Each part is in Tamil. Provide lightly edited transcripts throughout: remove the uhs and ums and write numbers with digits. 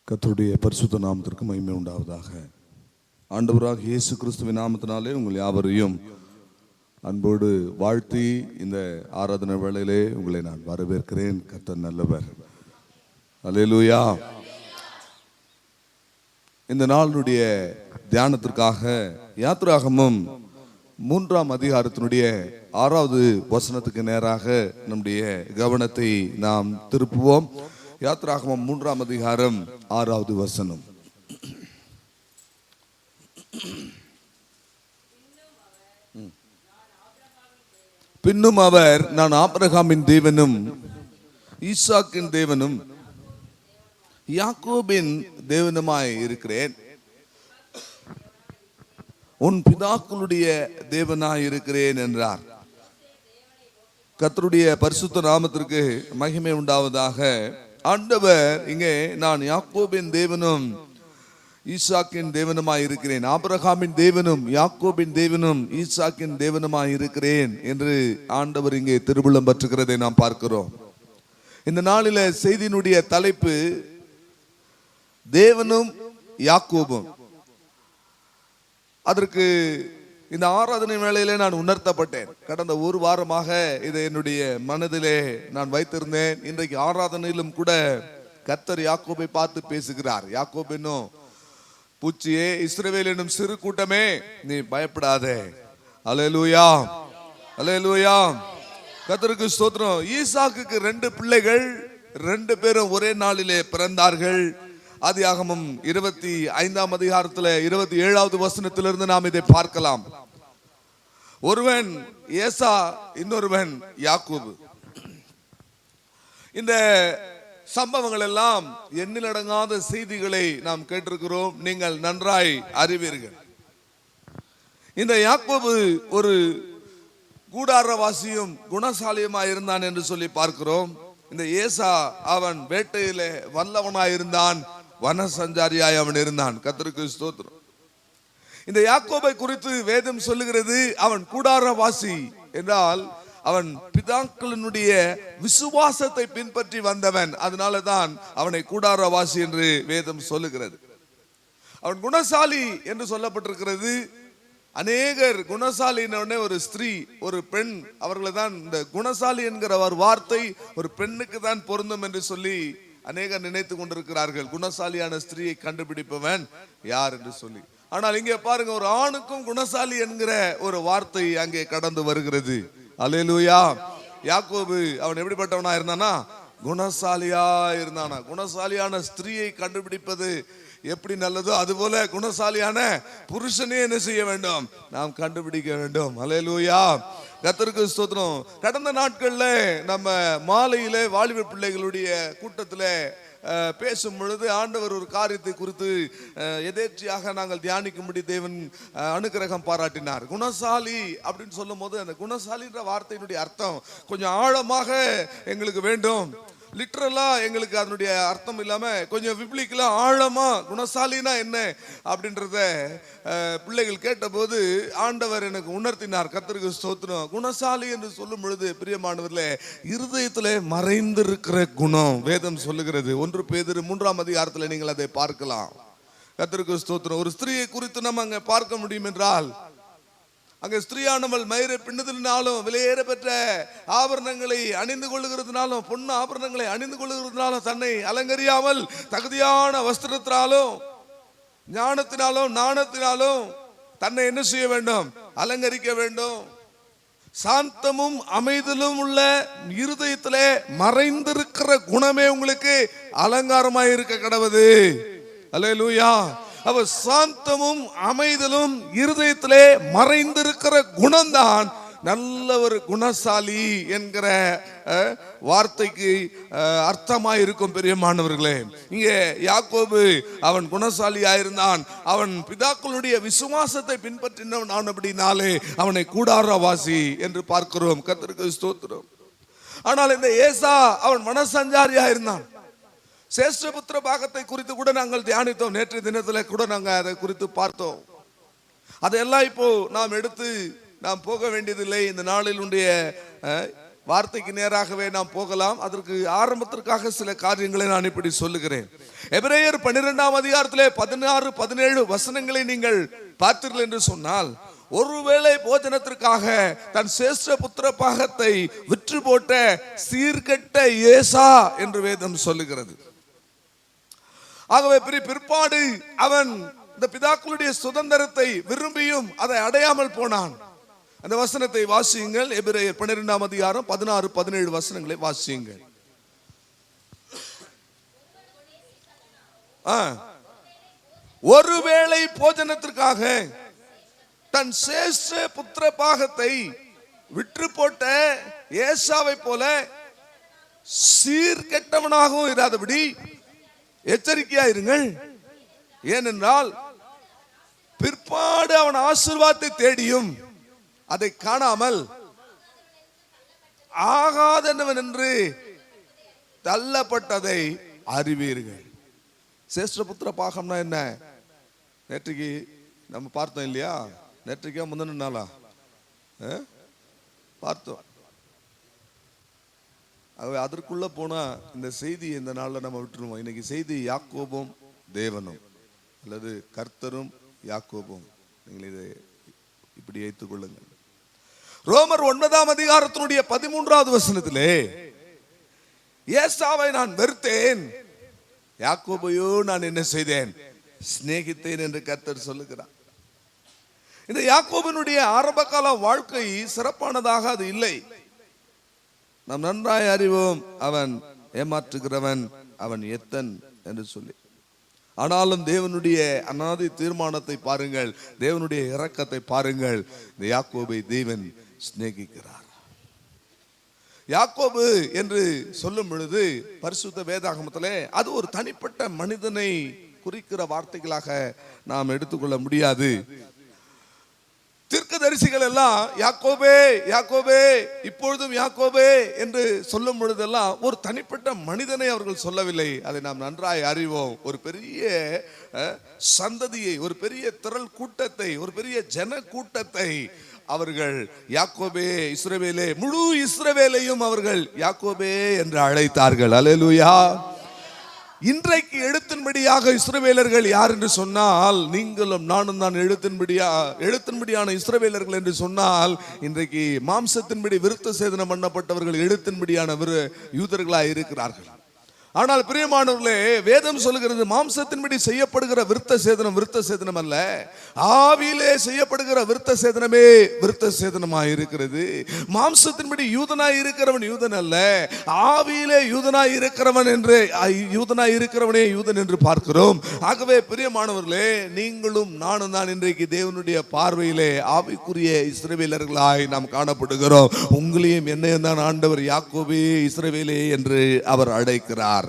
கர்த்தருடைய பரிசுத்த நாமத்திற்கு மகிமை உண்டாவதாக. ஆண்டவராக இயேசு கிறிஸ்துவின் நாமத்தினாலே உங்கள் யாவரையும் அன்போடு வாழ்த்தி இந்த ஆராதனை வேளையிலே உங்களை நான் வரவேற்கிறேன். கர்த்தர் நல்லவர். அல்லேலூயா. இந்த நாளினுடைய தியானத்திற்காக யாத்திராகமம் 3ஆம் அதிகாரத்தினுடைய 6வது வசனத்துக்கு நேராக நம்முடைய கவனத்தை நாம் திருப்புவோம். யாத்திராகமம் 3ஆம் அதிகாரம் 6வது வசனம். பின்னும் அவர், நான் ஆபிரகாமின் தேவனும் ஈசாக்கின் தேவனும் யாக்கோபின் தேவனுமாய் இருக்கிறேன், உன் பிதாக்களுடைய தேவனாய் இருக்கிறேன் என்றார். கர்த்தருடைய பரிசுத்த நாமத்திற்கு மகிமை உண்டாவதாக. ஆண்டவர் இங்கே நான் யாக்கோபின் தேவனும் ஈசாக்கின் தேவனுமாய் இருக்கிறேன், ஆபிரகாமின் தேவனும் யாக்கோபின் தேவனும் ஈசாக்கின் தேவனுமாய் இருக்கிறேன் என்று ஆண்டவர் இங்கே திருவுளம் பற்றுகிறதை நாம் பார்க்கிறோம். இந்த நாளில செய்தியினுடைய தலைப்பு தேவனும் யாக்கோபும். அதற்கு இந்த ஆராதனை வேளையிலே நான் உணர்த்தப்பட்டேன். கடந்த ஒரு வாரமாக இதை என்னுடைய மனதிலே நான் வைத்திருந்தேன். இன்றைக்கு ஆராதனையிலும் கூட கர்த்தர் யாக்கோபை பார்த்து பேசுகிறார். யாக்கோப் என்னும் பூச்சியே, இஸ்ரவேல் என்னும் சிறு கூட்டமே, நீ பயப்படாதே. அல்லேலூயா, அல்லேலூயா. கர்த்தருக்கு ஸ்தோத்திரம். ஈசாக்குக்கு 2 பிள்ளைகள், 2 பேரும் ஒரே நாளிலே பிறந்தார்கள். ஆதியாகமம் 25ஆம் அதிகாரத்தில் 27வது வசனத்திலிருந்து நாம் இதை பார்க்கலாம். ஒருவன் ஏசா, இன்னொருவன் யாக்கோபு. இந்த சம்பவங்கள் எல்லாம் எண்ணிலடங்காத செய்திகளை நாம் கேட்டிருக்கிறோம். நீங்கள் நன்றாய் அறிவீர்கள். இந்த யாக்கோபு ஒரு கூடாரவாசியும் குணசாலியுமாய் இருந்தான் என்று சொல்லி பார்க்கிறோம். இந்த ஏசா அவன் வேட்டையிலே வல்லவனாய் இருந்தான், வன சஞ்சாரியாய் அவன் இருந்தான். கர்த்தருக்கு ஸ்தோத்திரம். இந்த யாக்கோபை குறித்து வேதம் சொல்லுகிறது, அவன் கூடாரவாசி என்றால் அவன் பிதாக்களினுடைய விசுவாசத்தை பின்பற்றி வந்தவன். அதனால தான் அவனை கூடாரவாசி என்று வேதம் சொல்லுகிறது. அவன் குணசாலி என்று சொல்லப்பட்டிருக்கிறது. அநேகர் குணசாலின்னு ஒரு ஸ்திரீ, ஒரு பெண், அவர்களை தான் இந்த குணசாலி என்கிற ஒரு வார்த்தை ஒரு பெண்ணுக்கு தான் பொருந்தும் என்று சொல்லி அநேகர் நினைத்து கொண்டிருக்கிறார்கள். குணசாலியான ஸ்திரீயை கண்டுபிடிப்பவன் யார் என்று சொல்லி. ஆனால் இங்கே பாருங்க, ஒரு ஆணுக்கும் குணசாலி என்கிற ஒரு வார்த்தை அங்கே கடந்து வருகிறது. அல்லேலூயா. யாக்கோபு அவன் எப்படிப்பட்டவனா இருந்தானா? குணசாலியா இருந்தானா. குணசாலியான ஸ்திரீயை கண்டுபிடிப்பது எப்படி நல்லதோ அதுபோல குணசாலியான புருஷனே என்ன செய்ய வேண்டும்? நாம் கண்டுபிடிக்க வேண்டும். அல்லேலூயா. கர்த்தருக்கு ஸ்தோத்திரம். கடந்த நாட்கள்ல நம்ம மாலையிலே வாலிப பிள்ளைகளுடைய கூட்டத்தில் பேசும் பொழுது ஆண்டவர் ஒரு காரியத்தை குறித்து எதேர்ச்சியாக நாங்கள் தியானிக்கும்படி தேவன் அனுக்கிரகம் பாராட்டினார். குணசாலி அப்படின்னு சொல்லும் போது அந்த குணசாலின்ற வார்த்தையினுடைய அர்த்தம் கொஞ்சம் ஆழமாக எங்களுக்கு வேண்டும். லிட்டரலா எங்களுக்கு அதனுடைய அர்த்தம் இல்லாம கொஞ்சம் பிப்ளிக்கலா ஆழமா குணசாலினா என்ன அப்படின்றத பிள்ளைகள் கேட்டபோது ஆண்டவர் எனக்கு உணர்த்தினார். கர்த்தருக்கு ஸ்தோத்திரம். குணசாலி என்று சொல்லும் பொழுது பிரியமானவர்களே, இருதயத்திலே மறைந்திருக்கிற குணம் வேதம் சொல்லுகிறது. 1 பேதுரு 3ஆம் அதிகாரத்தில் நீங்கள் அதை பார்க்கலாம். கர்த்தருக்கு ஸ்தோத்திரம். ஒரு ஸ்திரீயை குறித்து நம்ம அங்க பார்க்க முடியும் என்றால், அங்க ஸ்திரீயானவள் மயிரை பின்னுதலினாலும் விலையேற பெற்ற ஆபரணங்களை அணிந்து கொள்ளுகிறதுனாலும், பொண்ணு ஆபரணங்களை அணிந்து கொள்ளுகிறதுனாலும், தன்னை அலங்கரியாமல் தகுதியான வஸ்திரத்தினாலும் ஞானத்தினாலும் நாணத்தினாலும் தன்னை என்ன செய்ய வேண்டும்? அலங்கரிக்க வேண்டும். சாந்தமும் அமைதலும் உள்ள இருதயத்திலே மறைந்திருக்கிற குணமே உங்களுக்கு அலங்காரமாய் இருக்க கடவுது. அல்லேலூயா. அவ சாந்தமும் அமைதலும் இருதயத்திலே மறைந்திருக்கிற குணம்தான் நல்ல ஒரு குணசாலி என்கிற வார்த்தைக்கு அர்த்தமாய் இருக்கும். பெரியமானவர்களே, இங்கே யாக்கோபு அவன் குணசாலியாயிருந்தான். அவன் பிதாக்களுடைய விசுவாசத்தை பின்பற்றினவன் ஆனபடினாலே அவனை கூடாரவாசி என்று பார்க்கிறோம். கர்த்தருக்கு ஸ்தோத்திரம். ஆனால் இந்த ஏசா அவன் மனசஞ்சாரியா இருந்தான். சேஷ்டபுத்திர பாகத்தை குறித்து கூட நாங்கள் தியானித்தோம். நேற்றைய தினத்தில் கூட நாங்கள் அதை குறித்து பார்த்தோம். அதையெல்லாம் இப்போ நாம் எடுத்து நாம் போக வேண்டியதில்லை. இந்த நாளில் வார்த்தைக்கு நேராகவே நாம் போகலாம். அதற்கு ஆரம்பத்திற்காக சில காரியங்களை நான் இப்படி சொல்லுகிறேன். எபிரேயர் 12ஆம் அதிகாரத்திலே 16, 17 வசனங்களை நீங்கள் பார்த்தீர்கள் என்று சொன்னால், ஒருவேளை போஜனத்திற்காக தன் சேஷ்ட புத்திர பாகத்தை விற்று போட்ட சீர்கெட்ட ஏசா என்று வேதம் சொல்லுகிறது. ஆகவே பிற்பாடு அவன் இந்த பிதாக்களுடைய சுதந்திரத்தை விரும்பியும் அதை அடையாமல் போனான். அந்த வசனத்தை வாசியுங்கள். எபிரேயர் 12ஆம் அதிகாரம் 16, 17 வசனங்களை வாசியுங்கள். ஒருவேளை போஜனத்திற்காக தன் சேஷ்ட புத்திர பாகத்தை விற்று போட்ட ஏசாவை போல சீர்கெட்டவனாகவும் இராதபடி எச்சரிக்கையா இருங்கள். ஏனென்றால் பிற்பாடு அவன் ஆசீர்வாதத்தை தேடியும் அதை காணாமல் ஆகாதவன் என்று தள்ளப்பட்டதை அறிவீர்கள். சேஷ்டபுத்திர பாகம்னா என்ன? நேற்றுக்கு நம்ம பார்த்தோம் இல்லையா? நேற்றுக்கா முந்தின நாளா பார்த்தோம். அதற்குள்ள போனா இந்த செய்தி இந்த நாள்ல நம்ம விட்டுருவோம். இன்னைக்கு செய்தி யாக்கோபும் தேவனும், அல்லது கர்த்தரும் யாக்கோபும். நீங்கள் இதை இப்படி வைத்துக் கொள்ளுங்கள். ரோமர் 9ஆம் அதிகாரத்தினுடைய 13வது வசனத்திலே ஏசாவை நான் வெறுத்தேன், யாக்கோபையோ நான் என்ன செய்தேன்? சிநேகித்தேன் என்று கர்த்தர் சொல்லுகிறார். இந்த யாக்கோபினுடைய ஆரம்ப கால வாழ்க்கை சிறப்பானதாக அது இல்லை. நாம் நன்றாய் அறிவோம், அவன் ஏமாற்றுகிறவன், அவன் எத்தன் என்று சொல்லி. ஆனாலும் தேவனுடைய அநாதி தீர்மானத்தை பாருங்கள், தேவனுடைய இரக்கத்தை பாருங்கள். இந்த யாக்கோபை தேவன் சிநேகிக்கிறார். யாக்கோபு என்று சொல்லும் பொழுது பரிசுத்த வேதாகமத்திலே அது ஒரு தனிப்பட்ட மனிதனை குறிக்கிற வார்த்தைகளாக நாம் எடுத்துக்கொள்ள முடியாது. தீர்க்கதரிசிகள் எல்லாம் யாக்கோபே யாக்கோபே இப்பொழுதும் யாக்கோபே என்று சொல்லும் பொழுதெல்லாம் ஒரு தனிப்பட்ட மனிதனை அவர்கள் சொல்லவில்லை. அதை நாம் நன்றாய் அறிவோம். ஒரு பெரிய சந்ததியை, ஒரு பெரிய திரள் கூட்டத்தை, ஒரு பெரிய ஜன கூட்டத்தை அவர்கள் யாக்கோபே, இஸ்ரவேலே, முழு இஸ்ரவேலையும் அவர்கள் யாக்கோபே என்று அழைத்தார்கள். அல்லேலூயா. இன்றைக்கு எழுத்தின்படியாக இஸ்ரவேலர்கள் யார் என்று சொன்னால், நீங்களும் நானும் தான் எழுத்தின்படியான இஸ்ரவேலர்கள் என்று சொன்னால், இன்றைக்கு மாம்சத்தின்படி விருத்த சேதனம் பண்ணப்பட்டவர்கள் எழுத்தின்படியான யூதர்களாய் இருக்கிறார்கள். ஆனால் பிரியமானவர்களே, வேதம் சொல்லுகிறது மாம்சத்தின்படி செய்யப்படுகிற விருத்த சேதனம் அல்ல, ஆவியிலே செய்யப்படுகிற விருத்த சேதனமே விருத்த சேதனமாய் இருக்கிறது. மாம்சத்தின்படி யூதனாய் இருக்கிறவன் யூதன் அல்ல, ஆவியிலே யூதனாய் இருக்கிறவனே யூதன் என்று பார்க்கிறோம். ஆகவே பிரியமானவர்களே, நீங்களும் நானும் தான் இன்றைக்கு தேவனுடைய பார்வையிலே ஆவிக்குரிய இஸ்ரவேலர்களாய் நாம் காணப்படுகிறோம். உங்களையும் என்னையும் தான் ஆண்டவர் யாக்கோபே இஸ்ரவேலே என்று அவர் அழைக்கிறார்.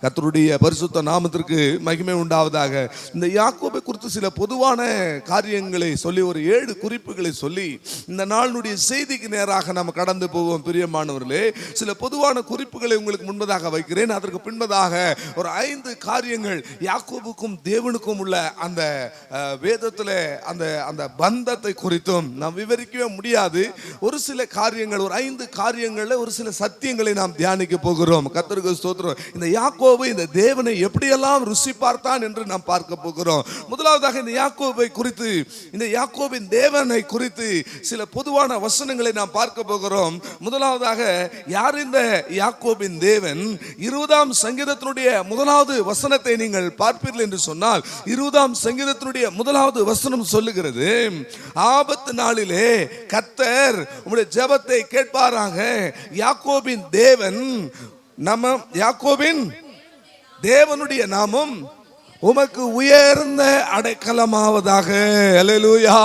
கர்த்தருடைய பரிசுத்த நாமத்திற்கு மகிமை உண்டாவதாக. இந்த யாக்கோபை குறித்து சில பொதுவான காரியங்களை சொல்லி, ஒரு 7 குறிப்புகளை சொல்லி இந்த நாளுடைய செய்திக்கு நேராக நாம் கடந்து போவோம். பிரியமானவர்களே, சில பொதுவான குறிப்புகளை உங்களுக்கு முன்பதாக வைக்கிறேன். அதற்கு பின்பதாக ஒரு 5 காரியங்கள் யாக்கோபுக்கும் தேவனுக்கும் உள்ள அந்த வேதத்தில் அந்த பந்தத்தை குறித்தும் நாம் விவரிக்கவே முடியாது. ஒரு சில காரியங்கள், ஒரு 5 காரியங்கள்ல ஒரு சில சத்தியங்களை நாம் தியானிக்க போகிறோம். கர்த்தருக்கு ஸ்தோத்திரம். இந்த யாக்கோபு இந்த தேவனை எப்படியெல்லாம் ருசி பார்த்தான் என்று நாம் பார்க்க போகிறோம். முதலாவதாக இந்த யாக்கோபை குறித்து, இந்த யாக்கோபின் தேவனை குறித்து சில பொதுவான வசனங்களை நாம் பார்க்க போகிறோம். முதலாவதாக, யார் இந்த யாக்கோபின் தேவன்? 20ஆம் சங்கீதத்தினுடைய 1வது வசனத்தை நீங்கள் பார்ப்பீர்கள் என்று சொன்னால், 20ஆம் சங்கீதத்தினுடைய 1வது வசனம் சொல்லுகிறது, ஆபத்து நாளிலே கர்த்தர் உம்முடைய ஜெபத்தை கேட்பாராக. யாக்கோபின் தேவன் யாக்கோபின் தேவனுடைய நாமம் உமக்கு உயர்ந்த அடைக்கலமாவதாக. அல்லேலூயா,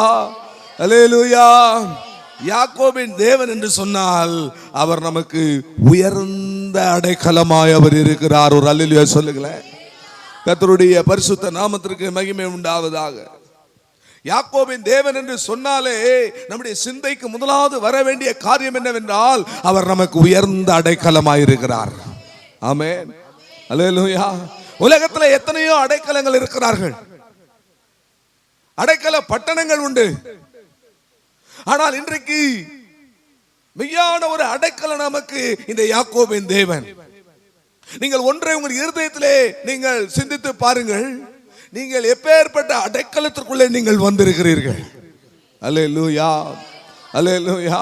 அல்லேலூயா. யாக்கோபின் தேவன் என்று சொன்னால் அவர் நமக்கு உயர்ந்த அடைக்கலமாய் அவர் இருக்கிறார். ஒரு அல்லேலூயா சொல்லுங்களேன். கர்த்தருடைய பரிசுத்த நாமத்திற்கு மகிமை உண்டாவதாக. யாக்கோபின் தேவன் என்று சொன்னாலே நம்முடைய சிந்தைக்கு முதலாவது வர வேண்டிய காரியம் என்னவென்றால், அவர் நமக்கு உயர்ந்த அடைக்கலமாய் இருக்கிறார். ஆமென், அல்லேலூயா. உலகத்தில் எத்தனையோ அடைக்கலங்கள் இருக்கிறார்கள், அடைக்கல பட்டணங்கள் உண்டு. ஆனால் இன்றைக்கு மெய்யான ஒரு அடைக்கலம் நமக்கு இந்த யாக்கோபின் தேவன். நீங்கள் ஒன்றை உங்கள் இருதயத்திலே நீங்கள் சிந்தித்து பாருங்கள், நீங்கள் எப்பேற்பட்ட அடைக்கலத்திற்குள்ளே நீங்கள் வந்திருக்கிறீர்கள். அல்லேலூயா, அல்லேலூயா.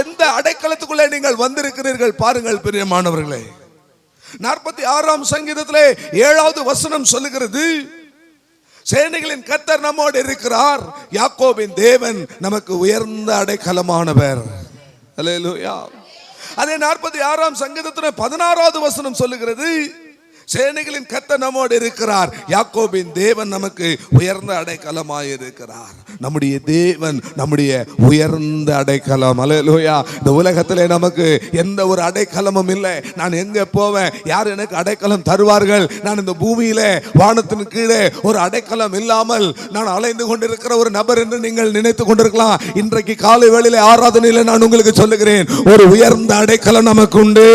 எந்த அடைக்கலத்துக்குள்ளே நீங்கள் வந்திருக்கிறீர்கள் பாருங்கள் பிரியமானவர்களே. 46ஆம் சங்கீதத்திலே 7வது வசனம் சொல்லுகிறது, சேனைகளின் கர்த்தர் நம்மோடு இருக்கிறார், யாக்கோபின் தேவன் நமக்கு உயர்ந்த அடைக்கலமானவர். அல்லேலூயா. அதே 46ஆம் சங்கீதத்திலே 16வது வசனம் சொல்லுகிறது, சேனைகளின் கர்த்தர் நம்மோடு இருக்கிறார், யாக்கோபின் தேவன் நமக்கு உயர்ந்த அடைக்கலமாய் இருக்கிறார். நம்முடைய தேவன் நம்முடைய உயர்ந்த அடைக்கலம். அல்லேலூயா. இந்த உலகத்திலே நமக்கு எந்த ஒரு அடைக்கலமும் இல்லை. நான் எங்க போவேன், யார் எனக்கு அடைக்கலம் தருவார்கள்? நான் இந்த பூமியிலே வானத்தின் கீழே ஒரு அடைக்கலம் இல்லாமல் நான் அலைந்து கொண்டிருக்கிற ஒரு நபர் என்று நீங்கள் நினைத்துக் கொண்டிருக்கலாம். இன்றைக்கு காலை வேளையிலே ஆராதனையிலே நான் உங்களுக்கு சொல்லுகிறேன், ஒரு உயர்ந்த அடைக்கலம் நமக்கு உண்டு.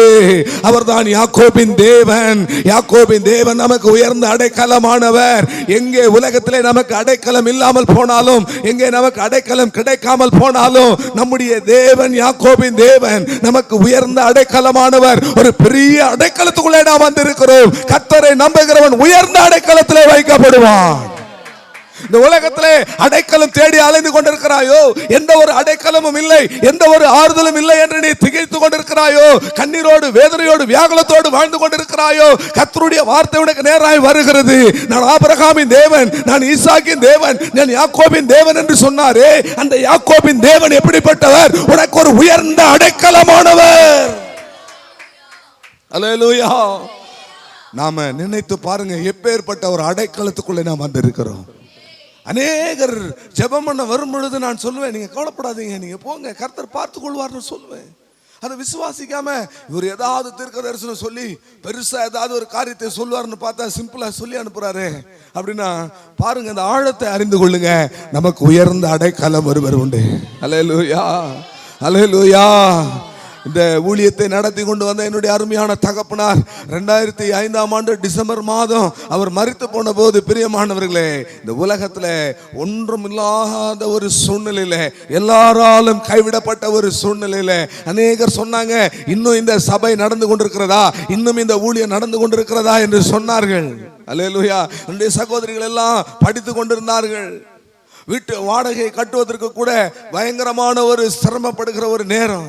அவர்தான் யாக்கோபின் தேவன். யாக்கோபின் தேவன் நமக்கு உயர்ந்த அடைக்கலமானவர். எங்கே உலகத்திலே நமக்கு அடைக்கலம் இல்லாமல் போனாலும், எங்கே நமக்கு அடைக்கலம் கிடைக்காமல் போனாலும், நம்முடைய தேவன் யாக்கோபின் தேவன் நமக்கு உயர்ந்த அடைக்கலமானவர். ஒரு பெரிய அடைக்கலத்துக்குள்ளே நாம் வந்திருக்கிறோம். கர்த்தரை நம்புகிறவன் உயர்ந்த அடைக்கலத்திலே வைக்கப்படுவான். இந்த உலகத்திலே அடைக்கலம் தேடி அலைந்து கொண்டிருக்கிறாயோ, எந்த ஒரு அடைக்கலமும் இல்லை, எந்த ஒரு ஆறுதலும் இல்லை என்று நீ திகைத்துக் கொண்டிருக்கிறாயோ, கண்ணீரோடு வேதனையோடு வியாகுலத்தோடு வாழ்ந்து கொண்டிருக்கிறாயோ, கர்த்தருடைய வார்த்தை உனக்கு நேராய் வருகிறது. நான் ஆபிரகாமின் தேவன், நான் ஈசாக்கின் தேவன், நான் யாக்கோபின் தேவன் என்று சொன்னாரே, அந்த யாக்கோபின் தேவன் எப்படிப்பட்டவர்? உனக்கு ஒரு உயர்ந்த அடைக்கலமானவர். அல்லேலூயா. நாம நினைத்து பாருங்க, எப்பேற்பட்ட ஒரு அடைக்கலத்துக்குள்ளே நாம் வந்திருக்கிறோம். அநேகர் ஜெபம் பண்ண வரும் பொழுது நான் சொல்லுவேன், நீங்க கவலைப்படாதீங்க, நீங்க போங்க, கர்த்தர் பார்த்துக் கொள்வார்னு சொல்லுவேன். அதை விசுவாசிக்காம இவர் ஏதாவது தீர்க்க தரிசனம் சொல்லி பெருசா ஏதாவது ஒரு காரியத்தை சொல்லுவார்னு பார்த்தா சிம்பிளா சொல்லி அனுப்புறாரு அப்படின்னா பாருங்க, அந்த ஆழத்தை அறிந்து கொள்ளுங்க. நமக்கு உயர்ந்த அடைக்கலம் ஒருவர் உண்டு. அல்லேலூயா, அல்லேலூயா. இந்த ஊழியத்தை நடத்தி கொண்டு வந்த என்னுடைய அருமையான தகப்பனார் 2005ஆம் ஆண்டு டிசம்பர் மாதம் அவர் மரித்து போன போது, பிரியமானவர்களே, இந்த உலகத்துல ஒன்றுமில்லாத ஒரு சூழ்நிலையில, எல்லாராலும் கைவிடப்பட்ட ஒரு சூழ்நிலையில அநேகர் சொன்னாங்க, இன்னும் இந்த சபை நடந்து கொண்டிருக்கிறதா, இன்னும் இந்த ஊழியம் நடந்து கொண்டிருக்கிறதா என்று சொன்னார்கள். அல்லேலூயா. என்னுடைய சகோதரிகள் எல்லாம் படித்து கொண்டிருந்தார்கள். வீட்டு வாடகை கட்டுவதற்கு கூட பயங்கரமான ஒரு சிரமப்படுகிற ஒரு நேரம்.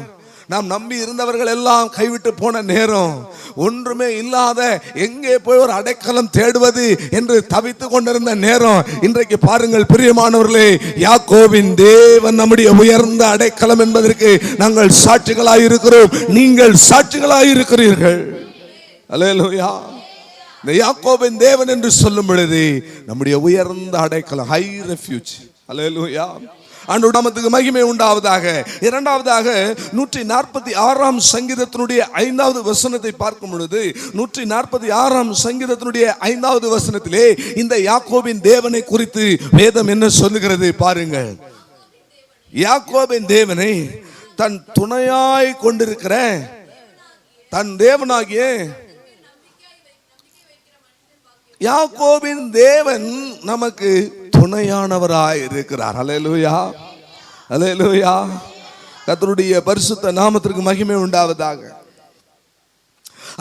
நாம் நம்பி இருந்தவர்கள் எல்லாம் கைவிட்டு போன நேரம். ஒன்றுமே இல்லாத எங்கே போய் ஒரு அடைக்கலம் தேடுவது என்று தவித்து கொண்டிருந்த நேரம். இன்றைக்கு பாருங்கள் பிரியமானவர்களே, யாக்கோபின் தேவன் நம்முடைய உயர்ந்த அடைக்கலம் என்பதற்கு நாங்கள் சாட்சிகளாய் இருக்கிறோம். நீங்கள் சாட்சிகளாய் இருக்கிறீர்கள். அல்லேலூயா. இந்த யாக்கோபின் தேவன் என்று சொல்லும் பொழுது நம்முடைய உயர்ந்த அடைக்கலம், ஹை ரெஃப்யூஜ். அல்லேலூயா. ஆண்டவருடைய நாமத்துக்கு மகிமை உண்டாவதாக. இரண்டாவதாக 146ஆம் சங்கீதத்தினுடைய 5வது வசனத்தை பார்க்கும் பொழுது, 146ஆம் சங்கீதத்தினுடைய 5வது வசனத்திலே இந்த யாக்கோபின் தேவனை குறித்து வேதம் என்ன சொல்லுகிறது பாருங்கள். யாக்கோபின் தேவனை தன் துணையாய் கொண்டிருக்கிற தன் தேவனாகிய யாக்கோபின் தேவன் நமக்கு துணையானவராய் இருக்கிறார். அல்லேலூயா, அல்லேலூயா. கர்த்தருடைய பரிசுத்த நாமத்திற்கு மகிமை உண்டாவதாக.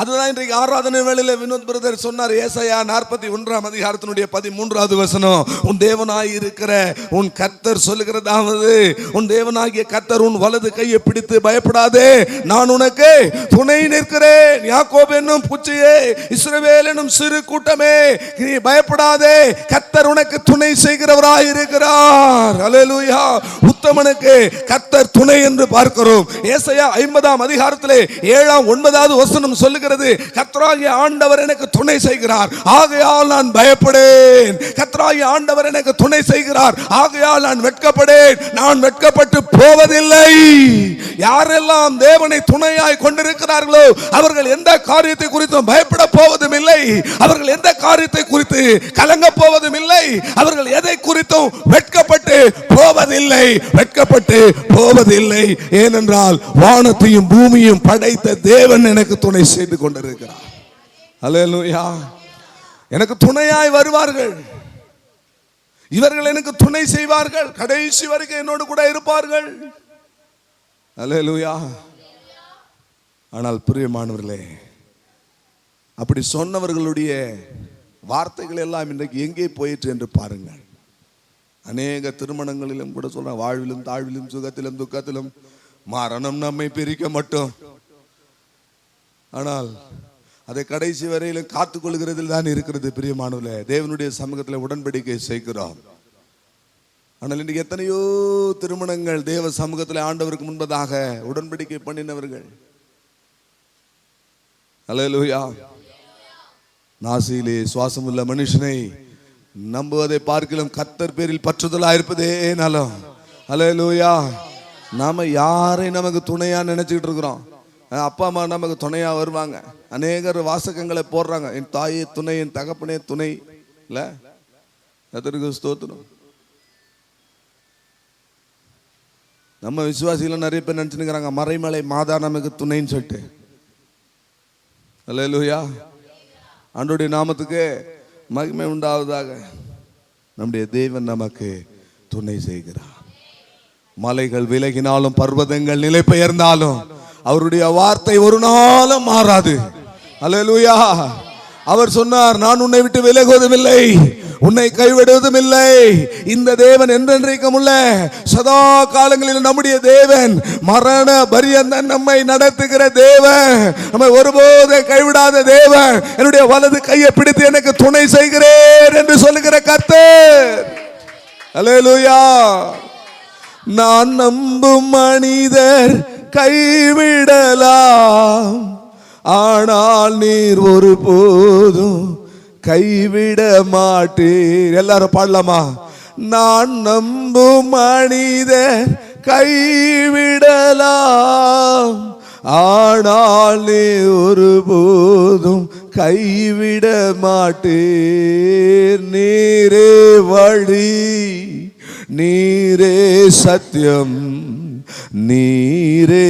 அதுதான் இன்றைக்கு ஆராதனை வேளையில வினோத் பிரதர் சொன்னார். ஏசாயா 41ஆம் அதிகாரத்தினுடைய 13வது வசனம், உன் தேவனாய் இருக்கிற உன் கர்த்தர் சொல்லுகிறதாவது, உன் தேவனாகிய கர்த்தர் உன் வலது கையை பிடித்து பயப்படாதே, நான் உனக்கு துணை நிற்கிறேன். யாக்கோபு என்னும் பூச்சியே, இஸ்ரவேல் என்னும் சிறு கூட்டமே, நீ பயப்படாதே, கர்த்தர் உனக்கு துணை செய்கிறவராய் இருக்கிறார். அல்லேலூயா. உத்தமனுக்கு கர்த்தர் துணை என்று பார்க்கிறோம். ஏசாயா 50ஆம் அதிகாரத்திலே 7ஆம் 9வது வசனம் சொல்லுகிறது, கர்த்தராகிய ஆண்டவர் எனக்கு துணை செய்கிறார், ஆகையால் நான் பயப்படேன். கர்த்தராகிய ஆண்டவர் எனக்கு துணை செய்கிறார், ஆகையால் நான் வெட்கப்படேன், நான் வெட்கப்பட்டு போவதில்லை. யாரெல்லாம் தேவனை துணையாய் கொண்டிருக்கிறார்களோ அவர்கள் எந்த காரியத்தை குறித்தும் பயப்பட போவதும் இல்லை, அவர்கள் எந்த காரியத்தை குறித்து கலங்க போவதும் இல்லை, அவர்கள் எதை குறித்தும் வெட்கப்பட்டு போவதில்லை, வெட்கப்பட்டு போவதில்லை. ஏனென்றால் வானத்தையும் பூமியும் படைத்த தேவன் எனக்கு துணை செய்து கொண்டிருக்கிறார். அல்லேலூயா. எனக்கு துணையாய் வருவார்கள், இவர்கள் எனக்கு துணை செய்வார்கள், கடைசி வரைக்கும் என்னோடு கூட இருப்பார்கள். அல்லேலூயா. ஆனால் பிரியமானவர்களே, அப்படி சொன்னவர்களுடைய வார்த்தைகள் எல்லாம் இன்றைக்கு எங்கே போயிற்று என்று பாருங்கள். அநேக திருமணங்களிலும் கூட சொல்றாங்க, வாழ்விலும் தாழ்விலும் சுகத்திலும் துக்கத்திலும் மரணம் நம்மை பிரிக்க மட்டும். ஆனால் அதை கடைசி வரையிலும் காத்துக் கொள்கிறதில் தான் இருக்கிறது. பிரியமானவர்களே, தேவனுடைய சமூகத்தில் உடன்படிக்கை செய்கிறோம். ஆனால் இன்றைக்கு எத்தனையோ திருமணங்கள் தேவ சமூகத்தில் ஆண்டவருக்கு முன்பதாக உடன்படிக்கை பண்ணினவர்கள். அல்லேலூயா. நாசியிலே சுவாசமுள்ள மனுஷனை நம்புவதை பார்க்கலாம் கர்த்தர் பேரில் பற்றுதலா இருப்பதே நலம். அல்லேலூயா. நாம யாரை நமக்கு துணையா நினைச்சுக்கிட்டு இருக்கிறோம். அப்பா அம்மா நமக்கு துணையா வருவாங்க. அநேகர் வாசகங்களை போடுறாங்க, என் தாயே துணை, என் தகப்பனே துணை. இல்ல, கர்த்தருக்கு ஸ்தோத்திரம். நம்ம விசுவாசிகள் நிறைய பேர் நினைச்சுக்கிறாங்க மறைமலை மாதா நமக்கு துணைன்னு சொல்லிட்டு. அல்லேலூயா. ஆண்டவருடைய நாமத்துக்கு மகிமை உண்டாவதாக. நம்முடைய தேவன் நமக்கு துணை செய்கிறார். மலைகள் விலகினாலும் பர்வதங்கள் நிலை பெயர்ந்தாலும் அவருடைய வார்த்தை ஒரு நாளும் மாறாது. அல்லேலூயா. அவர் சொன்னார், நான் உன்னை விட்டு விலகுவதும் இல்லை, உன்னை கைவிடுவதும் இல்லை. இந்த தேவன் என்றென்றைக்கும் உள்ள சதா காலங்களில் நம்முடைய தேவன், மரண பரியந்தம் நம்மை நடத்துகிற தேவன், நம்மை ஒருபோது கைவிடாத தேவன். என்னுடைய வலது கையை பிடித்து எனக்கு துணை செய்கிறேன் என்று சொல்லுகிற கர்த்தர். அல்லேலூயா. நான் நம்பும் மனிதர் கைவிடலாம், ஆனால் நீர் ஒருபோதும் கைவிட மாட்டீர். எல்லாரும் பாடலாமா? நான் நம்பும் மனிதர் கைவிடலாம், ஆனால் நீ ஒருபோதும் கைவிட மாட்டீர். நீரே வழி, நீரே சத்தியம், நீரே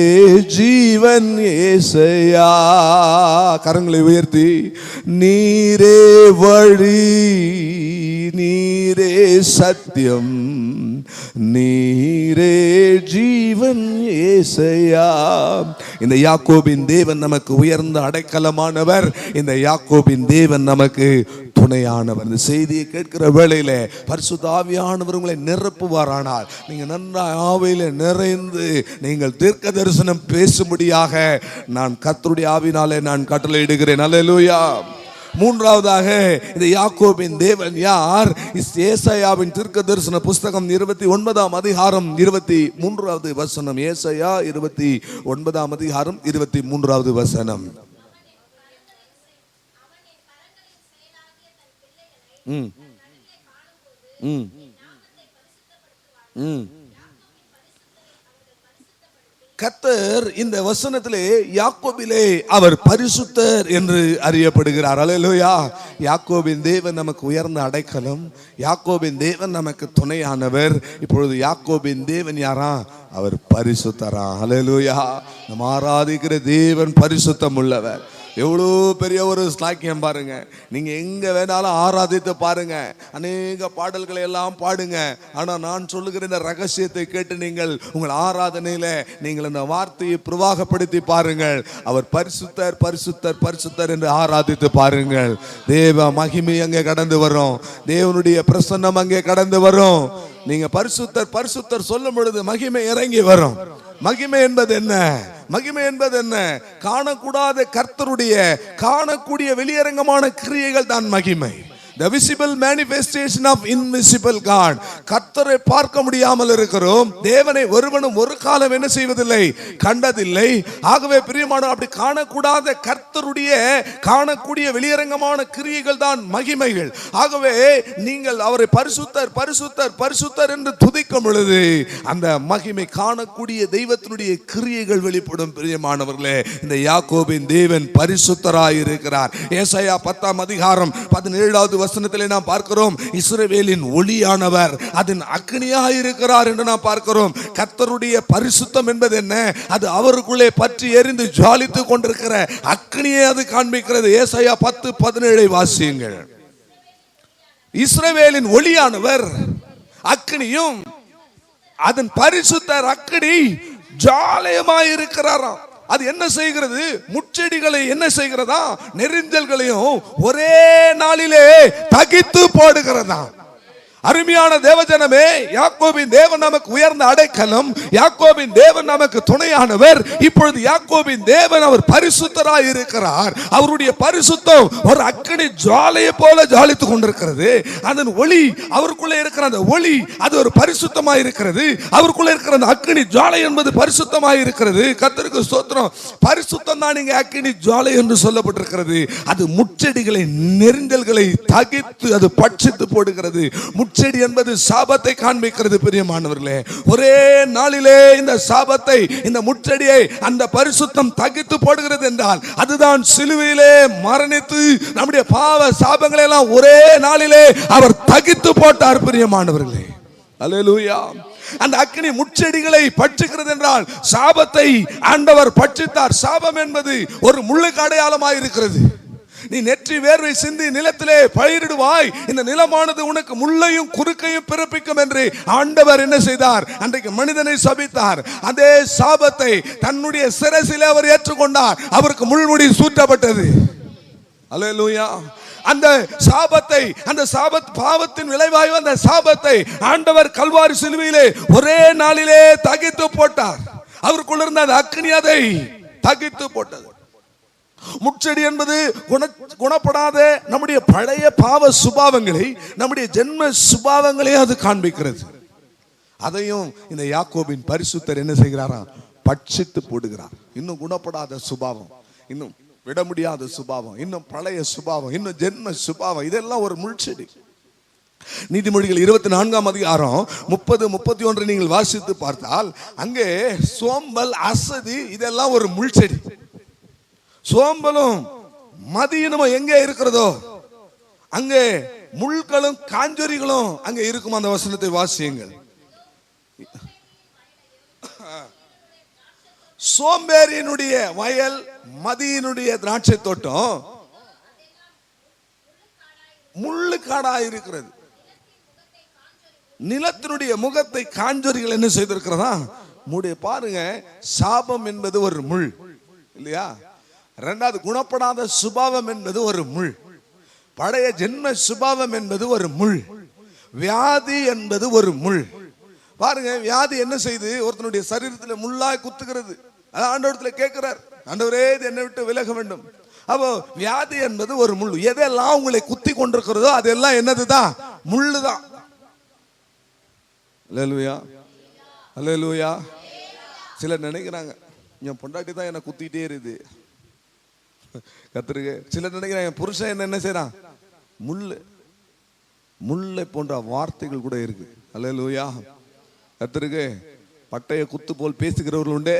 ஜீவன் ஏசையா. கரங்களை உயர்த்தி, நீரே வழி, நீரே சத்தியம், நீரே ஜீவன் ஏசையா. இந்த யாக்கோபின் தேவன் நமக்கு உயர்ந்த அடைக்கலமானவர். இந்த யாக்கோபின் தேவன் நமக்கு துணையானவர். இந்த செய்தியை கேட்கிற வேளையில பரிசுத்த ஆவியானவர் உங்களை நிரப்புவாரானால் நீங்க நன்றாக ஆவியில நிறைந்து நீங்கள் தீர்க்க தரிசனம் பேசும்படியாக நான் கர்த்தருடைய ஆவியினாலே நான் கட்டளையிடுகிறேன். அல்லேலூயா. மூன்றாவதாக இந்த யாக்கோபின் தேவன் யார்? ஏசாயாவின் தீர்க்க தரிசன புஸ்தகம் 29ஆம் அதிகாரம் 23வது வசனம். ஏசாயா 29ஆம் அதிகாரம் 23வது வசனம். கர்த்தர் இந்த வசனத்திலே யாக்கோபிலே அவர் பரிசுத்தர் என்று அறியப்படுகிறார். அல்லேலூயா. யாக்கோபின் தேவன் நமக்கு உயர்ந்த அடைக்கலம், யாக்கோபின் தேவன் நமக்கு துணையானவர். இப்பொழுது யாக்கோபின் தேவன் யாரா? அவர் பரிசுத்தரா. அல்லேலூயா. நம்ம ஆராதிக்கிற தேவன் பரிசுத்தம் உள்ளவர். எவ்வளோ பெரிய ஒரு ஸ்லாக்கியம் பாருங்க. நீங்க எங்க வேணாலும் ஆராதித்து பாருங்க, அநேக பாடல்களை எல்லாம் பாடுங்க. ஆனா நான் சொல்லுகிற இந்த ரகசியத்தை கேட்டு நீங்கள் உங்கள் ஆராதனையில நீங்கள் இந்த வார்த்தையை பிரவாகப்படுத்தி பாருங்கள். அவர் பரிசுத்தர் பரிசுத்தர் பரிசுத்தர் என்று ஆராதித்து பாருங்கள். தேவ மகிமை அங்கே கடந்து வரும், தேவனுடைய பிரசன்னம் அங்கே கடந்து வரும். நீங்க பரிசுத்தர் பரிசுத்தர் சொல்லும் பொழுது மகிமை இறங்கி வரும். மகிமை என்பது என்ன? மகிமை என்பது என்ன? காணக்கூடாத கர்த்தருடைய காணக்கூடிய வெளியரங்கமான கிரியைகள் தான் மகிமை. The visible manifestation of invisible God. கர்த்தரை பார்க்க முடியாமல் இருக்கிறோம், தேவனை ஒருவனும் ஒரு காலம் என்ன செய்வதில்லை, கண்டதில்லை. ஆகவே பிரியமானவர்களே, அப்படி காணக்கூடாத கர்த்தருடைய காணக்கூடிய வெளியரங்கமான கிரியைகள் தான் மகிமைகள். ஆகவே நீங்கள் அவரை பரிசுத்தர் பரிசுத்தர் பரிசுத்தர் என்று துதிக்கும் பொழுது அந்த மகிமை காணக்கூடிய தெய்வத்தினுடைய கிரியைகள் வெளிப்படும். பிரியமானவர்களே, இந்த யாக்கோபின் தேவன் பரிசுத்தராய் இருக்கிறார். ஏசாயா 10ஆம் அதிகாரம் 17வது வசனத்திலே நாம் பார்க்கிறோம், இஸ்ரவேலின் ஒளியானவர் அதன் அக்னியாக இருக்கிறார் என்று நாம் பார்க்கிறோம். கர்த்தருடைய பரிசுத்தம் என்பது என்ன? அது அவருக்குள்ளே பற்றி எரிந்து ஜாலித்து கொண்டிருக்கிற அக்னியை அது காண்பிக்கிறது. ஏசாயா 10:17 வாசியுங்கள். இஸ்ரவேலின் ஒளியானவர் அக்னியும் அதன் பரிசுத்தர் அக்னி ஜாலயமாய் இருக்கிறாராம். அது என்ன செய்கிறது? முட்செடிகளை என்ன செய்கிறதா? நெரிஞ்சல்களையும் ஒரே நாளிலே தகித்து போடுகிறதா. அருமையான தேவஜனமே, யாக்கோபின் தேவன் நமக்கு உயர்ந்த அடைக்கலம், யாக்கோபின் தேவன் நமக்கு துணையானவர். இப்பொழுது யாக்கோபின் தேவன் அவர் பரிசுத்தராய் இருக்கிறார். அவருடைய பரிசுத்தம் ஒரு அக்கினி ஜுவாலையை போல ஜாலித்துக் கொண்டிருக்கிறது. அதன் ஒளி, அவருக்குள்ளே இருக்கிற அந்த ஒளி, அது ஒரு பரிசுத்தமாய் இருக்கிறது. அவருக்குள்ளே இருக்கிற அந்த அக்கினி ஜுவாலை என்பது பரிசுத்தமாய் இருக்கிறது. கர்த்தருக்கு ஸ்தோத்திரம். பரிசுத்தம் தான் இங்கே அக்கினி ஜுவாலை என்று சொல்லப்பட்டிருக்கிறது. அது முட்செடிகளை, நெரிஞ்சல்களை தகித்து அது பட்சித்து போடுகிறது. முட்செடி என்பது சாபத்தை காண்பிக்கிறது. பிரியமானவர்களே, ஒரே நாளிலே இந்த சாபத்தை, இந்த முட்செடியை அந்த பரிசுத்தம் தகித்து போடுகிறது என்றால் அதுதான் சிலுவையிலே மரணித்து நம்முடைய பாவ சாபங்களை எல்லாம் ஒரே நாளிலே அவர் தகித்து போட்டார். பிரியமானவர்களே, அல்லேலூயா. அந்த அக்கினி முட்செடிகளை பட்சிக்கிறது என்றால் சாபத்தை ஆண்டவர் பட்சித்தார். சாபம் என்பது ஒரு முள்ளுக்கு அடையாளமாக இருக்கிறது. நீ நெற்றி வேர்வை சிந்தி நிலத்திலே பயிரிடுவாய், இந்த நிலமானது உனக்கு முள்ளையும் குறுக்கையும் பிறப்பிக்கும் என்று ஆண்டவர் என்ன செய்தார்? அன்றைக்கு மனிதனை சபித்தார். அதே சாபத்தை தன்னுடைய சிரசிலே அவர் ஏற்றுக்கொண்டார். அவருக்கு முள்முடி சூட்டப்பட்டது. அல்லேலூயா. அந்த சாபத்தை, அந்த பாவத்தின் விளைவாய் அந்த சாபத்தை ஆண்டவர் கல்வாரி சிலுவையிலே ஒரே நாளிலே தகித்து போட்டார். அவருக்குள்ள இருந்த அந்த அக்கினி அதை தகித்து போட்டது. முட்செடி என்பது குணப்படாத நம்முடைய பழைய பாவ சுபாவங்களை, நம்முடைய ஜென்ம சுபாவங்களை அது காண்பிக்கிறது. அதையும் இந்த யாக்கோபின் பரிசுத்தர் என்ன செய்கிறாராம்? பட்சித்து போடுகிறார். இன்னும் குணப்படாத சுபாவம், இன்னும் விட முடியாத சுபாவம், இன்னும் பழைய சுபாவம், இன்னும் ஜென்ம சுபாவம், இதெல்லாம் ஒரு முள்செடி. நீதிமொழிகள் 24ஆம் அதிகாரம் 30-31 நீங்கள் வாசித்து பார்த்தால் அங்கே சோம்பல், அசதி, இதெல்லாம் ஒரு முள்செடி. சோம்பலும் மதியினமும் எங்கே இருக்கிறதோ அங்கே முள்களும் காஞ்சொரிகளும் அங்கே இருக்கும். அந்த வசனத்தை வாசியுங்கள். சோம்பேறியினுடைய வயல், மதியினுடைய திராட்சை தோட்டம் முள்ளுக்காடா இருக்கிறது. நிலத்தினுடைய முகத்தை காஞ்சொரிகள் என்ன செய்திருக்கிறதா? பாருங்க, சாபம் என்பது ஒரு முள் இல்லையா? இரண்டாவது, குணப்படாத சுபாவம் என்பது ஒரு முள். பழைய ஜென்ம சுபாவம் என்பது ஒரு முள். வியாதி என்பது ஒரு முள். பாருங்க, வியாதி என்ன செய்து ஒருத்தனுடைய சரீரத்தில் முள்ளாய் குத்துகிறது. ஆண்டவரத்தில் கேட்கிறார், ஆண்டவரே இது என்னை விட்டு விலக வேண்டும். அப்போ வியாதி என்பது ஒரு முள். எதெல்லாம் உங்களை குத்தி கொண்டிருக்கிறதோ அதெல்லாம் என்னதுதான்? முள்ளுதான். அல்லேலூயா, அல்லேலூயா. சிலர் நினைக்கிறாங்க என் பொண்டாட்டி தான் என்ன குத்திட்டே இருக்குது. கத்திருக்கு. சிலர் நினைக்கிறாங்க என் புருஷன் என்ன செய்யறான்? முல்லை போன்ற வார்த்தைகள் கூட இருக்கு. அல்லேலூயா. கத்திருக்கு. பட்டைய குத்து போல் பேசுகிறவர்கள் உண்டு,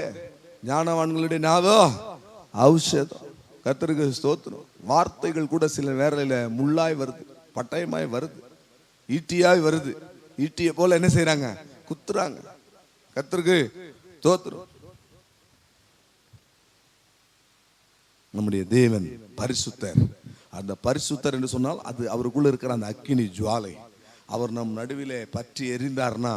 ஞானவான்களுடைய நாவோ ஔஷதம். கத்திருக்கு ஸ்தோத்திரம். வார்த்தைகள் கூட சில வேலையில முள்ளாய் வருது, பட்டயமாய் வருது, ஈட்டியாய் வருது. ஈட்டியை போல என்ன செய்யறாங்க? குத்துறாங்க. கத்திருக்கு ஸ்தோத்திரம். நம்முடைய தேவன் பரிசுத்தர். அந்த பரிசுத்தர் என்று சொன்னால் அது அவருக்குள்ள இருக்கிற அந்த அக்கினி ஜுவாலை. அவர் நம் நடுவிலே பற்றி எரிந்தார்னா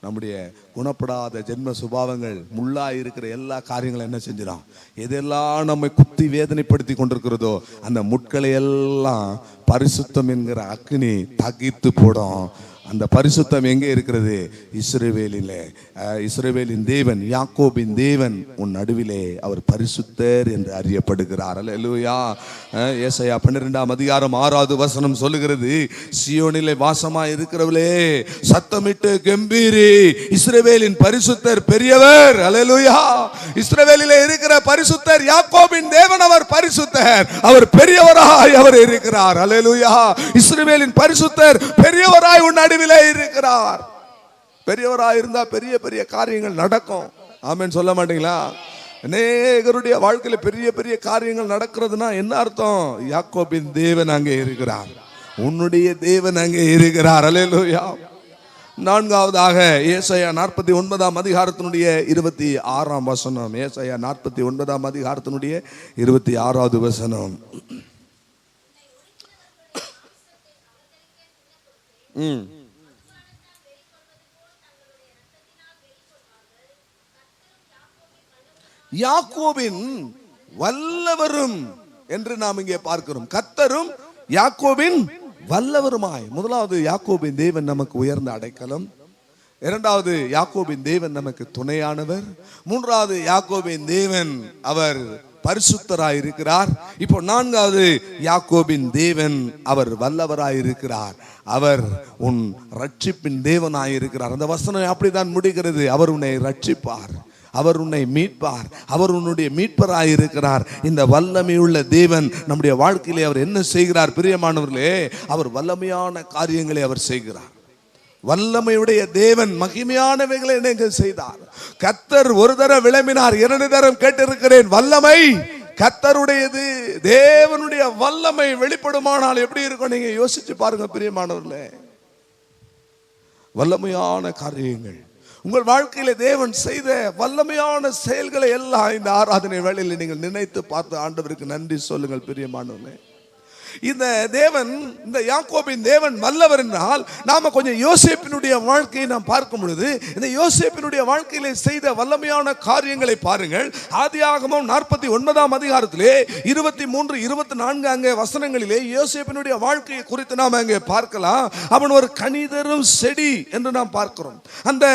நம்முடைய குணப்படாத ஜென்ம சுபாவங்கள், முள்ளா இருக்கிற எல்லா காரியங்களும் என்ன செஞ்சிடும்? எதெல்லாம் நம்மை குத்தி வேதனைப்படுத்தி கொண்டிருக்கிறதோ அந்த முட்களை எல்லாம் பரிசுத்தம் என்கிற அக்கினி தகித்து போடும். அந்த பரிசுத்தம் எங்கே இருக்கிறது? இஸ்ரவேலிலே. இஸ்ரவேலின் தேவன், யாக்கோபின் தேவன் உன் நடுவிலே அவர் பரிசுத்தர் என்று அறியப்படுகிறார். அல்லேலூயா. ஏசாயா 12ஆம் அதிகாரம் 6வது வசனம் சொல்லுகிறது, சியோனிலே வாசமா இருக்கிறவளே சத்தமிட்டு கம்பீரி, இஸ்ரவேலின் பரிசுத்தர் பெரியவர். அல்லேலூயா. இஸ்ரவேலிலே இருக்கிற பரிசுத்தர் யாக்கோபின் தேவன், அவர் பரிசுத்தர், அவர் பெரியவராய் அவர் இருக்கிறார். அல்லேலூயா. இஸ்ரவேலின் பரிசுத்தர் பெரியவராய் உன் நடுவிலே இருக்கிறார். பெரியவராய் இருந்தா பெரிய பெரிய காரியங்கள் நடக்கும். ஆமென் சொல்ல மாட்டீங்களா? அநேகருடைய வாழ்க்கையில பெரிய பெரிய காரியங்கள் நடக்கிறதுனா என்ன அர்த்தம்? யாக்கோபின் தேவன் அங்கே இருக்கிறார், உன்னுடைய தேவன் அங்கே இருக்கிறார். அல்லேலூயா. நான்காவதாக ஏசாயா 49ஆம் அதிகாரத்தினுடைய 26ஆம் வசனம். ஏசாயா 49ஆம் அதிகாரத்தினுடைய 26வது வசனம். யாக்கோபின் வல்லவரும் என்று நாம் இங்கே பார்க்கிறோம். கர்த்தரும் யாக்கோபின் வல்லவருமாய். முதலாவது, யாக்கோபின் தேவன் நமக்கு உயர்ந்த அடைக்கலம். இரண்டாவது, யாக்கோபின் தேவன் நமக்கு துணையானவர். மூன்றாவது, யாக்கோபின் தேவன் அவர் பரிசுத்தராய் இருக்கிறார். இப்போ நான்காவது, யாக்கோபின் தேவன் அவர் வல்லவராய் இருக்கிறார். அவர் உன் ரட்சிப்பின் தேவனாய் இருக்கிறார். அந்த வசனம் அப்படித்தான் முடிகிறது. அவர் உன்னை ரட்சிப்பார், அவர் உன்னை மீட்பார், அவர் உன்னுடைய மீட்பராய் இருக்கிறார். இந்த வல்லமையுள்ள தேவன் நம்முடைய வாழ்க்கையிலே அவர் என்ன செய்கிறார்? பிரியமானவர்களே, அவர் வல்லமையான காரியங்களை அவர் செய்கிறார். வல்லமையுடைய தேவன் மகிமையானவைகளை நீங்கள் செய்தார். கர்த்தர் ஒரு தரம் விளம்பினார், இரண்டு தரம் கேட்டிருக்கிறேன். வல்லமை கர்த்தருடையது. தேவனுடைய வல்லமை வெளிப்படுமானால் எப்படி இருக்கும்? நீங்க யோசிச்சு பாருங்க பிரியமானவர்களே. வல்லமையான காரியங்கள் உங்கள் வாழ்க்கையில தேவன் செய்த வல்லமையான செயல்களை எல்லாம் இந்த ஆராதனை வேளையில் நீங்கள் நினைத்து பார்த்து ஆண்டவருக்கு நன்றி சொல்லுங்கள் பிரியமானவர்களே. இந்த தேவன், இந்த யாக்கோபின் தேவன் வல்லவர் என்றால், நாம கொஞ்சம் யோசேப்பினுடைய வாழ்க்கையை நாம் பார்க்கும் பொழுது, இந்த யோசேப்பினுடைய வாழ்க்கையிலே செய்த வல்லமையான காரியங்களை பாருங்கள். ஆதியாகமம் 49ஆம் அதிகாரத்திலே 23, 24 அங்கே வசனங்களிலே யோசேப்பினுடைய வாழ்க்கையை குறித்து நாம் அங்கே பார்க்கலாம். அவன் ஒரு கனிதரும் செடி என்று நாம் பார்க்கிறோம். அந்த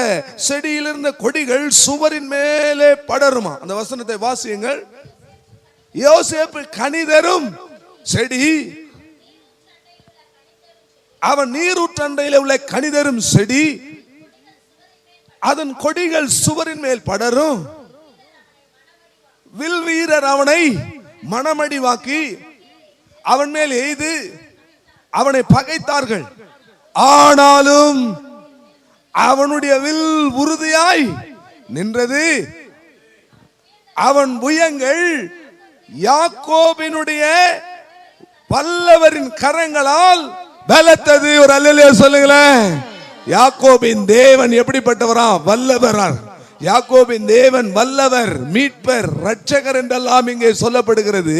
செடியில் இருந்த கொடிகள் சுவரின் மேலே படருமா. அந்த வசனத்தை வாசியுங்கள். யோசேப்பு கனிதரும் செடி, அவன் நீரூற்றண்டையில் உள்ள கனிதரும் செடி, அதன் கொடிகள் சுவரின் மேல் படரும். வில் வீரர் அவனை மணமடிவாக்கி அவன் மேல் எய்து அவனை பகைத்தார்கள். ஆனாலும் அவனுடைய வில் உறுதியாய் நின்றது. அவன் புயங்கள் யாக்கோபினுடைய வல்லவரின் கரங்களால் பலத்தது. ஒரு அல்லேலூயா சொல்லுங்களேன். யாக்கோபின் தேவன் எப்படிப்பட்டவரா? வல்லவரார். யாக்கோபின் தேவன் வல்லவர், மீட்பர், ரட்சகர் என்றெல்லாம் இங்கே சொல்லப்படுகிறது.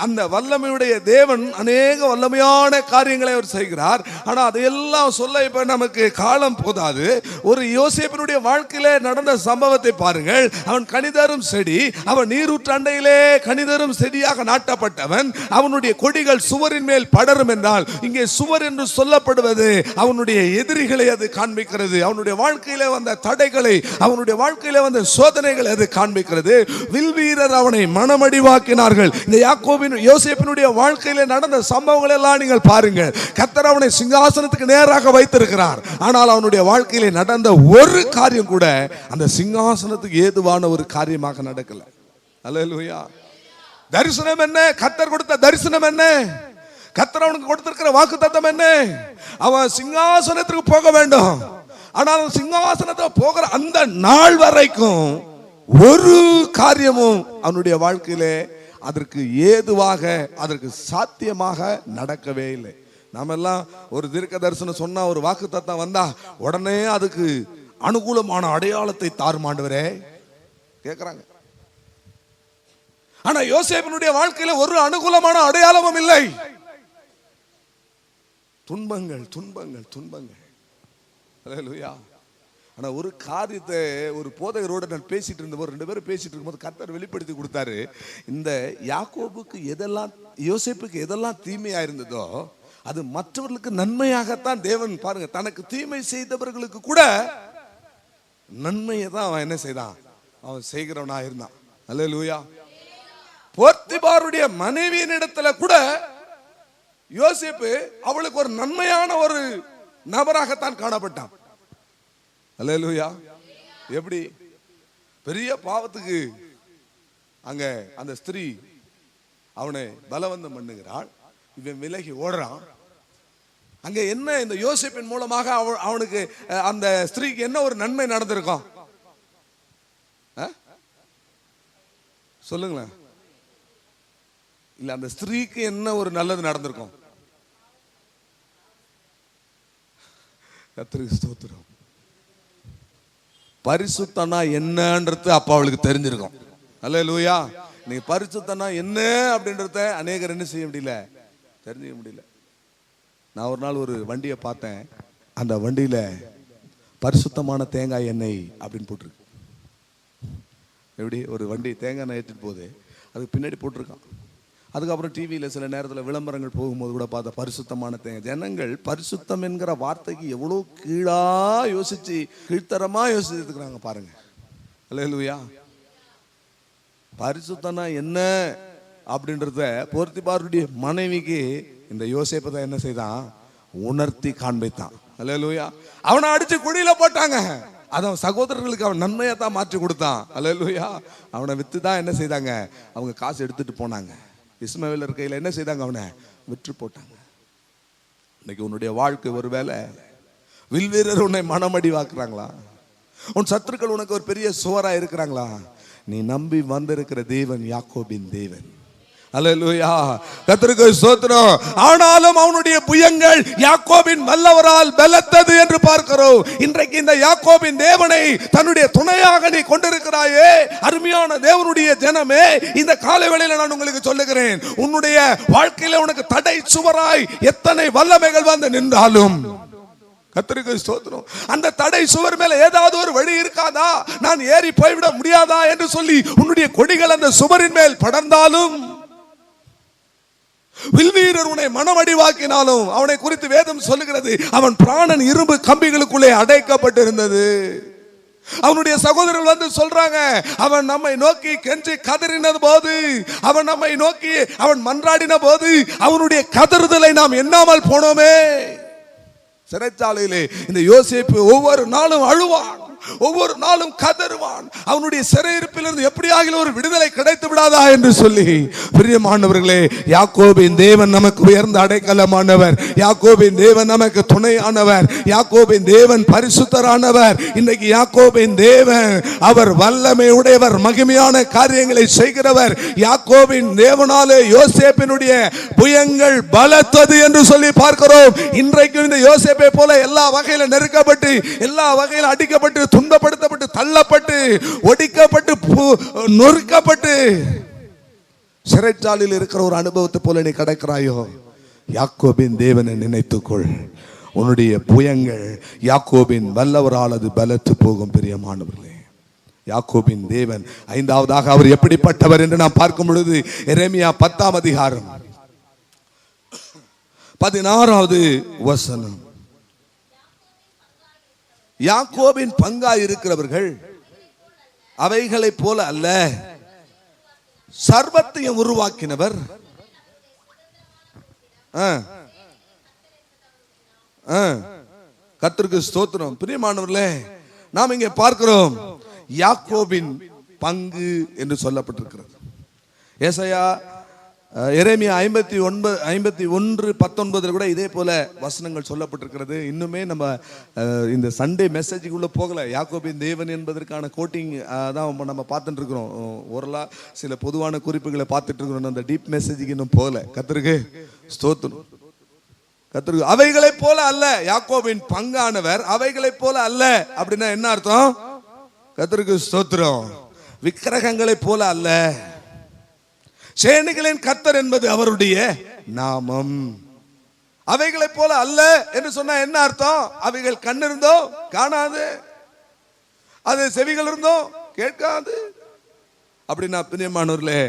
அந்த வல்லமையுடைய தேவன் அநேக வல்லமையான காரியங்களை அவர் செய்கிறார். ஆனால் அதையெல்லாம் சொல்ல இப்ப நமக்கு காலம் போதாது. ஒரு யோசேப்பினுடைய வாழ்க்கையிலே நடந்த சம்பவத்தை பாருங்கள். அவன் கனிதரும் செடி, அவன் நீரூற்றண்டையிலே கனிதரும் செடியாக நாட்டப்பட்டவன். அவனுடைய கொடிகள் சுவரின் மேல் படரும் என்றால், இங்கே சுவர் என்று சொல்லப்படுவது அவனுடைய எதிரிகளை அது காண்பிக்கிறது. அவனுடைய வாழ்க்கையிலே வந்த தடைகளை, அவனுடைய வாழ்க்கையில வந்த சோதனைகள் அது காண்பிக்கிறது. வில் வீரர் அவனை மனமடிவாக்கினார்கள். இந்த யாக்கோபின் யோசேப்பினுடைய வாழ்க்கையில நடந்த சம்பவங்கள் எல்லாம் நீங்கள் பாருங்கள். கர்த்தர் அவனை சிங்காசனத்துக்கு நேராக வைத்திருக்கிறார். ஆனால் அவனுடைய வாழ்க்கையில நடந்த ஒரு காரியம் கூட அந்த சிங்காசனத்துக்கு ஏதுவான ஒரு காரியமாக நடக்கல. அல்லேலூயா. தரிசனம் என்ன? கர்த்தர் கொடுத்த தரிசனம் என்ன? கர்த்தர் அவனுக்கு கொடுத்திருக்கிற வாக்குத்தத்தம் என்ன? அவன் சிங்காசனத்துக்கு போக வேண்டும். ஆனால் சிங்காசனத்தில் போகிற அந்த நாள் வரைக்கும் ஒரு காரியமும் அவனுடைய வாழ்க்கையிலே அதற்கு ஏதுவாக, அதற்கு சாத்தியமாக நடக்கவே இல்லை. நாம எல்லாம் ஒரு தீர்க்க தரிசனம் சொன்னா, ஒரு வாக்குத்தத்தம் வந்தா உடனே அதுக்கு அனுகூலமான அடையாளத்தை தாருமாண்டவரே கேட்கிறாங்க. ஆனா யோசேப்பினுடைய வாழ்க்கையில ஒரு அனுகூலமான அடையாளமும் இல்லை. துன்பங்கள், துன்பங்கள், துன்பங்கள். அல்லேலூயா. ஆனா ஒரு காரியத்தை ஒரு போதகரோட நான் பேசிட்டு இருந்தபோது, ரெண்டு பேரும் பேசிட்டு இருக்கும்போது கர்த்தர் வெளிப்படுத்தி கொடுத்தாரு. இந்த யாக்கோபுக்கு எதெல்லாம், யோசேப்புக்கு எதெல்லாம் தீமையா இருந்ததோ அது மற்றவர்களுக்கு நன்மையாகத்தான் தேவன், பாருங்க, தனக்கு தீமை செய்தவர்களுக்கு கூட நன்மையை தான் அவன் என்ன செய்தான்? அவன் செய்கிறவனா இருந்தான். அல்லேலூயா. போர்த்திபாருடைய மனைவியின் இடத்துல கூட யோசேப்பு அவளுக்கு ஒரு நன்மையான ஒரு நபராகத்தான் காணப்பட்டான். அல்லேலூயா. எப்படி? பெரிய பாவத்துக்கு அங்க அந்த ஸ்திரீ அவனை பலவந்தம் பண்ணுகிறாள். இவன் விலகி ஓடுறான். அங்க என்ன, இந்த யோசேப்பின் மூலமாக அவனுக்கு, அந்த ஸ்திரீக்கு என்ன ஒரு நன்மை நடந்திருக்கும்? சொல்லுங்களேன். இல்ல, அந்த ஸ்திரீக்கு என்ன ஒரு நல்லது நடந்திருக்கும்? கர்த்தருக்கு ஸ்தோத்திரம். பரிசுத்தனா என்னன்றது அப்ப அவளுக்கு தெரிஞ்சிருக்கும். அல்லேலூயா. நீங்க பரிசுத்தனா என்ன அப்படின்றத அநேகர் என்ன செய்ய முடியல, தெரிஞ்சுக்க முடியல. நான் ஒரு நாள் ஒரு வண்டியை பார்த்தேன். அந்த வண்டியில பரிசுத்தமான தேங்காய் எண்ணெய் அப்படின்னு போட்டிருக்கு. எப்படி ஒரு வண்டி தேங்காய் எண்ணெய் ஏற்றிட்டு போகுது, அதுக்கு பின்னாடி போட்டிருக்கான். அதுக்கப்புறம் டிவியில் சில நேரத்தில் விளம்பரங்கள் போகும்போது கூட பார்த்த பரிசுத்தமான தேங்காய். ஜனங்கள் பரிசுத்தம் என்கிற வார்த்தைக்கு எவ்வளோ யோசிச்சு கீழ்த்தரமா யோசிச்சுருக்கிறாங்க பாருங்க. அல்லேலூயா. பரிசுத்தம்னா என்ன அப்படின்றத போர்த்திபாருடைய மனைவிக்கு இந்த யோசேப்பு தான் என்ன செய்தான், உணர்த்தி காண்பித்தான். அல்லேலூயா. அவனை அடிச்சு குழியில போட்டாங்க, அதான் சகோதரர்களுக்கு அவன் நன்மையை தான் மாற்றி கொடுத்தான். அல்லேலூயா. அவனை வித்து தான் என்ன செய்தாங்க, அவங்க காசு எடுத்துட்டு போனாங்க. இஸ்மவேல் இருக்கையில் என்ன செய்தாங்க, அவனை விற்று போட்டாங்க. இன்னைக்கு உன்னுடைய வாழ்க்கை ஒருவேளை வில்வீரர் உன்னை மனமடி வாக்குறாங்களா, உன் சத்துருக்கள் உனக்கு ஒரு பெரிய சுவரா இருக்கிறாங்களா, நீ நம்பி வந்திருக்கிற தேவன் யாக்கோபின் தேவன். அல்லேலூயா. கர்த்தருக்கு ஸ்தோத்திரம். ஆனாலும் அவனுடைய புயங்கள் யாக்கோபின் வல்லவரால் பலத்தது என்று பார்க்கிறோம். இன்றைக்கு இந்த யாக்கோபின் தேவனை தன்னுடைய துணையாக நீ கொண்டிருக்கிறாயே, அருமையான தேவனுடைய ஜனமே, இந்த காலைவேளையில நான் உங்களுக்கு சொல்லுகிறேன், உன்னுடைய வாழ்க்கையில உனக்கு தடை சுவராய் எத்தனை வல்லமைகள் வந்து நின்றாலும், கர்த்தருக்கு ஸ்தோத்திரம், அந்த தடை சுவர் மேல ஏதாவது ஒரு வழி இருக்காதா, நான் ஏறி போய்விட முடியாதா என்று சொல்லி உன்னுடைய கொடிகள் அந்த சுவரின் மேல் படர்ந்தாலும், வில்வீரர் உன்னை மனமடிவாக்கினாலும், அவனை குறித்து வேதம் சொல்லுகிறது, அவன் பிராணன் இரும்பு கம்பிகளுக்குள்ளே அடைக்கப்பட்டிருந்தது. அவனுடைய சகோதரர்கள் வந்து சொல்றாங்க, அவன் நம்மை நோக்கி கெஞ்சி கதறினது போது, அவன் நம்மை நோக்கி அவன் மன்றாடின போது அவனுடைய கதறுதலை நாம் எண்ணாமல் போனோமே. சிறைச்சாலையிலே இந்த யோசேப்பு ஒவ்வொரு நாளும் அழுவான், ஒவ்வொரு நாளும் கதறுவான். அவனுடைய சிறையிருப்பிலிருந்து எப்படியாக ஒரு விடுதலை கிடைத்து விடாதா என்று சொல்லி. பிரியமானவர்களே, யாக்கோபின் தேவன் நமக்கு உயர்ந்த அடைக்கலமானவர், யாக்கோபின் தேவன் நமக்கு துணையானவர், யாக்கோபின் தேவன் பரிசுத்தரானவர். இன்னைக்கு யாக்கோபின் தேவன் அவர் வல்லமை உடையவர், மகிமையான காரியங்களை செய்கிறவர். யாக்கோபின் தேவனாலே யோசேப்பினுடைய புயங்கள் பலத்தது என்று சொல்லி பார்க்கிறோம். இன்றைக்கு இந்த யோசேப்பை போல எல்லா வகையில நெருக்கப்பட்டு, எல்லா வகையில அடிக்கப்பட்டு, துன்பப்படுத்தப்பட்டு, தள்ளப்பட்டு, ஒடிக்கப்பட்டு, நொறுக்கப்பட்டு சிறைச்சாலையில் இருக்கிற ஒரு அனுபவத்தை போல நீ கடக்கிறாயோ, யாக்கோபின் தேவனை நினைத்துக்கொள். உன்னுடைய புயங்கள் யாக்கோபின் வல்லவரால் அது பலத்து போகும். பிரியமானவர்களே, யாக்கோபின் தேவன் ஐந்தாவதாக அவர் எப்படிப்பட்டவர் என்று நாம் பார்க்கும் பொழுது, எரேமியா 10ஆம் அதிகாரம் 16வது வசனம். யாக்கோபின் பங்காய் இருக்கிறவர்கள் அவைகளை போல அல்ல, சர்வத்தையும் உருவாக்கினவர் கர்த்தருக்கு ஸ்தோத்திரம். பிரியமானவர்களே, நாம் இங்கே பார்க்கிறோம் யாக்கோபின் பங்கு என்று சொல்லப்பட்டிருக்கிறது. ஏசாயா எரேமியா 51:19 கூட இதே போல வசனங்கள் சொல்லப்பட்டிருக்கிறது. இன்னுமே நம்ம இந்த சண்டே மெசேஜுக்குள்ள போகல. யாக்கோபின் தேவன் என்பதற்கான கோட்டிங் தான் நம்ம பார்த்துட்டு இருக்கிறோம். ஓரளா சில பொதுவான குறிப்புகளை பார்த்துட்டு இருக்கிறோம். அந்த டீப் மெசேஜுக்கு இன்னும் போகல. கர்த்தருக்கு ஸ்தோத்திரம். கர்த்தருக்கு அவைகளை போல அல்ல, யாக்கோபின் பங்கானவர் அவைகளை போல அல்ல. அப்படின்னா என்ன அர்த்தம்? கர்த்தருக்கு ஸ்தோத்திரம். விக்கிரகங்களை போல அல்ல, சேனைகளின் கர்த்தர் என்பது அவருடைய நாமம். அவைகளை போல அல்ல என்று சொன்னா என்ன அர்த்தம்? அவைகள் கண் இருந்தோ காணாது, அது செவிகள் இருந்தோ கேட்காது. அப்படின்னா பிரியமானவர்களே,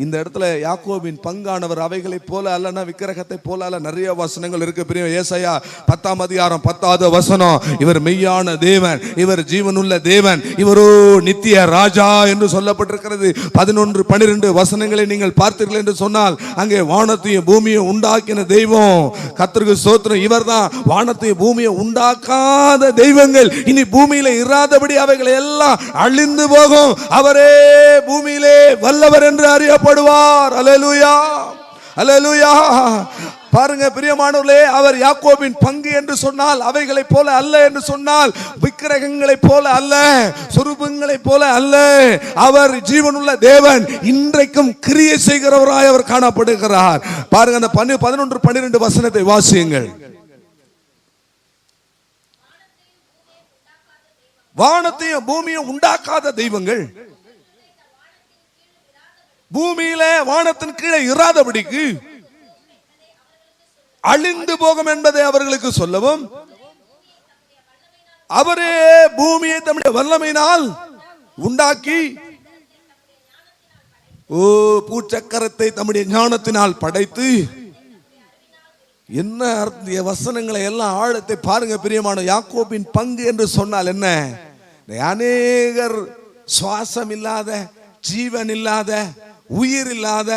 இந்த இடத்துல யாக்கோபின் பங்கானவர் அவைகளை போல அல்லனா விக்கிரகத்தை போல அல்ல. நிறைய வசனங்கள் இருக்கு. பிரிய ஏசாயா 10ஆம் அதிகாரம் 10வது வசனம், இவர் மெய்யான தேவன், இவர் ஜீவனுள்ள தேவன், இவரோ நித்திய ராஜா என்று சொல்லப்பட்டிருக்கிறது. 11-12 வசனங்களை நீங்கள் பார்த்தீர்கள் என்று சொன்னால், அங்கே வானத்தையும் பூமியை உண்டாக்கின தெய்வம் கர்த்தருக்கு ஸ்தோத்திரம். இவர் தான் வானத்தையும் பூமியை உண்டாக்காத தெய்வங்கள் இனி பூமியில இராதபடி அவைகளை எல்லாம் அழிந்து போகும். அவரே பூமியிலே வல்லவர் என்று அறியப்படுவார். அல்லேலூயா, அல்லேலூயா. பாருங்க பிரியமானவர்களே, அவர் யாக்கோபின் பங்கு என்று சொன்னால் அவைகளை போல அல்ல என்று சொன்னால் விக்கிரகங்களை போல அல்ல, சொரூபங்களை போல அல்ல. அவர் ஜீவனுள்ள தேவன், இன்றைக்கும் கிரியை செய்கிறவராய் அவர் காணப்படுகிறார். பாருங்க அந்த 11-12 வசனத்தை வாசியுங்கள். வானத்தையும் பூமியும் உண்டாக்காத தெய்வங்கள் பூமியில வானத்தின் கீழே இராதபடிக்கு அழிந்து போகும் என்பதை அவர்களுக்கு சொல்லவும், அவரே பூமியை தம்முடைய வல்லமையினால் உண்டாக்கி பூச்சக்கரத்தை தம்முடைய ஞானத்தினால் படைத்து, என்ன வசனங்களை எல்லாம் ஆழத்தை பாருங்க பிரியமான. யாக்கோபின் பங்கு என்று சொன்னால் என்ன? அநேகர் சுவாசம் இல்லாத, ஜீவன் இல்லாத, உயிர் இல்லாத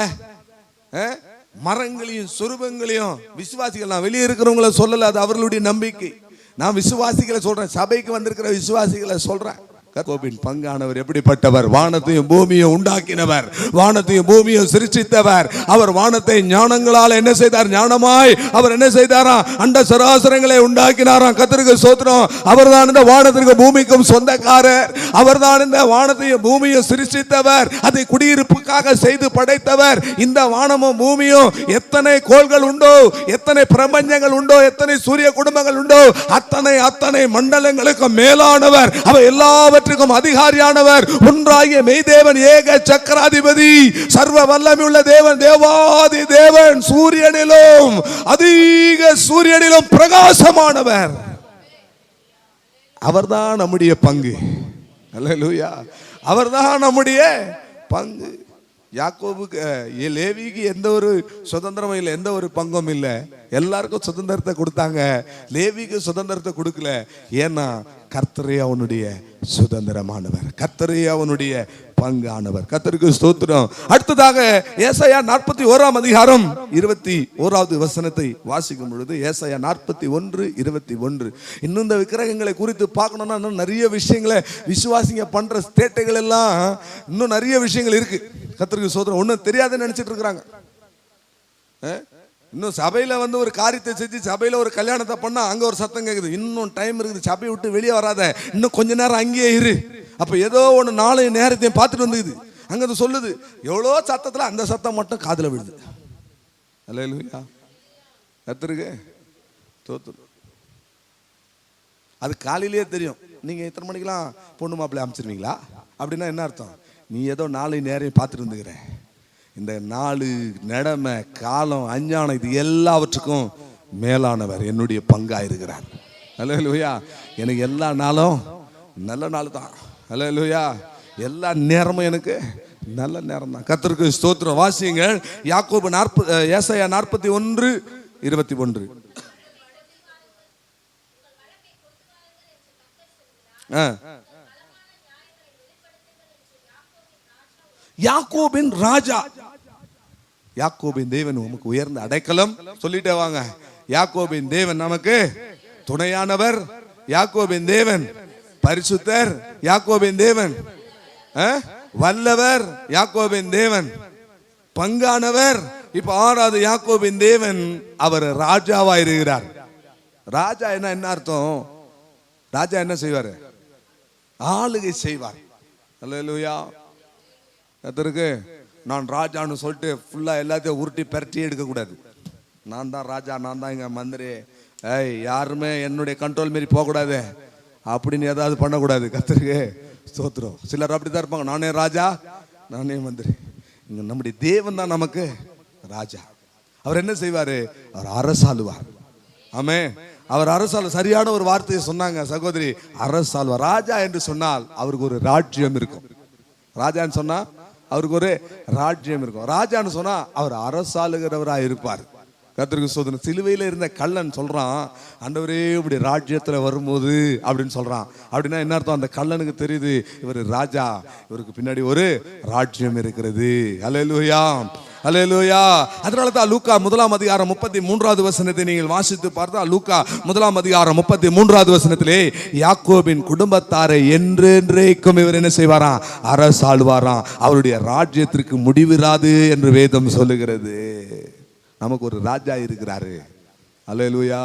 மரங்களையும் சொரூபங்களையும் விசுவாசிகள், நான் வெளியே இருக்கிறவங்கள சொல்லல, அது அவர்களுடைய நம்பிக்கை. நான் விசுவாசிகளை சொல்றேன், சபைக்கு வந்திருக்கிற விசுவாசிகளை சொல்றேன். யாக்கோபின் பங்கானவர் எப்படிப்பட்டவர்? வானத்தையும் பூமியும் உண்டாக்கினவர், வானத்தையும் பூமியும் சிருஷ்டித்தவர். அவர் வானத்தை ஞானங்களால் என்ன செய்தார்? ஞானமாய் அவர் என்ன செய்தாரா? அண்ட சராசரங்களை உண்டாக்கினாராம். கர்த்தருக்கு ஸ்தோத்திரம். அவர்தான் இந்த வானத்திற்கு பூமிக்கும் சொந்தக்காரர். அவர்தான் இந்த வானத்தையும் பூமியும் சிருஷ்டித்தவர், அதை குடியிருப்புக்காக செய்து படைத்தவர். இந்த வானமும் பூமியும் எத்தனை கோள்கள் உண்டோ, எத்தனை பிரபஞ்சங்கள் உண்டோ, எத்தனை சூரிய குடும்பங்கள் உண்டோ, அத்தனை மண்டலங்களுக்கு மேலானவர். அவர் எல்லாவற்றையும் அதிகாரியானவர். ஒன்றாகிய மெய்தேவன், ஏக சக்கராதிபதி, சர்வ வல்லமையுள்ள தேவன், தேவாதி தேவன், சூரியனிலும் அதிக சூரியனிலும் பிரகாசமானவர். அவர்தான் நம்முடைய பங்கு. அல்லேலூயா. அவர்தான் நம்முடைய பங்கு. யாக்கோபுக்கு, லேவிக்கு எந்த ஒரு சுதந்திரமும் இல்லை, எந்த ஒரு பங்கும் இல்லை. எல்லாருக்கும் சுதந்திரத்தை கொடுத்தாங்க, லேவிக்கு சுதந்திரத்தை கொடுக்கல. ஏன்னா கர்த்தரே அவனுடைய சுதந்திரமானவர், கர்த்தரே அவனுடைய பங்கானவர். கர்த்தருக்கு ஸ்தோத்திரம். அடுத்ததாக ஏசாயா 41 அதிகாரம் 21வது வசனத்தை வாசிக்கும் பொழுது, ஏசாயா 41:21. இன்னும் இந்த விக்கிரகங்களை குறித்து பார்க்கணும்னா இன்னும் நிறைய விஷயங்களை விசுவாசிங்க பண்ற ஸ்டேட்டுகள் எல்லாம் இன்னும் நிறைய விஷயங்கள் இருக்கு. கர்த்தருக்கு ஸ்தோத்திரம். ஒன்றும் தெரியாதுன்னு நினைச்சிட்டு இருக்கிறாங்க. இன்னும் சபையில ஒரு காரியத்தை செஞ்சு சபையில ஒரு கல்யாணத்தை பண்ணா அங்க ஒரு சத்தம் கேட்குது. இன்னும் டைம் இருக்குது, சபையை விட்டு வெளியே வராத, இன்னும் கொஞ்ச நேரம் அங்கேயே இரு. அப்ப ஏதோ ஒன்று நாளைய நேரத்தையும் பார்த்துட்டு வந்துக்குது. அங்க சொல்லுது, எவ்வளோ சத்தத்துல அந்த சத்தம் மட்டும் காதுல விடுது. அல்லேலூயா. கர்த்தருக்கு ஸ்தோத்திரம். அது காலையிலேயே தெரியும். நீங்க எத்தனை மணிக்கெல்லாம் பொண்ணு மாப்பிள்ளை அமைச்சிருவீங்களா அப்படின்னா என்ன அர்த்தம்? நீ ஏதோ நாளை நேரம் பார்த்துட்டு வந்துக்கிற. இந்த நாலு நடமை, காலம், அஞ்ஞானம், இது எல்லாவற்றுக்கும் மேலானவர் என்னுடைய பங்கா இருக்கிறார். அல்லேலூயா. எனக்கு எல்லா நாளும் நல்ல நாள் தான். அல்லேலூயா. எல்லா நேரமும் எனக்கு நல்ல நேரம் தான். கர்த்தருக்கு ஸ்தோத்திரம். வாசியுங்கள் யாக்கோபு ஏசாயா 41:21. யாக்கோபின் ராஜா, யாக்கோபின் தேவன் உமக்கு உயர்ந்த அடைக்கலம். சொல்லிட்டே வாங்க. யாக்கோபின் தேவன் நமக்கு துணையானவர், யாக்கோபின் தேவன் பரிசுத்தர், யாக்கோபின் தேவன் வல்லவர், யாக்கோபின் தேவன் பங்கானவர். இப்ப 6வது யாக்கோபின் தேவன் அவர் ராஜாவா இருக்கிறார். ராஜா என்ன அர்த்தம்? ராஜா என்ன செய்வார்? ஆளுகை செய்வார். அல்லேலூயா. கர்த்தருக்கு நான் ராஜான்னு சொல்லிட்டு ஃபுல்லா எல்லாத்தையும் உருட்டி பரட்டி எடுக்க கூடாது. நான் தான் ராஜா, நான் தான் இங்க மந்திரி, யாருமே என்னுடைய கண்ட்ரோல் மாரி போகக்கூடாது அப்படின்னு ஏதாவது பண்ணக்கூடாது. கர்த்தருக்கு ஸ்தோத்திரம். சிலர் அப்படிதான் இருப்பாங்க, நானே ராஜா, நானே மந்திரி. இங்க நம்முடைய தேவன் தான் நமக்கு ராஜா. அவர் என்ன செய்வாரு? அவர் அரசாளுவார். ஆமே. அவர் அரசாள். சரியான ஒரு வார்த்தையை சொன்னாங்க சகோதரி, அரசாள்வார். ராஜா என்று சொன்னால் அவருக்கு ஒரு ராஜ்யம் இருக்கும். ராஜான்னு சொன்னா அவருக்கு ஒரு ராஜ்யம் இருக்கும். ராஜான்னு சொன்னா அவர் அரசாளுகிறவராக இருப்பார். கர்த்தருக்கு ஸ்தோத்திரம். சிலுவையில இருந்த கள்ளன் சொல்றான், ஆண்டவரே இப்படி ராஜ்யத்துல வரும்போது அப்படின்னு சொல்றான். அப்படின்னா என்ன அர்த்தம்? அந்த கள்ளனுக்கு தெரியுது இவர் ராஜா, இவருக்கு பின்னாடி ஒரு ராஜ்யம் இருக்கிறது. அல்லேலூயா, அல்லேலூயா. அதனால தான் லூக்கா 1 அதிகாரம் 33வது வசனத்தை நீங்கள் வாசித்து பார்த்தா, லூக்கா 1 அதிகாரம் 33வது வசனத்திலே யாக்கோபின் குடும்பத்தாரை என்றென்றைக்கும் இவர் என்ன செய்வாராம்? அரசாளுவாராம். அவருடைய ராஜ்யத்திற்கு முடிவிராது என்று வேதம் சொல்லுகிறது. நமக்கு ஒரு ராஜா இருக்கிறாரு. அல்லேலூயா.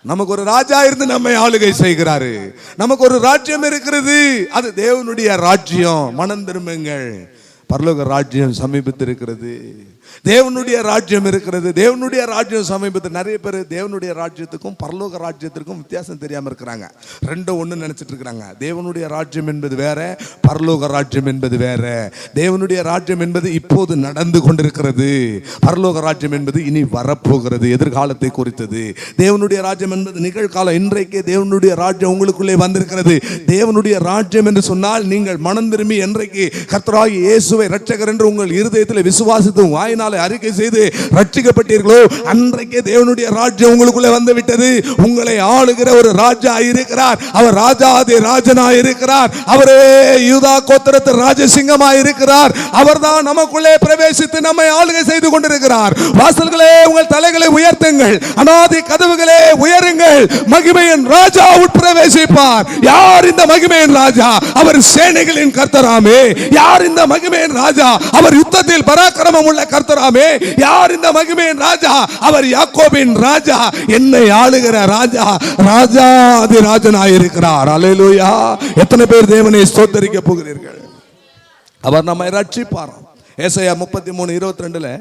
நமக்கு ஒரு ராஜா இருந்து நம்மை ஆளுகை செய்கிறாரு. நமக்கு ஒரு ராஜ்யம் இருக்கிறது, அது தேவனுடைய ராஜ்யம். மனம் திரும்புங்கள், பரலோக ராஜ்யம் சமீபத்திருக்கிறது. தேவனுடைய ராஜ்யம் இருக்கிறது. தேவனுடைய ராஜ்யம் சமீபத்தில் நிறைய பேர் தேவனுடைய ராஜ்யத்துக்கும் பரலோக ராஜ்யத்திற்கும் வித்தியாசம் தெரியாம இருக்கிறாங்க. ரெண்டும் ஒண்ணு நினைச்சிட்டு இருக்கிறாங்க. தேவனுடைய ராஜ்யம் என்பது வேற, பரலோக ராஜ்யம் என்பது வேற. தேவனுடைய ராஜ்யம் என்பது இப்போது நடந்து கொண்டிருக்கிறது. பரலோக ராஜ்யம் என்பது இனி வரப்போகிறது, எதிர்காலத்தை குறித்தது. தேவனுடைய ராஜ்யம் என்பது நிகழ்காலம். இன்றைக்கே தேவனுடைய ராஜ்யம் உங்களுக்குள்ளே வந்திருக்கிறது. தேவனுடைய ராஜ்யம் என்று சொன்னால் நீங்கள் மனம் திரும்பி என்றைக்கு கர்த்தராகிய இயேசுவை இரட்சகர் என்று உங்கள் இருதயத்தில் விசுவாசித்து வாயினால் அறிக்கை செய்து ரட்சிக்கப்பட்டீர்களோ அன்றைக்கே தேவனுடைய ராஜ்யம் உங்களுக்குள்ளே வந்து விட்டது. உங்களை ஆளுகிற ஒரு ராஜா இருக்கிறார். அவர் ராஜாதி ராஜனாய் இருக்கிறார். அவரே யூதா கோத்திரத்து ராஜசிங்கமாய் இருக்கிறார். அவர்தான் நமக்குள்ளே பிரவேசித்து நம்மை ஆளுகை செய்து கொண்டிருக்கிறார். வாசல்களே உங்கள் தலைகளை உயர்த்துங்கள், அநாதி கதவுகளே உயருங்கள், மகிமையின் ராஜா உட்பிரவேசிப்பார். யார் இந்த மகிமையின் ராஜா? அவர் சேனைகளின் கர்த்தராமே. யார் இந்த மகிமையின் ராஜா? அவர் யுத்தத்தில் பராக்கிரமம் உள்ள கர்த்தராமே. யார் இந்த மகிமையின் ராஜா? அவர் யாக்கோபின் ராஜா, என்னை ஆளுகிற ராஜா, ராஜாதி ராஜனாய் இருக்கிறார். அல்லேலூயா. எத்தனை பேர் தேவனை ஸ்தோத்தரிக்க போகிறீர்கள்? அவர் நம்மை ரட்சிப்பாராம். ஏசாயா 33:22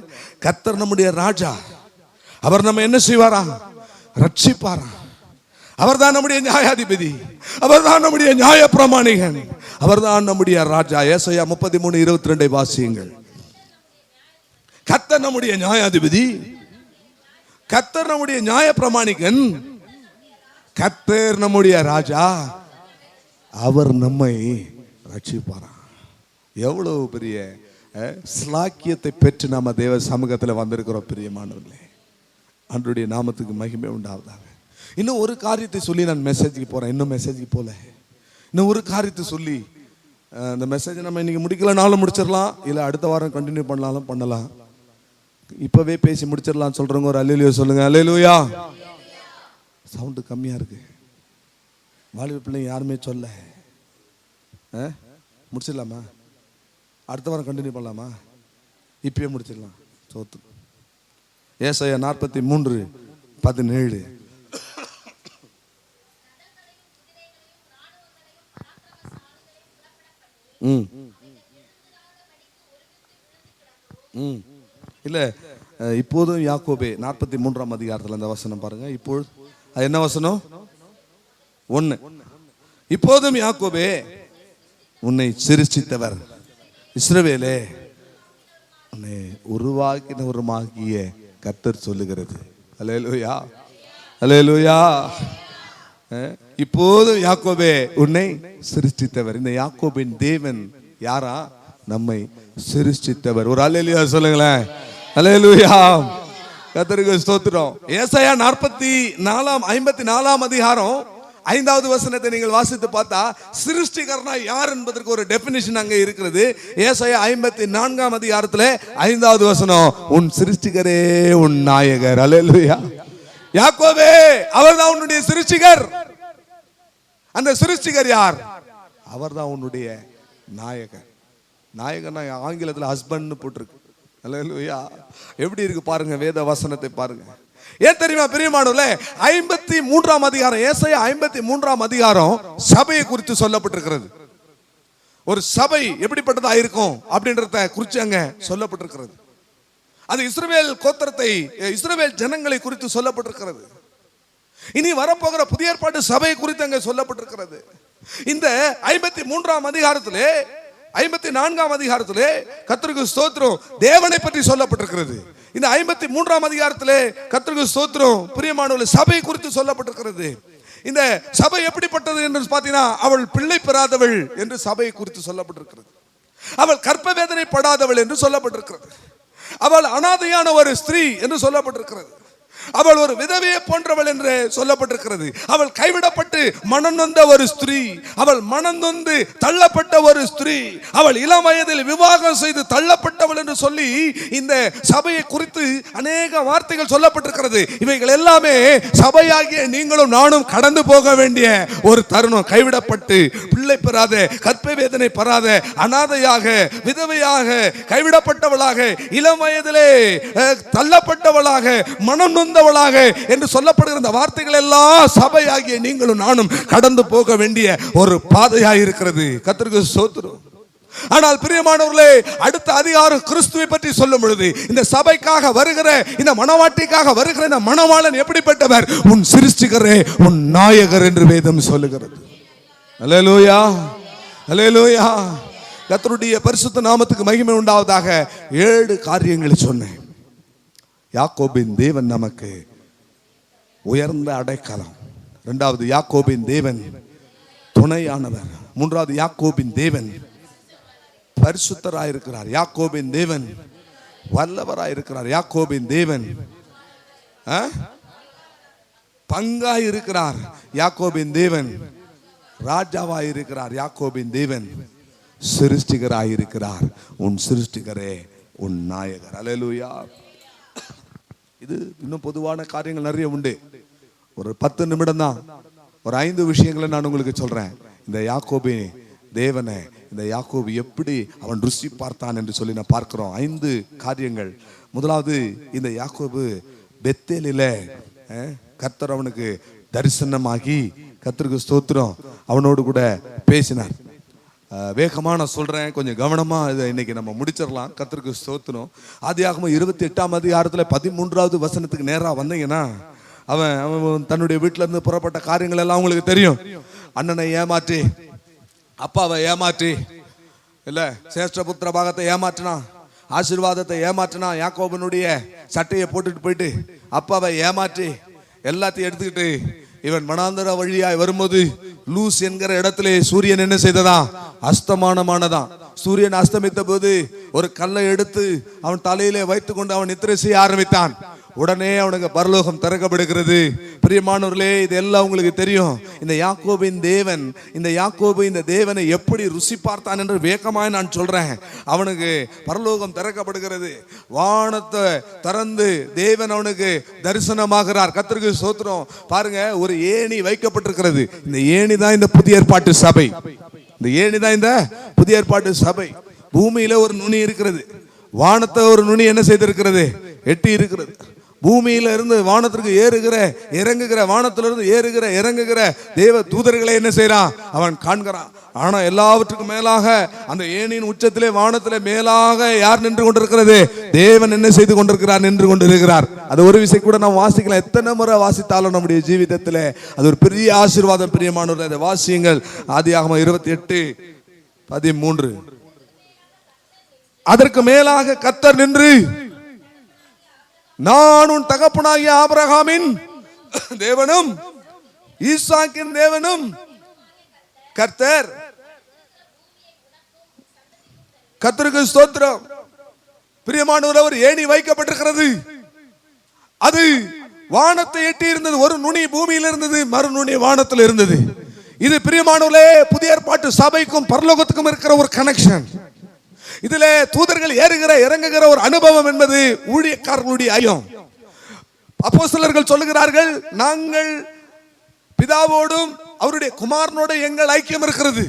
கர்த்தர் நம்முடைய ராஜா. அவர் நம்ம என்ன செய்வாரா? ரட்சிப்பாராம். அவர்தான் நம்முடைய நியாயாதிபதி, அவர்தான் நம்முடைய நியாய பிரமாணிகன், அவர்தான் நம்முடைய ராஜா. ஏசாயா 33:22 வாசியுங்கள். கர்த்தர் நம்முடைய நியாயாதிபதி, கர்த்தர் நம்முடைய நியாய பிரமாணிகன், கர்த்தர் நம்முடைய ராஜா, அவர் நம்மை ரட்சிப்பாராம். எவ்வளவு பெரிய ஸ்லாக்கியத்தை பெற்று நாம தேவ சமூகத்தில் வந்திருக்கிறோம். பிரியமானவர்களே, ஆண்டவருடைய நாமத்துக்கு மகிமை உண்டாவதாக. இன்னும் ஒரு காரியத்தை சொல்லி நான் மெசேஜுக்கு போறேன். இன்னும் மெசேஜுக்கு போல இன்னும் ஒரு காரியத்தை சொல்லி அந்த மெசேஜை நம்ம இன்னைக்கு முடிக்கலனாலும் முடிச்சிடலாம், இல்லை அடுத்த வாரம் கண்டினியூ பண்ணலாலும் பண்ணலாம். இப்பவே பேசி முடிச்சிடலாம் சொல்றவங்க ஒரு அல்லேலூயா சொல்லுங்க. அல்லேலூயா. சவுண்டு கம்மியா இருக்கு. வாலிப பிள்ளைங்க யாருமே சொல்ல. முடிச்சிடலாமா? அடுத்த வாரம் கண்டினியூ பண்ணலாமா? இப்பயே முடிச்சிடலாம். சோத்து ஏசாயா 43:17 இல்ல இப்போதும் யாக்கோபே 43ஆம் அதிகாரத்தில் அந்த வசனம் பாருங்க. இப்போது என்ன வசனம்? 1. இப்போதும் யாக்கோபே உன்னை சிருஷ்டித்தவர், இஸ்ரவேலே உன்னை உருவாக்கினவருமாகிய கர்த்தர் சொல்லுகிறது. அல்லேலூயா, அல்லேலூயா. இப்போதும் யாக்கோபே உன்னை சிருஷ்டித்தவர். இந்த யாக்கோபின் தேவன் யாரா? நம்மை சிருஷ்டித்தவர். ஒரு அல்லேலூயா சொல்லுங்களேன். அல்லேலூயா. கர்த்தருக்கு ஸ்தோத்திரம். ஏசாயா 54ஆம் அதிகாரம் 5வது வசனத்தை நீங்கள் வாசித்து பார்த்தா சிருஷ்டிகர்னா யார் என்பதற்கு ஒரு டெபினிஷன் அங்கே இருக்கிறது. ஏசாயா 54ஆம் அதிகாரத்தில் 5வது வசனம், உன் சிருஷ்டிகரே உன் நாயகர். அல்லேலூயா. யாக்கோபே அவர்தான் உன்னுடைய சிருஷ்டிகர். அந்த சிருஷ்டிகர் யார்? அவர்தான் உன்னுடைய நாயகர். நாயகனா ஆங்கிலத்தில் ஹஸ்பண்ட் போட்டிருக்கு. அல்லேலூயா. எப்படி இருக்கு பாருங்க, வேத வசனத்தை பாருங்க. ஏன் தெரியுமா பிரியமானவர்களே? 53ஆம் அதிகாரம், ஏசாயா 53ஆம் அதிகாரம் சபையை குறித்து சொல்லப்பட்டிருக்கிறது. ஒரு சபை எப்படிப்பட்டதா இருக்கும் அப்படின்றத குறித்து அங்க சொல்லப்பட்டிருக்கிறது. அது இஸ்ரவேல் கோத்திரத்தை, இஸ்ரவேல் ஜனங்களை குறித்து சொல்லப்பட்டிருக்கிறது. இனி வரப்போகிற புதிய ஏற்பாட்டு சபை குறித்து அங்க சொல்லப்பட்டிருக்கிறது. இந்த 53ஆம் அதிகாரத்திலே 54ஆம் அதிகாரத்திலே கர்த்தருக்கு ஸ்தோத்திரம் தேவனை பற்றி சொல்லப்பட்டிருக்கிறது. இந்த 53ஆம் அதிகாரத்திலே கர்த்தருக்கு ஸ்தோத்திரம் பிரியமானவர்களே சபை குறித்து சொல்லப்பட்டிருக்கிறது. இந்த சபை எப்படிப்பட்டது என்று பார்த்தீங்கன்னா, அவள் பிள்ளை பெறாதவள் என்று சபை குறித்து சொல்லப்பட்டிருக்கிறது. அவள் கற்ப வேதனை படாதவள் என்று சொல்லப்பட்டிருக்கிறது. அவள் அனாதையான ஒரு ஸ்திரீ என்று சொல்லப்பட்டிருக்கிறது. அவள் ஒரு விதவையை போன்றவள் என்று சொல்லப்பட்டிருக்கிறது. அவள் கைவிடப்பட்டு மனம் நொந்த ஒரு ஸ்திரீ, அவள் மனம் நொந்து தள்ளப்பட்ட ஒரு ஸ்திரீ, அவள் இளம் வயதில் விவாகம் செய்து தள்ளப்பட்டவள் என்று சொல்லி இந்த சபையை குறித்து அநேக வார்த்தைகள் சொல்லப்பட்டிருக்கிறது. இவைகள் எல்லாமே சபையாகிய நீங்களும் நானும் கடந்து போக வேண்டிய ஒரு தருணம். கைவிடப்பட்டு பிள்ளை பெறாத, கற்ப வேதனை பெறாத, அனாதையாக, விதவையாக, கைவிடப்பட்டவளாக, இளம் வயதிலே தள்ளப்பட்டவளாக, மனம் நொந்தவளாக என்று சொல்லப்படுகிற இந்த வார்த்தைகள் எல்லாம் சபையாகிய நீங்களும் நானும் கடந்து போக வேண்டிய ஒரு பாதையாக இருக்கிறது. கர்த்தருக்கு ஸ்தோத்திரம். ஆனால் பிரியமானவர்களே, அடுத்த அதிகாரம் கிறிஸ்துவை பற்றி சொல்லும் பொழுது இந்த சபைக்காக வருகிற, இந்த மணவாட்டிக்காக வருகிற இந்த மணவாளன் எப்படிப்பட்டவர்? உன் சிருஷ்டிகரே, உன் நாயகர் என்று வேதம் சொல்லுகிறது. அல்லேலூயா, அல்லேலூயா. கர்த்தருடைய பரிசுத்த நாமத்துக்கு மகிமை உண்டாவதாக. 7 காரியங்களை சொன்னேன். யாக்கோபின் தேவன் நமக்கு உயர்ந்த அடைக்கலம். 2வது, யாக்கோபின் தேவன் துணையானவர். 3வது, யாக்கோபின் தேவன் பரிசுத்தராயிருக்கிறார். யாக்கோபின் தேவன் வல்லவராயிருக்கிறார். யாக்கோபின் தேவன் பங்காய் இருக்கிறார். யாக்கோபின் தேவன் ராஜாவாயிருக்கிறார். யாக்கோபின் தேவன் சிருஷ்டிகராயிருக்கிறார். உன் சிருஷ்டிகரே, உன் நாயகர். அல்லேலூயா. இது இன்னும் பொதுவான காரியங்கள் நிறைய உண்டு. ஒரு 10 நிமிடம் தான், ஒரு 5 விஷயங்களை நான் உங்களுக்கு சொல்றேன். இந்த யாக்கோபு தேவனை, இந்த யாக்கோபு எப்படி அவன் ருசி பார்த்தான் என்று சொல்லி நான் பார்க்கிறோம். 5 காரியங்கள். முதலாவது, இந்த யாக்கோபு பெத்தேலில கர்த்தர் அவனுக்கு தரிசனமாகி, கர்த்தருக்கு ஸ்தோத்திரம், அவனோடு கூட பேசினார். வேகமா நான் சொல்றேன், கொஞ்சம் கவனமா இதை இன்னைக்கு நம்ம முடிச்சிடலாம். கர்த்தருக்கு ஸ்தோத்திரம். ஆதியாகமம் 28ஆம் அதிகாரத்துல 13வது வசனத்துக்கு நேரா வந்தீங்கன்னா, அவன் தன்னுடைய வீட்டுல இருந்து புறப்பட்ட காரியங்கள் எல்லாம் உங்களுக்கு தெரியும். அண்ணனை ஏமாற்றி, அப்பாவை ஏமாற்றி, இல்ல சேஷ்டபுத்திர பாகத்தை ஏமாற்றினா, ஆசீர்வாதத்தை ஏமாற்றினா, யாக்கோபனுடைய சட்டையை போட்டுட்டு போயிட்டு அப்பாவை ஏமாற்றி எல்லாத்தையும் எடுத்துக்கிட்டு இவன் வனாந்தர வழியாய் வரும்போது லூஸ் என்கிற இடத்திலே சூரியன் என்ன செய்ததா? அஸ்தமானமானதான். சூரியன் அஸ்தமித்த போது ஒரு கல்லை எடுத்து அவன் தலையிலே வைத்துக் கொண்டு அவன் நித்திரை செய்ய ஆரம்பித்தான். உடனே அவனுக்கு பரலோகம் திறக்கப்படுகிறது. பிரியமானவர்களே, இதெல்லாம் உங்களுக்கு தெரியும். இந்த யாக்கோபின் தேவன், இந்த யாக்கோபு இந்த தேவனை எப்படி ருசி பார்த்தான் என்று வேகமாய் நான் சொல்றேன். அவனுக்கு பரலோகம் திறக்கப்படுகிறது. வானத்தை திறந்து தேவன் அவனுக்கு தரிசனமாகிறார். கர்த்தருக்கு ஸ்தோத்திரம். பாருங்க, ஒரு ஏணி வைக்கப்பட்டிருக்கிறது. இந்த ஏணி தான் இந்த புதிய ஏற்பாட்டு சபை. இந்த ஏணி தான் இந்த புதிய ஏற்பாட்டு சபை. பூமியில ஒரு நுனி இருக்கிறது, வானத்தை ஒரு நுனி என்ன செய்திருக்கிறது? எட்டி இருக்கிறது. பூமியில இருந்து வானத்திற்கு ஏறுகிற இறங்குகிற, வானத்திலிருந்து ஏறுகிற இறங்குகிற தேவ தூதர்களை என்ன செய்யறான்? அவன் காண்கிறான். ஆனா எல்லாவற்றுக்கும் மேலாக அந்த ஏணியின் உச்சத்திலே, வானத்திலே மேலாக யார் நின்று கொண்டிருக்கிறது? தேவன் என்ன செய்து கொண்டிருக்கிறார்? நின்று கொண்டிருக்கிறார். அது ஒரு விஷயம் கூட நாம் வாசிக்கலாம். எத்தனை முறை வாசித்தாலும் நம்முடைய ஜீவிதத்தில் அது ஒரு பெரிய ஆசீர்வாதம். பிரியமானவர்களே, அதை வாசியுங்கள். ஆதியாகமம் 28:13. அதற்கு மேலாக கர்த்தர் நின்று, நான் உன் தகப்பனாகிய ஆபிரகாமின் தேவனும் ஈசாக்கின் தேவனும் கர்த்தர். கர்த்தருக்கு ஸ்தோத்திரம். பிரியமானவர், ஒரு ஏணி வைக்கப்பட்டிருக்கிறது. அது வானத்தை எட்டி இருந்தது. ஒரு நுனி பூமியில் இருந்தது, மறு நுனி வானத்தில் இருந்தது. இது பிரியமானவர்களே, புதிய ஏற்பாட்டு சபைக்கும் பரலோகத்துக்கும் இருக்கிற ஒரு கனெக்ஷன். இதிலே தூதர்கள் ஏறுகிற இறங்குகிற ஒரு அனுபவம் என்பது ஊழியக்காரர்களுடைய ஐயம். அப்போஸ்தலர்கள் சொல்லுகிறார்கள், நாங்கள் பிதாவோடும் அவருடைய குமாரனோடு எங்கள் ஐக்கியம் இருக்கிறது.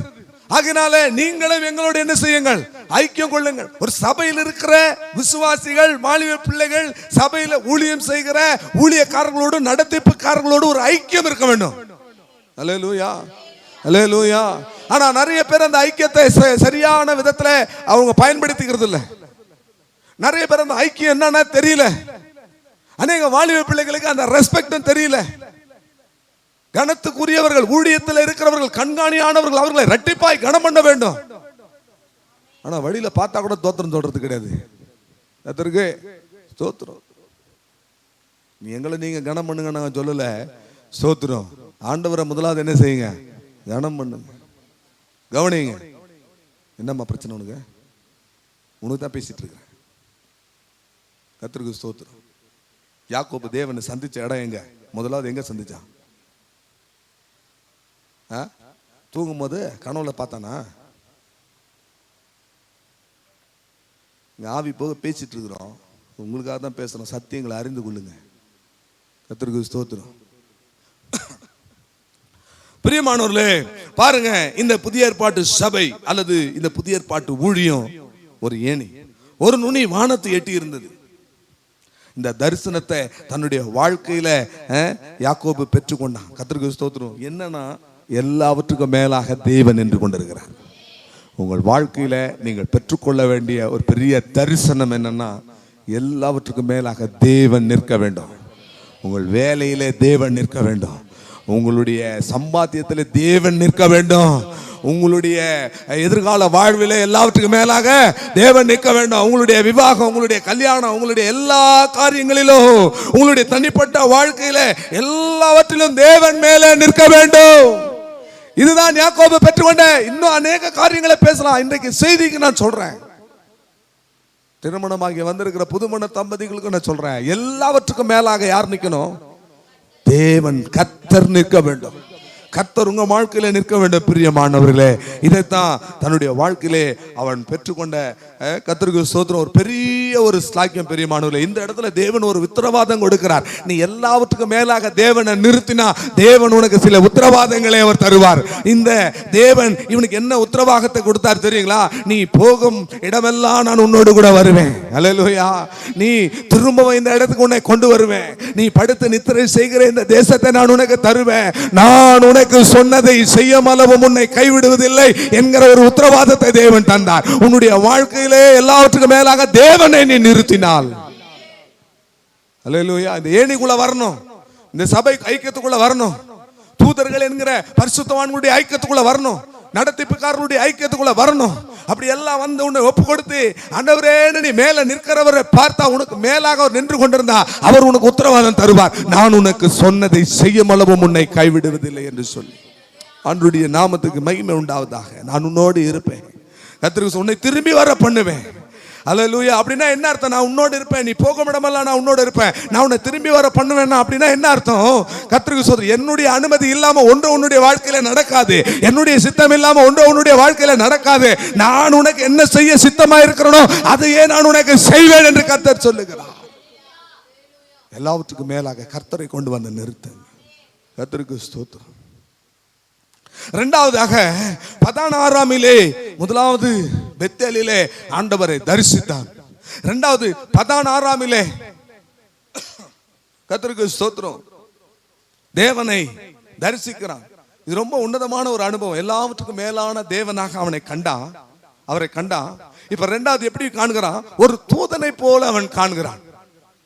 ஆகினால நீங்களும் எங்களோடு என்ன செய்யுங்கள்? ஐக்கியம் கொள்ளுங்கள். ஒரு சபையில் இருக்கிற விசுவாசிகள், மாலிவ பிள்ளைகள், சபையில ஊழியம் செய்கிற ஊழியக்காரர்களோடு, நடத்திப்புக்காரர்களோடு ஒரு ஐக்கியம் இருக்க வேண்டும். அல்லேலூயா, அல்லேலூயா. ஆனா நிறைய பேர் அந்த ஐக்கியத்தை சரியான விதத்துல அவங்க பயன்படுத்திக்கிறது இல்ல. நிறைய பேர் அந்த ஐக்கியம் என்னன்னா தெரியல. அநேக வாலிப பிள்ளைகளுக்கு அந்த ரெஸ்பெக்டும் தெரியல. கனத்துக்குரியவர்கள், ஊழியத்தில் இருக்கிறவர்கள், கண்காணியானவர்கள், அவர்களை இரட்டிப்பாய் கனம் பண்ண வேண்டும். ஆனா வழியில பார்த்தா கூட தோத்திரம் சொல்றது கிடையாது. அதற்கு ஸ்தோத்திரம். எங்களை நீங்க கனம் பண்ணுங்க நாங்க சொல்லல. ஸ்தோத்திரம். ஆண்டவரை முதலாவது என்ன செய்யுங்க? கனம் பண்ணுங்க. கவனிங்க. என்னம்மா பிரச்சனை உனக்கு? உனக்கு தான் பேசிட்டு இருக்கிறேன். கர்த்தருக்கு ஸ்தோத்திரம். யாக்கோபு தேவனை சந்திச்ச இடம் எங்க? முதலாவது எங்க சந்திச்சான்? தூங்கும் போது கனவுல பார்த்தானா? ஆவி போக பேசிட்டு இருக்கிறோம். உங்களுக்காக தான் பேசுறோம். சத்தியங்களை அறிந்து கொள்ளுங்க. கர்த்தருக்கு ஸ்தோத்திரம். பிரியமானவர்களே, பாருங்க, இந்த புதிய ஏற்பாட்டு சபை அல்லது இந்த புதிய ஏற்பாட்டு ஊழியம் ஒரு ஏணி, ஒரு நுனி வானத்தை எட்டி இருந்தது. இந்த தரிசனத்தை தன்னுடைய வாழ்க்கையில யாக்கோபு பெற்றுக்கொண்டான். கர்த்தருக்கு ஸ்தோத்திரம். என்னன்னா, எல்லாவற்றுக்கும் மேலாக தேவன் நின்று கொண்டிருக்கிறார். உங்கள் வாழ்க்கையில நீங்கள் பெற்றுக்கொள்ள வேண்டிய ஒரு பெரிய தரிசனம் என்னன்னா, எல்லாவற்றுக்கும் மேலாக தேவன் நிற்க வேண்டும். உங்கள் வேலையிலே தேவன் நிற்க வேண்டும். உங்களுடைய சம்பாத்தியத்திலே தேவன் நிற்க வேண்டும். உங்களுடைய எதிர்கால வாழ்விலே எல்லாவற்றுக்கும் மேலாக தேவன் நிற்க வேண்டும். உங்களுடைய விவாகம், உங்களுடைய கல்யாணம், உங்களுடைய எல்லா காரியங்களிலும், உங்களுடைய தனிப்பட்ட வாழ்க்கையில எல்லாவற்றிலும் தேவன் மேலே நிற்க வேண்டும். இதுதான் யாக்கோபு பெற்றுக்கொண்ட. இன்னும் அநேக காரியங்களை பேசலாம். இன்றைக்கு செய்திக்கு நான் சொல்றேன், திருமணமாகி வந்திருக்கிற புதுமண தம்பதிகளுக்கு நான் சொல்றேன், எல்லாவற்றுக்கும் மேலாக யார் நிற்கணும்? தேவன், கர்த்தர் நிற்க வேண்டும். கர்த்தர் உங்க வாழ்க்கையில நிற்க வேண்டும். பிரியமானவர்களே, இதைத்தான் தன்னுடைய வாழ்க்கையிலே அவன் பெற்றுக்கொண்ட கர்த்தருக்கு ஸ்தோத்திரம். ஒரு பெரிய ஒரு ஸ்லாக்கியம். பிரியமானவர்களே, இந்த இடத்துல தேவன் ஒரு உத்தரவாதம் கொடுக்கிறார். நீ எல்லாவற்றுக்கும் மேலாக தேவனை நிறுத்தினா தேவன் உனக்கு சில உத்தரவாதங்களை அவர் தருவார். இந்த தேவன் இவனுக்கு என்ன உத்தரவாதத்தை கொடுத்தார் தெரியுங்களா? நீ போகும் இடமெல்லாம் நான் உன்னோடு கூட வருவேன். அல்லேலூயா. நீ திரும்பவும் இந்த இடத்துக்கு உன்னை கொண்டு வருவேன். நீ படுத்து நித்திரை செய்கிற இந்த தேசத்தை நான் உனக்கு தருவேன். நான் உனக்கு சொன்னதை செய்யும் அளவு உன்னை கைவிடுவதில்லை என்கிற ஒரு உத்தரவாதத்தை தேவன் தந்தார். உன்னுடைய வாழ்க்கையிலே எல்லாவற்றுக்கும் மேலாக தேவனை நீ நிறுத்தினால், அல்லேலூயா, இந்த ஏணிக்குள்ள வரணும், இந்த சபை ஐக்கியத்துக்குள்ள வரணும், தூதர்கள் என்கிற பரிசுத்தவான்களுடைய ஐக்கியத்துக்குள்ள வரணும், நடத்திப்புக்காரருடைய ஐக்கியத்துக்குள்ள வரணும். அப்படி எல்லாம் வந்து உன்னை ஒப்பு கொடுத்து, ஆண்டவரே நீ மேல நிற்கிறவரை பார்த்தா உனக்கு மேலாக நின்று கொண்டிருந்தா அவர் உனக்கு உத்தரவாதம் தருவார். நான் உனக்கு சொன்னதை செய்யும் அளவும் உன்னை கைவிடுவதில்லை என்று சொல்லி. ஆண்டவருடைய நாமத்துக்கு மகிமை உண்டாவதாக. நான் உன்னோடு இருப்பேன். கர்த்தருக்கு உன்னை திரும்பி வர பண்ணுவேன். அல்லேலூயா. அப்படின்னா என்ன அர்த்தம்? நான் உன்னோடு இருப்பேன், நீ போகும் இடமெல்லாம் நான் உன்னோடு இருப்பேன், நான் உன்னை திரும்பி வர பண்ணுவேன்னா அப்படின்னா என்ன அர்த்தம்? கர்த்தருக்கு சொல்றேன், என்னுடைய அனுமதி இல்லாம ஒன்று உன்னுடைய வாழ்க்கையில நடக்காது. என்னுடைய சித்தம் இல்லாம ஒன்று உன்னுடைய வாழ்க்கையில நடக்காது. நான் உனக்கு என்ன செய்ய சித்தமா இருக்கிறனோ அதையே நான் உனக்கு செய்வேன் என்று கர்த்தர் சொல்லுகிறார். எல்லாவற்றுக்கும் மேலாக கர்த்தரை கொண்டு வந்து நிறுத்துங்க. கர்த்தருக்கு ஸ்தோத்திரம். இரண்டாவதாக பதான் ஆராமிலே, முதலாவது பெத்தேலிலே ஆண்டவரை தரிசித்தான். இரண்டாவது பதான் ஆராமிலே கர்த்தருக்கு ஸ்தோத்திரம் தேவனை தரிசிக்கிறான். இது ரொம்ப உன்னதமான ஒரு அனுபவம். எல்லாவற்றுக்கும் மேலான தேவனாக அவரை கண்டான். இப்ப இரண்டாவது எப்படி காண்கிறான்? ஒரு தூதனை போல அவன் காண்கிறான்.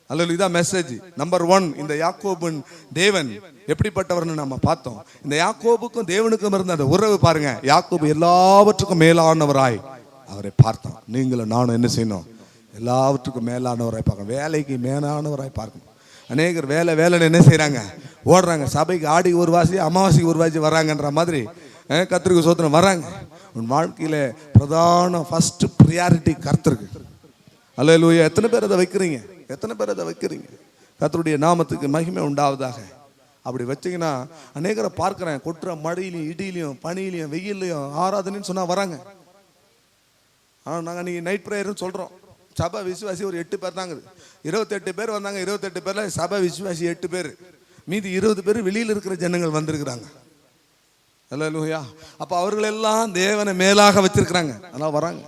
அல்லது இதான் மெசேஜ் நம்பர் 1. இந்த யாக்கோபின் தேவன் எப்படிப்பட்டவர்னு நம்ம பார்த்தோம். இந்த யாக்கோபுக்கும் தேவனுக்கும் இருந்த அந்த உறவு பாருங்க. யாக்கோபு எல்லாவற்றுக்கும் மேலானவராய் அவரை பார்த்தான். நீங்களும் நானும் என்ன செய்யணும்? எல்லாவற்றுக்கும் மேலானவராய் பார்க்கணும். வேலைக்கு மேலானவராய் பார்க்கணும். அநேகர் வேலைன்னு என்ன செய்யறாங்க? ஓடுறாங்க. சபைக்கு ஆடி ஒரு வாசி, அமாவாசைக்கு ஒரு வாசி வராங்கன்ற மாதிரி கர்த்தருக்கு ஸ்தோத்திரம் வராங்க. உன் வாழ்க்கையில பிரதான ஃபர்ஸ்ட் ப்ரியாரிட்டி கர்த்தருக்கு. அல்லேலூயா. எத்தனை பேர் அதை வைக்கிறீங்க? கர்த்தருடைய நாமத்துக்கு மகிமை உண்டாவதாக. அப்படி வச்சிங்கன்னா அநேகரை பார்க்கிறேன், கொட்டுற மழையிலையும் இடியிலையும் பனியிலையும் வெயிலையும் ஆராதனைன்னு சொன்னா வராங்க. ஆனால் நாங்கள் நீ நைட் ப்ரேயர்னு சொல்கிறோம். சபை விசுவாசி ஒரு 8 பேர் தாங்க. 28 பேர் வந்தாங்க. 28 பேரில் சபை விசுவாசி 8 பேர், மீதி 20 பேர் வெளியில் இருக்கிற ஜனங்கள் வந்திருக்கிறாங்க. அல்லேலூயா. அப்போ அவர்களெல்லாம் தேவனை மேலாக வச்சிருக்கிறாங்க. ஆனால் வராங்க.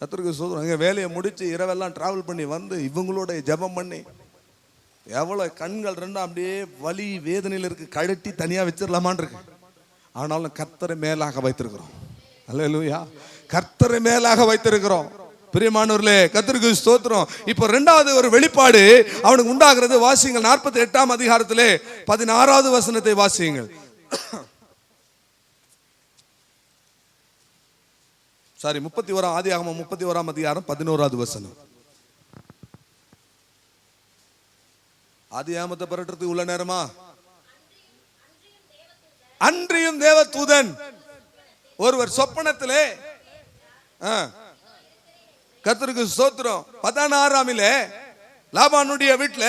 கர்த்தருக்கு ஸ்தோத்திரம். அங்கே வேலையை முடிச்சு இரவெல்லாம் டிராவல் பண்ணி வந்து இவங்களோட ஜெபம் பண்ணி எவ்வளோ கண்கள் ரெண்டும் அப்படியே வலி வேதனையில் இருக்கு. கழட்டி தனியாக வச்சிடலாமான் இருக்கு. ஆனாலும் கர்த்தரை மேலாக வைத்திருக்கிறோம். அல்லேலூயா. கர்த்தரை மேலாக வைத்திருக்கிறோம். பிரியமானவர்களே, கர்த்தருக்கு ஸ்தோத்திரம். இப்போ இரண்டாவது ஒரு வெளிப்பாடு அவனுக்கு உண்டாகிறது. வாசியுங்கள் 48ஆம் அதிகாரத்திலே 16வது வசனத்தை வாசியுங்கள். சாரி 31 ஆதியாகமம் 31ஆம் அதிகாரம் 11வது வசனம். ஆதியாகமத்தை பரட்டுறதுக்கு உள்ள நேரமா? அன்றியும் தேவ தூதன் ஒருவர் சொப்பனத்திலே, கர்த்தருக்கு ஸ்தோத்திரம், 16ஆமிலே லாபானுடைய வீட்டுல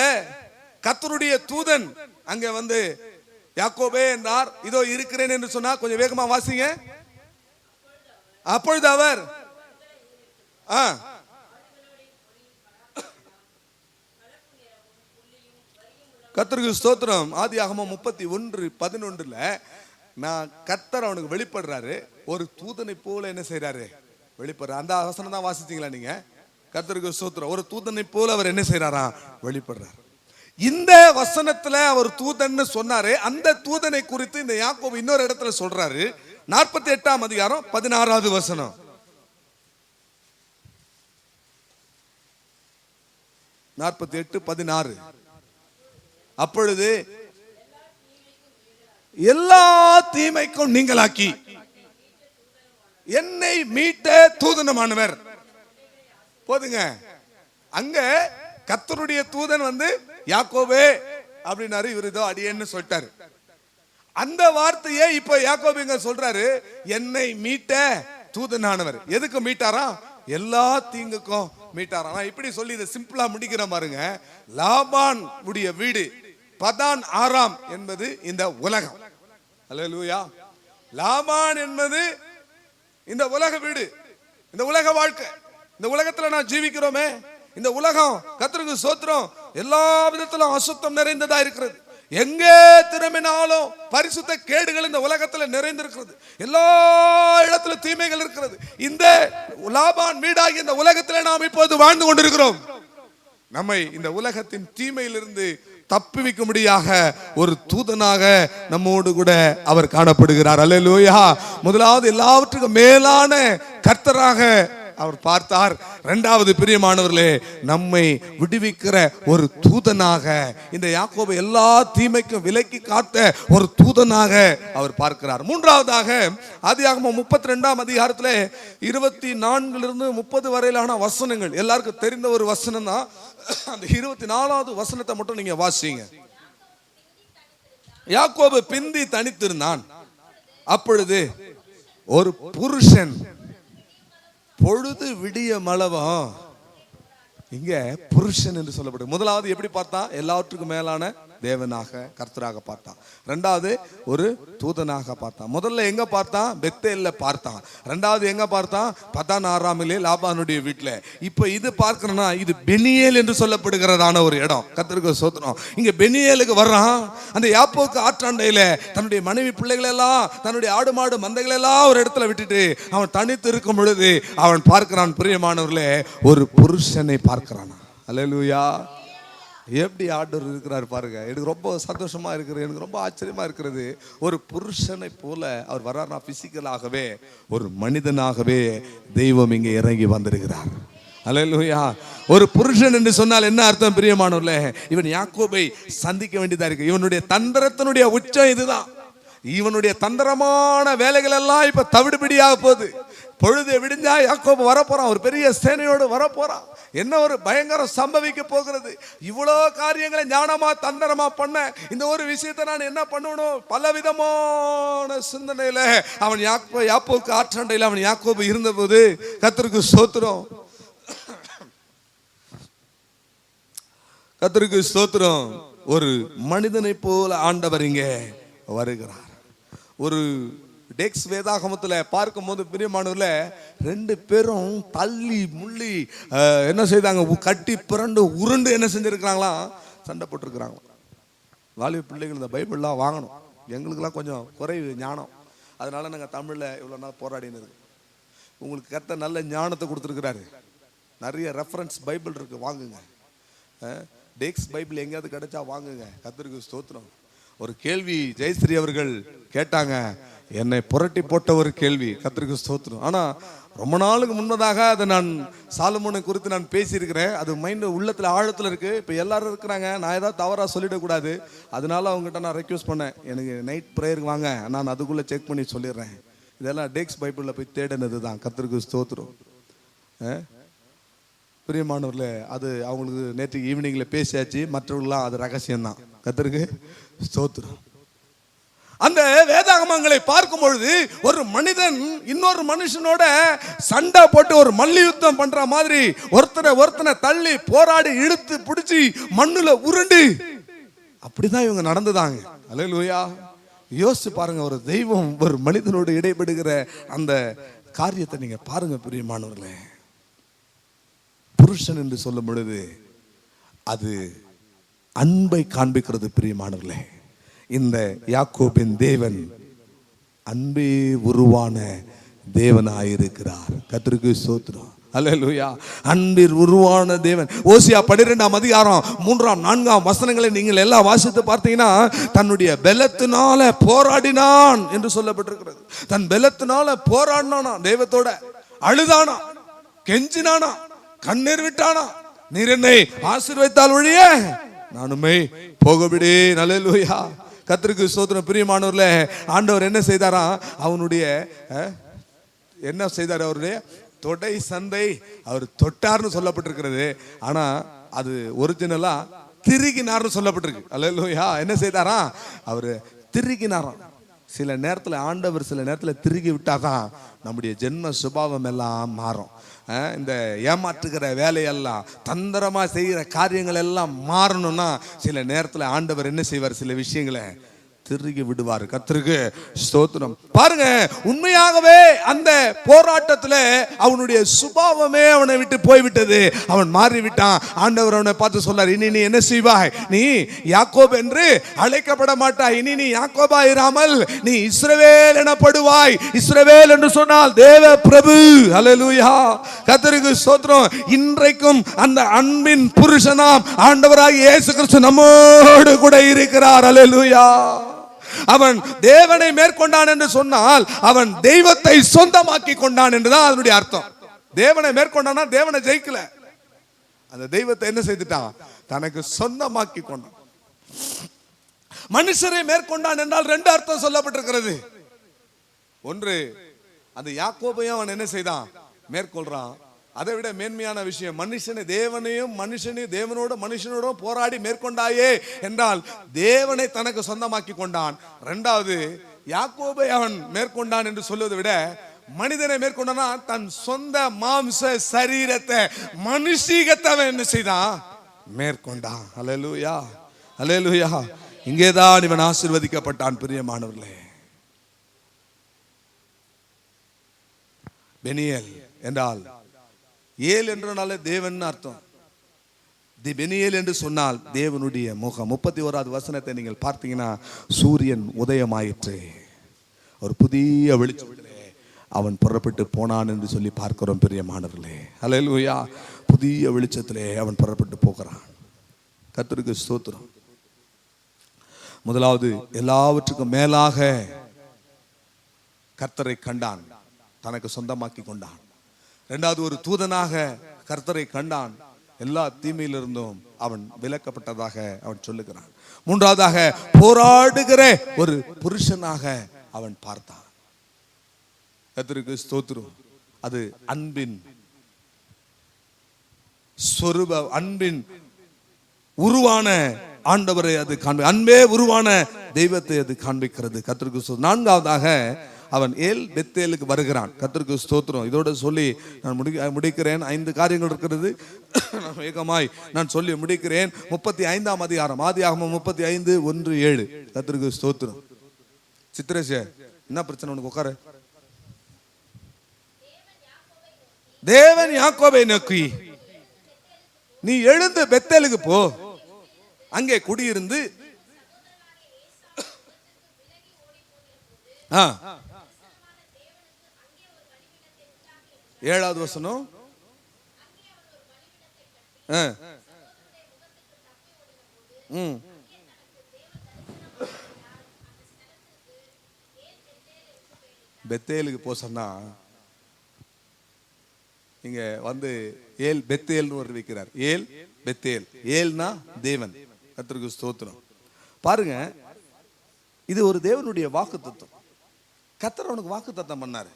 கர்த்தருடைய தூதன் அங்கே வந்து யாக்கோபே என்றார். இதோ இருக்கிறேன் என்று சொன்னா கொஞ்சம் வேகமா வாசிங்க. அப்பொழுது அவர் கர்த்தருக்கு ஸ்தோத்திரம். ஆதியாகமம் 31:11 நான் கர்த்தர் அவனுக்கு வெளிப்படுறாரு. ஒரு தூதனை போல என்ன செய்யறாரு? வெளிப்படுறாரு. அந்த வசனம் தான் வாசிச்சீங்களா நீங்க? கர்த்தருக்கு ஸ்தோத்திரம். ஒரு தூதனை போல அவர் என்ன செய்யறாரா? வெளிப்படுறாரு. இந்த வசனத்துல அவர் தூதன்னு சொன்னாரு. அந்த தூதனை குறித்து இந்த யாக்கோபு இன்னொரு இடத்துல சொல்றாரு. 48ஆம் அதிகாரம் 16வது வசனம். 48:16. அப்பொழுது எல்லா தீமைக்கும் நீங்களாக்கி என்னை மீட்ட தூதனமானவர். போதுங்க. அங்க கர்த்தருடைய தூதன் வந்து யாக்கோபே அப்படின்னாரு. இவர் இதோ அடியேன்னு சொல்லிட்டாரு. அந்த வார்த்தையே இப்ப யாக்கோபு இங்க சொல்றாரு, என்னை மீட்ட தூதனானவர். எதுக்கு மீட்டாரா? எல்லா தீங்குக்கும் மீட்டாரா. இப்படி சொல்லி இதை சிம்பிளா முடிக்கிற பாருங்க. லாபான் உடைய வீடு பதான் ஆராம் என்பது இந்த உலகம். அல்லேலூயா. லாபான் என்பது இந்த உலக வீடு, இந்த உலக வாழ்க்கை. இந்த உலகத்துல நான் ஜீவிக்கிறோமே, இந்த உலகம் கர்த்தருக்கு ஸ்தோத்திரம் எல்லா விதத்திலும் அசுத்தம் நிறைந்ததா இருக்கிறது. எங்கே திரும்பினாலும் பரிசுத்த கேடுகள் இந்த உலகத்தில் நிறைந்திருக்கிறது. எல்லா இடத்துல தீமைகள் இருக்கிறது. இந்த லாபான் வீடாகி இந்த உலகத்தில் நாம் இப்போது வாழ்ந்து கொண்டிருக்கிறோம். நம்மை இந்த உலகத்தின் தீமையிலிருந்து தப்புவிக்கும்படியாக ஒரு தூதனாக நம்மோடு கூட அவர் காணப்படுகிறார். அல்லேலூயா. முதலாவது எல்லாவற்றுக்கும் மேலான கர்த்தராக அவர் பார்த்தார். இரண்டாவது பிரியமானவர்களே, நம்மை விடுவிக்கிற ஒரு தூதனாக, இந்த யாக்கோபை எல்லா தீமைக்கும் விலக்கி காத்த ஒரு தூதனாக அவர் பார்க்கிறார். மூன்றாவதாக ஆதியாகமம் 32ஆம் அதிகாரத்தில் 24 30 வரையிலான வசனங்கள் எல்லாருக்கும் தெரிந்த ஒரு வசனம் தான். அந்த 24வது வசனத்தை மட்டும் நீங்க வாசிங்க. யாக்கோபு பிந்தி தனித்திருந்தான். அப்பொழுது ஒரு புருஷன் பொழுது விடிய மளவம். இங்க புருஷன் என்று சொல்லப்படும். முதலாவது எப்படி பார்த்தான்? எல்லாவற்றுக்கும் மேலான தேவனாக கர்த்தராக பார்த்தான். ரெண்டாவது ஒரு தூதனாக பார்த்தான். முதல்ல எங்க பார்த்தான்? பெத்தேல்ல பார்த்தான். ரெண்டாவது எங்க பார்த்தான்? பதான் ஆராமிலே லாபானுடைய வீட்டுல. இப்ப இது பார்க்கணும்னா இது பெனியேல் என்று சொல்லப்படுகிறதான ஒரு இடம். கர்த்தருக்கு ஸ்தோத்திரம். இங்க பெனியேலுக்கு வர்றான். அந்த யாப்போக்கு ஆற்றாண்டையில தன்னுடைய மனைவி பிள்ளைகள் எல்லாம், தன்னுடைய ஆடு மாடு மந்தைகள் எல்லாம் ஒரு இடத்துல விட்டுட்டு அவன் தனித்து இருக்கும் பொழுது அவன் பார்க்கிறான், பிரியமானவர்களே, ஒரு புருஷனை பார்க்கிறான். அல்லேலூயா. எப்படி ஆண்டவர் இருக்கிறார் பாருங்க. எனக்கு ரொம்ப சந்தோஷமா இருக்கிறது, எனக்கு ரொம்ப ஆச்சரியமா இருக்கிறது. ஒரு புருஷனை போல அவர் வர்றார்னா பிசிக்கலாகவே ஒரு மனிதனாகவே தெய்வம் இங்கே இறங்கி வந்திருக்கிறார். அல்லேலூயா. ஒரு புருஷன் என்று சொன்னால் என்ன அர்த்தம் பிரியமானவர்களே? இவன் யாக்கோபை சந்திக்க வேண்டியதா இருக்கு. இவனுடைய தந்திரத்தினுடைய உச்சம் இதுதான். இவனுடைய தந்திரமான வேலைகள் எல்லாம் இப்ப தவிடுபிடியாக போகுது. பொழுது விடிஞ்சா யாக்கோபு வரப்போறான், ஒரு பெரிய சேனையோடு வரப்போறான். என்ன ஒரு பயங்கரம் சம்பவிக்க போகிறது. இவ்வளோ காரியங்களை ஞானமா தந்திரமா பண்ண இந்த ஒரு விஷயத்தை நான் என்ன பண்ணணும்? பல விதமான சிந்தனையில அவன் யாக்கோபுக்கு ஆற்றாண்டையில் அவன் யாக்கோபு இருந்தபோது கர்த்தருக்கு ஸ்தோத்திரம், கர்த்தருக்கு ஸ்தோத்திரம், ஒரு மனிதனை போல ஆண்டவர் இங்கே வருகிறார். ஒரு டெக்ஸ் வேதாகமத்தில் பார்க்கும்போது பிரியமானவர்களே, 2 பேரும் தள்ளி முள்ளி என்ன செய்தாங்க? கட்டி புரண்டு உருண்டு என்ன செஞ்சிருக்கிறாங்களாம்? சண்டை போட்டிருக்கிறாங்க. வாலிப பிள்ளைகள் இந்த பைபிள்லாம் வாங்கணும். எங்களுக்கெல்லாம் கொஞ்சம் குறைவு ஞானம், அதனால நாங்கள் தமிழில் இவ்வளோ நாள் போராடினு இருக்கு. உங்களுக்கு கர்த்தர் நல்ல ஞானத்தை கொடுத்துருக்கிறாரு. நிறைய ரெஃபரன்ஸ் பைபிள் இருக்கு, வாங்குங்க. டெக்ஸ் பைபிள் எங்கேயாவது கிடைச்சா வாங்குங்க. கர்த்தருக்கு ஸ்தோத்திரம். ஒரு கேள்வி ஜெயஸ்ரீ அவர்கள் கேட்டாங்க, என்னை புரட்டி போட்ட ஒரு கேள்வி. கர்த்தருக்கு ஸ்தோத்திரம். ஆனா ரொம்ப நாளுக்கு முன்னதாக அதை நான் சாலமோனை குறித்து நான் பேசியிருக்கிறேன். அது மைண்ட் உள்ளத்துல ஆழத்துல இருக்கு. இப்ப எல்லாரும் இருக்கிறாங்க, நான் ஏதாவது தவறா சொல்லிடக்கூடாது. அதனால அவங்ககிட்ட நான் ரெக்வஸ்ட் பண்ணேன், எனக்கு நைட் ப்ரேயருக்கு வாங்க, நான் அதுக்குள்ள செக் பண்ணி சொல்லிடுறேன். இதெல்லாம் டெக்ஸ் பைபிள்ல போய் தேடினது தான். கர்த்தருக்கு ஸ்தோத்திரம். பிரியமானவர்களே, அது அவங்களுக்கு நேற்று ஈவினிங்ல பேசியாச்சு. மற்றவர்களாம் அது ரகசியம்தான். கர்த்தருக்கு ஸ்தோத்திரம். அந்த வேதாகமங்களை பார்க்கும் பொழுது ஒரு மனிதன் இன்னொரு மனுஷனோட சண்டை போட்டு ஒரு மல்யுத்தம் பண்ற மாதிரி ஒருத்தனை தள்ளி போராடி இழுத்து பிடிச்சி மண்ணுல உருண்டு அப்படிதான் இவங்க நடந்துதாங்க. அல்லேலூயா. யோசிச்சு பாருங்க, ஒரு தெய்வம் ஒரு மனிதனோடு இடைபடுகிற அந்த காரியத்தை நீங்க பாருங்க பிரியமானவர்களே. புருஷன் என்று சொல்லும் பொழுது அது அன்பை காண்பிக்கிறது பிரியமானவர்களே. இந்த யாக்கோபின் தேவன் அன்பே உருவான தேவனாயிருக்கிறார். கர்த்தருக்கு ஸ்தோத்திரம். அல்லேலூயா. அன்பில் உருவான தேவன். ஓசியா 12ஆம் அதிகாரம் 3ஆம் 4ஆம் வசனங்களை நீங்கள் எல்லாம் வாசித்து பார்த்தீங்கன்னா, தன்னுடைய பலத்தினால போராடினான் என்று சொல்லப்பட்டிருக்கிறது. தன் பலத்தினால போராடினானா, தெய்வத்தோட அழுதானா, கெஞ்சினானா, கண்ணீர் விட்டானா. நீர் என்னை ஆசீர்வதித்தால் ஒழிய நானுமே போகவிடேன். அல்லேலூயா. கர்த்தருக்கு ஸ்தோத்திரம். பிரியமானவர்களே, ஆண்டவர் என்ன செய்தாரா, அவனுடைய என்ன செய்தார், அவருடைய தொடை சந்தை அவர் தொட்டார்னு சொல்லப்பட்டிருக்கிறது. ஆனா அது ஒரிஜினலா திருகினார்னு சொல்லப்பட்டிருக்கு. அல்லேலூயா. என்ன செய்தாரா, அவரு திருகினாராம். சில நேரத்தில் ஆண்டவர் சில நேரத்தில் திருகி விட்டாதான் நம்முடைய ஜென்ம சுபாவம் எல்லாம் மாறும். இந்த ஏமாற்றுகிற வேலையெல்லாம், தந்திரமா செய்கிற காரியங்கள் எல்லாம் மாறணும்னா சில நேரத்தில் ஆண்டவர் என்ன செய்வார், சில விஷயங்களை திருகி விடுவார். கர்த்தருக்கு ஸ்தோத்திரம். பாருங்க, உண்மையாகவே அந்த போராட்டத்தில் அவனுடைய சுபாவமே அவனை விட்டு போய்விட்டது. அவன் மாறிவிட்டான். ஆண்டவர் அவனை பார்த்து சொன்னார், இனி நீ என்ன செய்வாய், நீ யாக்கோப் என்று அழைக்கப்பட மாட்டாய், இனி நீ யாக்கோபா இராமல் நீ இஸ்ரவேல் எனப்படுவாய். இஸ்ரவேல் என்று சொன்னால் தேவ பிரபு. அல்லேலூயா. கர்த்தருக்கு ஸ்தோத்திரம். இன்றைக்கும் அந்த அன்பின் புருஷனாம் ஆண்டவராகிய இயேசு கிறிஸ்து நம்மோடு கூட இருக்கிறார். அல்லேலூயா. அவன் தேவனை மேற்கொண்டான் என்று சொன்னால் அவன் தெய்வத்தை சொந்தமாக்கி கொண்டான் என்றுதான் அதனுடைய அர்த்தம். தேவனை மேற்கொண்டானா தேவனை ஜெயிக்கல, அந்த தெய்வத்தை என்ன செய்துட்டான், தனக்கு சொந்தமாக்கி கொண்டான். மனுஷரை மேற்கொண்டான் என்றால் ரெண்டு அர்த்தம் சொல்லப்பட்டிருக்கிறது. ஒன்று, அந்த யாக்கோபையும் அவன் என்ன செய்தான், மேற்கொள்றான். அதை விட மேன்மையான விஷயம், தேவனையும் தேவனோட மனுஷனோட போராடி மேற்கொண்டாயே என்றால் தேவனை தனக்கு சொந்தமாக்கி கொண்டான். இரண்டாவது, யாக்கோபை அவன் மேற்கொண்டான் என்று சொல்வதை விட மனிதனை மேற்கொண்டானா தன் சொந்த மாம்ச சரீரத்தை, மனுஷீகத்தை அவன் என்ன செய்தான், மேற்கொண்டான். அல்லேலூயா. அல்லேலூயா. இங்கேதான் இவன் ஆசீர்வதிக்கப்பட்டான். பிரியமானவர்களே, பெனியேல் என்றால், ஏல் என்றனாலே தேவன் அர்த்தம். பெனியேல் என்று சொன்னால் தேவனுடைய முகம். 31வது வசனத்தை நீங்கள் பார்த்தீங்கன்னா, சூரியன் உதயமாயிற்று, ஒரு புதிய வெளிச்சத்திலே அவன் புறப்பட்டு போனான் என்று சொல்லி பார்க்கிறோம். பிரியமானவர்களே, அல்லேலூயா. புதிய வெளிச்சத்திலே அவன் புறப்பட்டு போகிறான். கர்த்தருக்கு ஸ்தோத்திரம். முதலாவது, எல்லாவற்றுக்கும் மேலாக கர்த்தரை கண்டான், தனக்கு சொந்தமாக்கி கொண்டான். இரண்டாவது, ஒரு தூதனாக கர்த்தரை கண்டான், எல்லா தீமையிலிருந்தும் அவன் விலக்கப்பட்டதாக அவன் சொல்லுகிறான். மூன்றாவதாக, போராடுகிற ஒரு புருஷனாக அவன் பார்த்தான். கர்த்தருக்கு ஸ்தோத்திரம். அது அன்பின் சொரூப, அன்பின் உருவான ஆண்டவரை அது காண்பி, அன்பே உருவான தெய்வத்தை அது காண்பிக்கிறது. கர்த்தருக்கு ஸ்தோத்திரம். நான்காவதாக, அவன் ஏல் பெத்தேலுக்கு வருகிறான். கர்த்தருக்கு ஸ்தோத்திரம். இதோட சொல்லி நான் முடிக்கிறேன். 5 காரியங்கள் இருக்கிறது, வேகமாய் நான் சொல்லி முடிக்கிறேன். 35ஆம் அதிகாரம், ஆதியாகமம் 35:1-7. கர்த்தருக்கு ஸ்தோத்திரம். சித்ரேஷ், என்ன பிரச்சனை உனக்கு? உட்காரு. தேவன் யாக்கோபை நோக்கி, நீ எழுந்து பெத்தேலுக்கு போ, அங்கே குடியிருந்து 7வது வசனம், பெத்தேலுக்கு போ சொன்னா, இங்க வந்து ஏல் பெத்தேல்னு ஒரு வைக்கிறார். ஏல் பெத்தேல், ஏல்னா தேவன். கர்த்தருக்கு ஸ்தோத்திரம். பாருங்க, இது ஒரு தேவனுடைய வாக்கு தத்துவம். கர்த்தர் உனக்கு வாக்கு தத்தம் பண்ணாரு,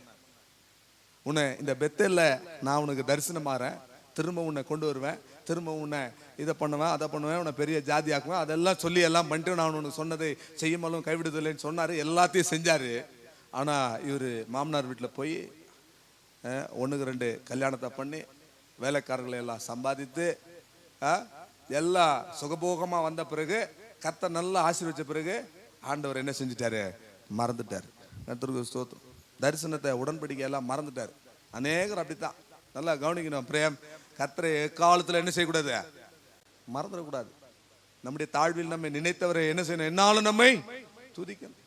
உன்னை இந்த பெத்தேல்ல நான் உனக்கு தரிசனமாறேன், திரும்ப உன்னை கொண்டு வருவேன், திரும்ப உன்னை இதை பண்ணுவேன், அதை பண்ணுவேன், உன்னை பெரிய ஜாதி ஆக்குவேன், அதெல்லாம் சொல்லி எல்லாம் பண்ணிட்டு நான் உனக்கு சொன்னதை செய்யுமாலும் கைவிடுதலைன்னு சொன்னாரு. எல்லாத்தையும் செஞ்சாரு. ஆனா இவர் மாமனார் வீட்டில் போய் 1-2 கல்யாணத்தை பண்ணி வேலைக்காரர்களை எல்லாம் சம்பாதித்து எல்லாம் சுகபோகமா வந்த பிறகு, கர்த்தர் நல்லா ஆசீர்வதிச்ச பிறகு ஆண்டவர் என்ன செஞ்சிட்டாரு, மறந்துட்டாரு. கர்த்தருக்கு ஸ்தோத்திரம். தரிசனத்தை, உடன்படிக்கை எல்லாம் மறந்துட்டாரு. அநேகர் அப்படித்தான். நல்லா கவனிக்கணும் பிரேம். கர்த்தரை எக்காலத்துல என்ன செய்யக்கூடாது, மறந்துடக்கூடாது. நம்முடைய தாழ்வில் நம்மை நினைத்தவரை என்ன செய்யணும், என்னாலும் நம்மை துதிக்கணும்.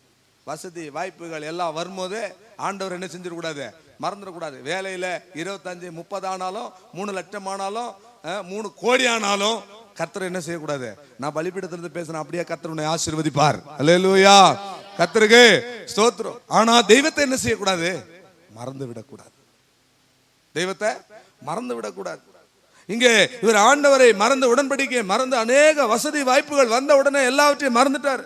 வசதி வாய்ப்புகள் எல்லாம் வரும்போது ஆண்டவர் என்ன செஞ்சிடக்கூடாது, மறந்துடக்கூடாது. வேலையில 25 30 ஆனாலும் 3 லட்சம் ஆனாலும் 3 கோடி ஆனாலும் கர்த்தர் என்ன செய்யக்கூடாது? நான் பலிபீடத்திலிருந்து பேசுறேன், அப்படியே கர்த்தர் உன்னை ஆசீர்வதிப்பார். அல்லேலூயா, கர்த்தருக்கு ஸ்தோத்திரம். ஆனா தெய்வத்தை என்ன செய்யக்கூடாது? மறந்து விடக்கூடாது. தெய்வத்தை மறந்து விடக்கூடாது. இங்கே இவர் ஆண்டவரை மறந்து, உடன்படிக்கை மறந்து, அநேக வசதி வாய்ப்புகள் வந்த உடனே எல்லாவற்றையும் மறந்துட்டாரு.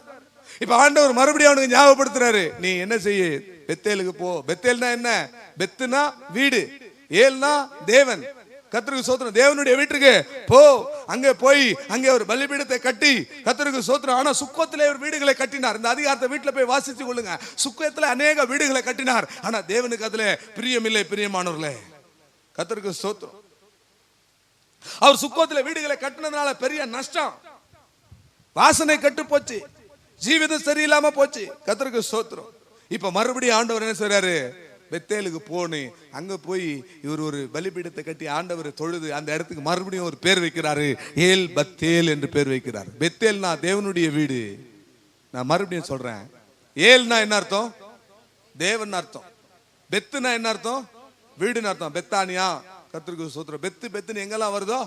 இப்ப ஆண்டவர் மறுபடியும் அவனுக்கு ஞாபகப்படுத்துறாரு, நீ என்ன செய்ய? பெத்தேலுக்கு போ. பெத்தேல்னா என்ன? பெத்துனா வீடு, ஏல்னா தேவன். கர்த்தருக்கு சோத்திரம். தேவனுடைய வீட்டுக்கு போ. அங்கே போய் அங்கே ஒரு பலிபீடத்தை கட்டி கர்த்தருக்கு சோத்திரம். ஆனா சுக்கோத்திலே ஒரு வீடுகளை கட்டினார். இந்த அதிகாரத்தை வீட்டுல போய் வாசிச்சு கொள்ளுங்க. சுக்கோத்துல அநேக வீடுகளை கட்டினார். ஆனா தேவனுக்கு அதுல பிரியமில்லை. பிரியமானவர்களே, கர்த்தருக்கு சோத்திரம். அவர் சுக்கோத்துல வீடுகளை கட்டினதுனால பெரிய நஷ்டம். வாசனை கட்டு போச்சு, ஜீவிதம் சரியில்லாம போச்சு. கர்த்தருக்கு சோத்திரம். இப்ப மறுபடியும் ஆண்டவர் என்ன செய்றாரு? பெத்தேலுக்கு போனு. அங்க போய் இவர் ஒரு பலிபீடத்தை கட்டி ஆண்டவர் தொழுது அந்த இடத்துக்கு மறுபடியும் ஒரு பேர் வைக்கிறாரு. ஏல் பத்தேல் என்று பேர் வைக்கிறார். பெத்தேல்னா தேவனுடைய வீடு. நான் மறுபடியும் சொல்றேன், ஏல்னா என்ன அர்த்தம்? தேவன் அர்த்தம். பெத்துனா என்ன அர்த்தம்? வீடுன்னு அர்த்தம். பெத்தானியா, கர்த்தருக்கு சோத்திரம். பெத்து பெத்துன்னு எங்கெல்லாம் வருதோ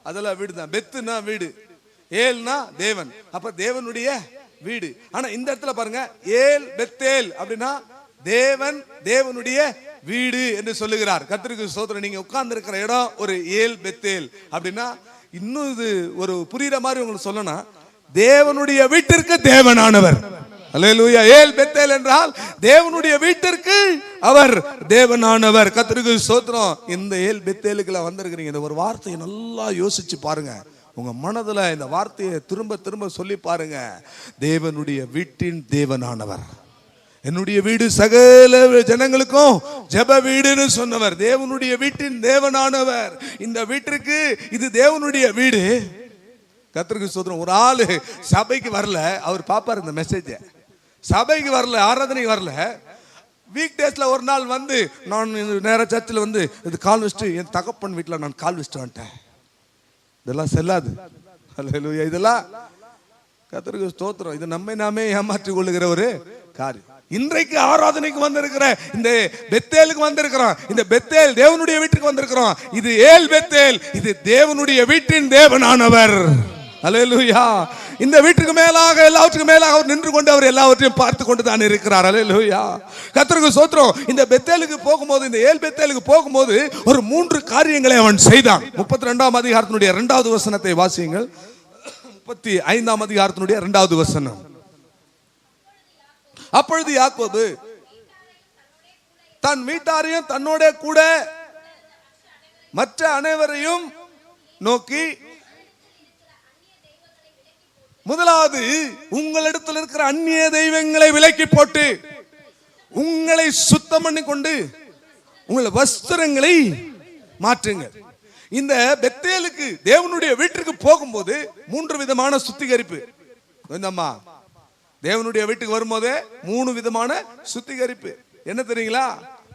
அதெல்லாம் வீடு தான். பெத்துனா வீடு, ஏல்னா தேவன். அப்ப தேவனுடைய வீடு. ஆனா இந்த இடத்துல பாருங்க, ஏல் பெத்தேல் அப்படின்னா தேவன் தேவனுடைய வீடு என்று சொல்லுகிறார். கர்த்தருக்கு ஸ்தோத்திரம். நீங்க உட்கார்ந்து இருக்கிற இடம் ஒரு ஏல் பெத்தேல் அப்படின்னா, இன்னும் இது ஒரு புரியுற மாதிரி உங்களுக்கு சொல்லணும், தேவனுடைய வீட்டிற்கு தேவனானவர். அல்லேலூயா. ஏல் பெத்தேல் என்றால் தேவனுடைய வீட்டிற்கு அவர் தேவனானவர். கர்த்தருக்கு ஸ்தோத்திரம். இந்த ஏல் பெத்தேலுக்குள்ள வந்திருக்கிறீங்க. இந்த ஒரு வார்த்தையை நல்லா யோசிச்சு பாருங்க. உங்க மனதுல இந்த வார்த்தையை திரும்ப திரும்ப சொல்லி பாருங்க. தேவனுடைய வீட்டின் தேவனானவர். என்னுடைய வீடு சகல ஜனங்களுக்கும் ஜெப வீடுன்னு சொன்னவர். தேவனுடைய வீட்டின் தேவனானவர். இந்த வீட்டிற்கு இது தேவனுடைய வீடு. கர்த்தருக்கு ஸ்தோத்திரம். ஒரு ஆளு சபைக்கு வரல, அவர் பாப்பார் இந்த மெசேஜ். சபைக்கு வரல, ஆராதனைக்கு வரல, வீக் டேஸ்ல ஒரு நாள் வந்து, நான் நேர சர்ச்சில் வந்து இது கால் வச்சுட்டு என் தகப்பன் வீட்டில் நான் கால் வச்சுட்டு வந்துட்டேன். இதெல்லாம் செல்லாது. அல்லேலூயா. இதெல்லாம் கர்த்தருக்கு ஸ்தோத்திரம். இது நம்மை நாமே ஏமாற்றிக் கொள்ளுகிற ஒரு காரியம். இன்றைக்கு ஆராதனைக்கு வந்திருக்கிற இந்த பெத்தேலுக்கு வந்திருக்கிறோம். இந்த பெத்தேல் தேவனுடைய வீட்டுக்கு வந்திருக்கிறோம். இது ஏல் பெத்தேல், இது தேவனுடைய வீட்டின் தேவனானவர். அல்லேலூயா. இந்த வீட்டுக்கு மேலாக, எல்லாவற்றுக்கும் மேலாக அவர் நின்று கொண்டு அவர் எல்லாவற்றையும் பார்த்து கொண்டு தான் இருக்கிறார். அல்லேலூயா. கர்த்தருக்கு ஸ்தோத்திரம். இந்த பெத்தேலுக்கு போகும்போது, இந்த ஏல் பெத்தேலுக்கு போகும்போது ஒரு 3 காரியங்களை அவன் செய்தான். 32ஆம் அதிகாரத்தினுடைய 2வது வசனத்தை வாசியுங்கள். 35ஆம் அதிகாரத்தினுடைய 2வது வசனம். அப்பொழுது யாக்கோபு தன் வீட்டாரையும் தன்னோட கூட மற்ற அனைவரையும் நோக்கி, முதலாவது உங்களிடத்தில் இருக்கிற அந்நிய தெய்வங்களை விலக்கி போட்டு உங்களை சுத்தம் பண்ணி கொண்டு உங்கள் வஸ்திரங்களை மாற்றுங்க. இந்த பெத்தேலுக்கு தேவனுடைய வீட்டிற்கு போகும்போது 3 விதமான சுத்திகரிப்பு. கொஞ்சம்மா, தேவனுடைய வீட்டுக்கு வரும்போதே 3 விதமான சுத்திகரிப்பு. என்ன தெரியுங்களா?